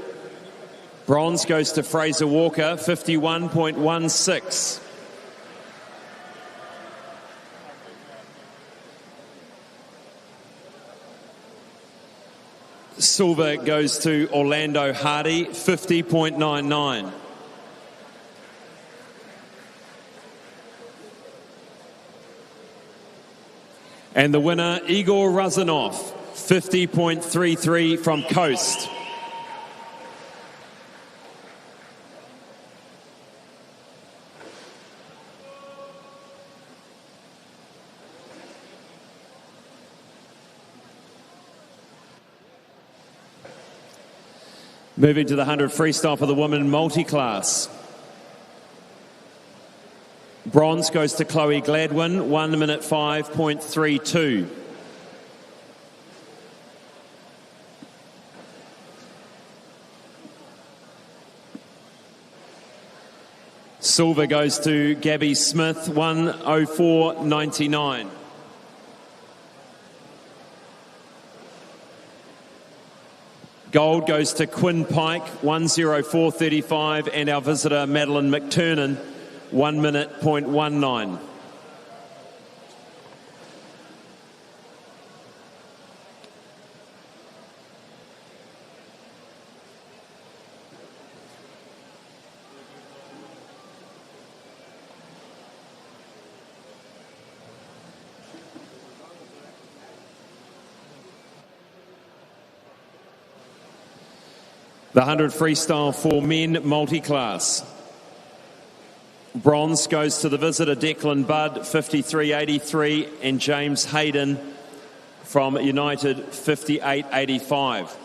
Bronze goes to Fraser Walker, 51.16. Silver goes to Orlando Hardy, 50.99. And the winner, Igor Razanov, 50.33 from Coast. Moving to the 100 freestyle for the women multi-class. Bronze goes to Chloe Gladwin, 1 minute 5.32. Silver goes to Gabby Smith, 1:04.99. Gold goes to Quinn Pike, 1:04.35, and our visitor Madeline McTurnan, 1 minute 0.19. The 100 freestyle for men multi-class. Bronze goes to the visitor Declan Budd, 53.83, and James Hayden from United, 58.85.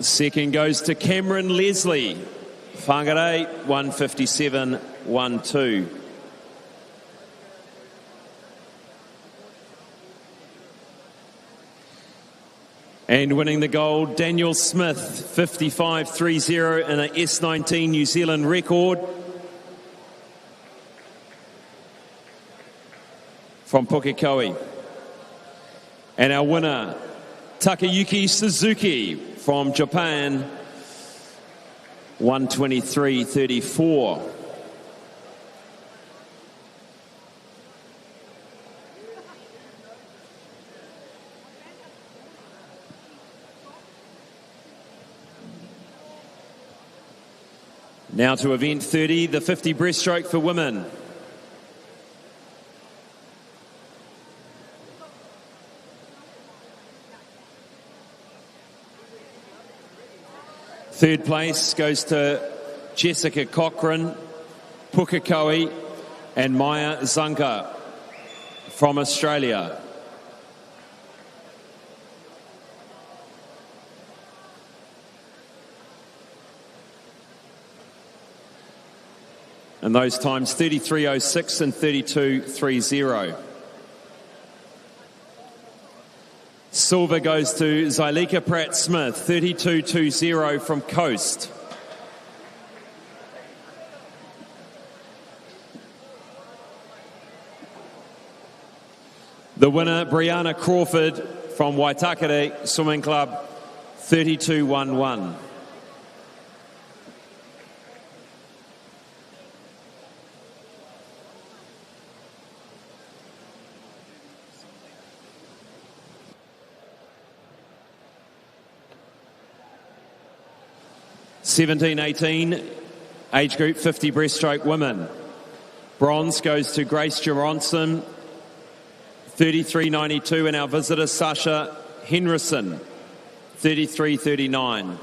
Second goes to Cameron Leslie, Whangarei, 1:57.12. And winning the gold, Daniel Smith, 55.30 in a S19 New Zealand record from Pukekohe. And our winner, Takayuki Suzuki from Japan, 1:23.34. Now to event 30, the 50 breaststroke for women. Third place goes to Jessica Cochran, Pukekohe, and Maya Zanka from Australia. And those times 33.06 and 32.30. Silver goes to Zylika Pratt-Smith, 32.20 from Coast. The winner, Brianna Crawford from Waitakere Swimming Club, 32.11. (17-18) age group 50 breaststroke women. Bronze goes to Grace Joronson, 33.92, and our visitor Sasha Henrison, 33.39.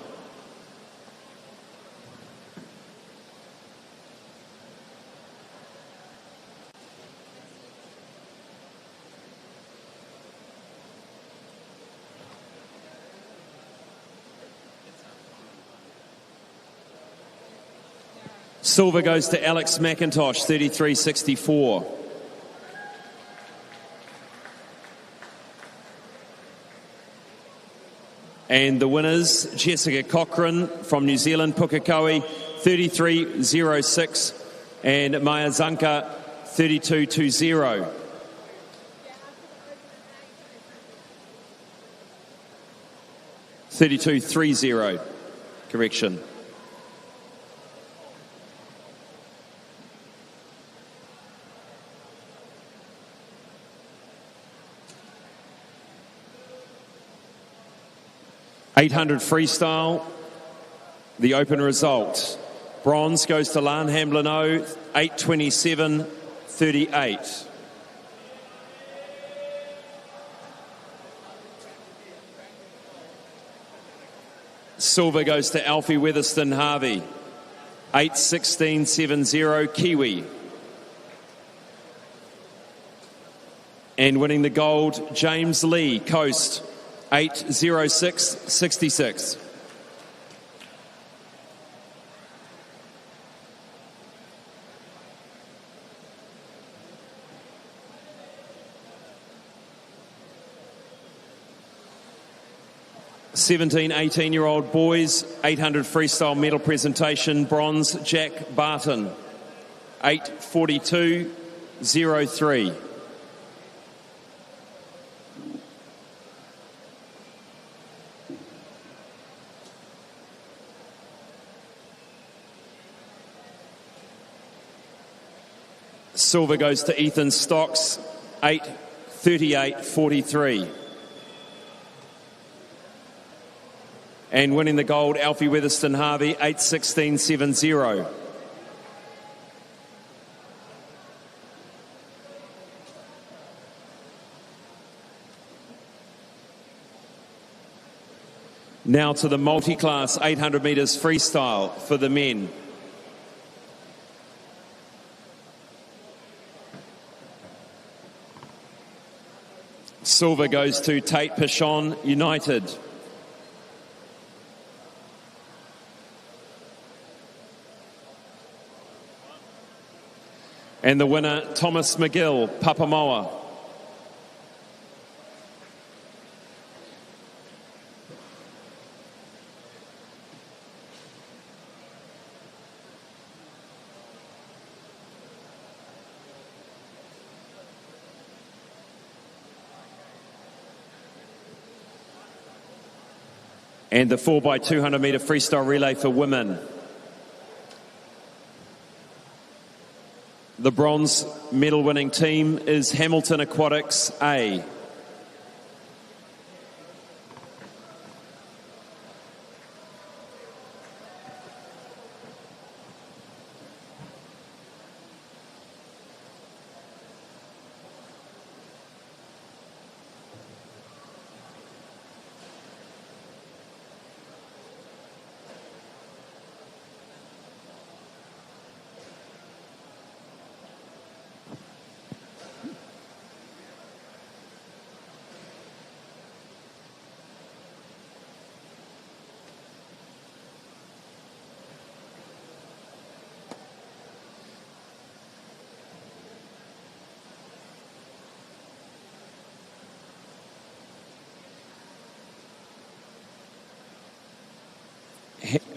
Silver goes to Alex McIntosh, 33.64. And the winners, Jessica Cochran from New Zealand, Pukekohe, 33.06, and Maya Zanka, 32.20. (32.30), correction. (800 freestyle), the open result. Bronze goes to Lan Hamblin-O, 8:27.38. Silver goes to Alfie Weatherston Harvey, 8:16.70 Kiwi. And winning the gold, James Lee, Coast, 8:06.66. Seventeen, 18-year-old boys, 800 freestyle medal presentation, bronze, Jack Barton, 8:42.03. Silver goes to Ethan Stocks, 8:38.43. And winning the gold, Alfie Weatherston Harvey, 8:16.70. Now to the multi-class 800 metres freestyle for the men. Silver goes to Tate Pichon, United. And the winner, Thomas McGill, Papamoa. And the 4x200 metre freestyle relay for women. The bronze medal winning team is Hamilton Aquatics A.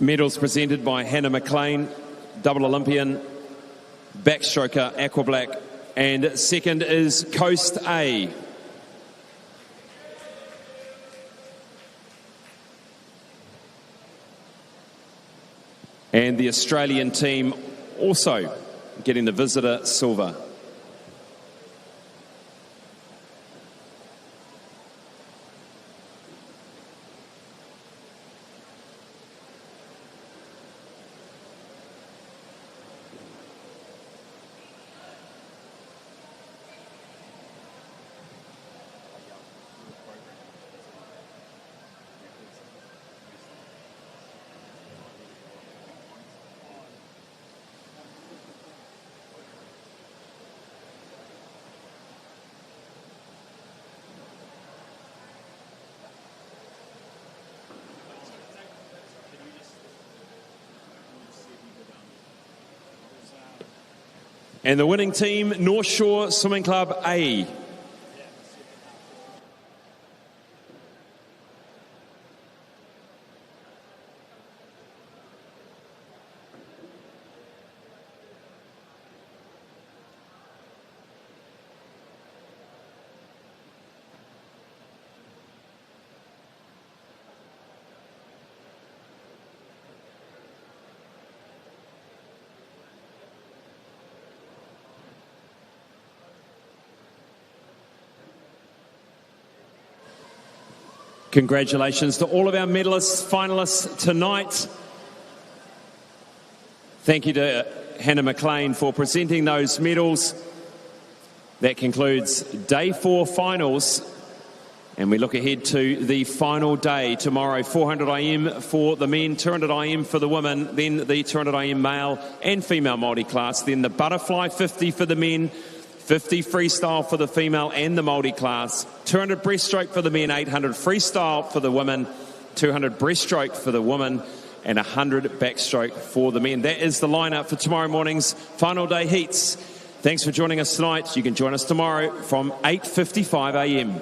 Medals presented by Hannah McLean, double Olympian, backstroker, Aqua Black, and second is Coast A. And the Australian team also getting the visitor silver. And the winning team, North Shore Swimming Club A. Congratulations to all of our medalists, finalists tonight. Thank you to Hannah McLean for presenting those medals. That concludes day 4 finals. And we look ahead to the final day tomorrow, 400 IM for the men, 200 IM for the women, then the 200 IM male and female multi-class, then the butterfly 50 for the men, 50 freestyle for the female and the multi-class, 200 breaststroke for the men, 800 freestyle for the women, 200 breaststroke for the women, and 100 backstroke for the men. That is the lineup for tomorrow morning's final day heats. Thanks for joining us tonight. You can join us tomorrow from 8:55 a.m.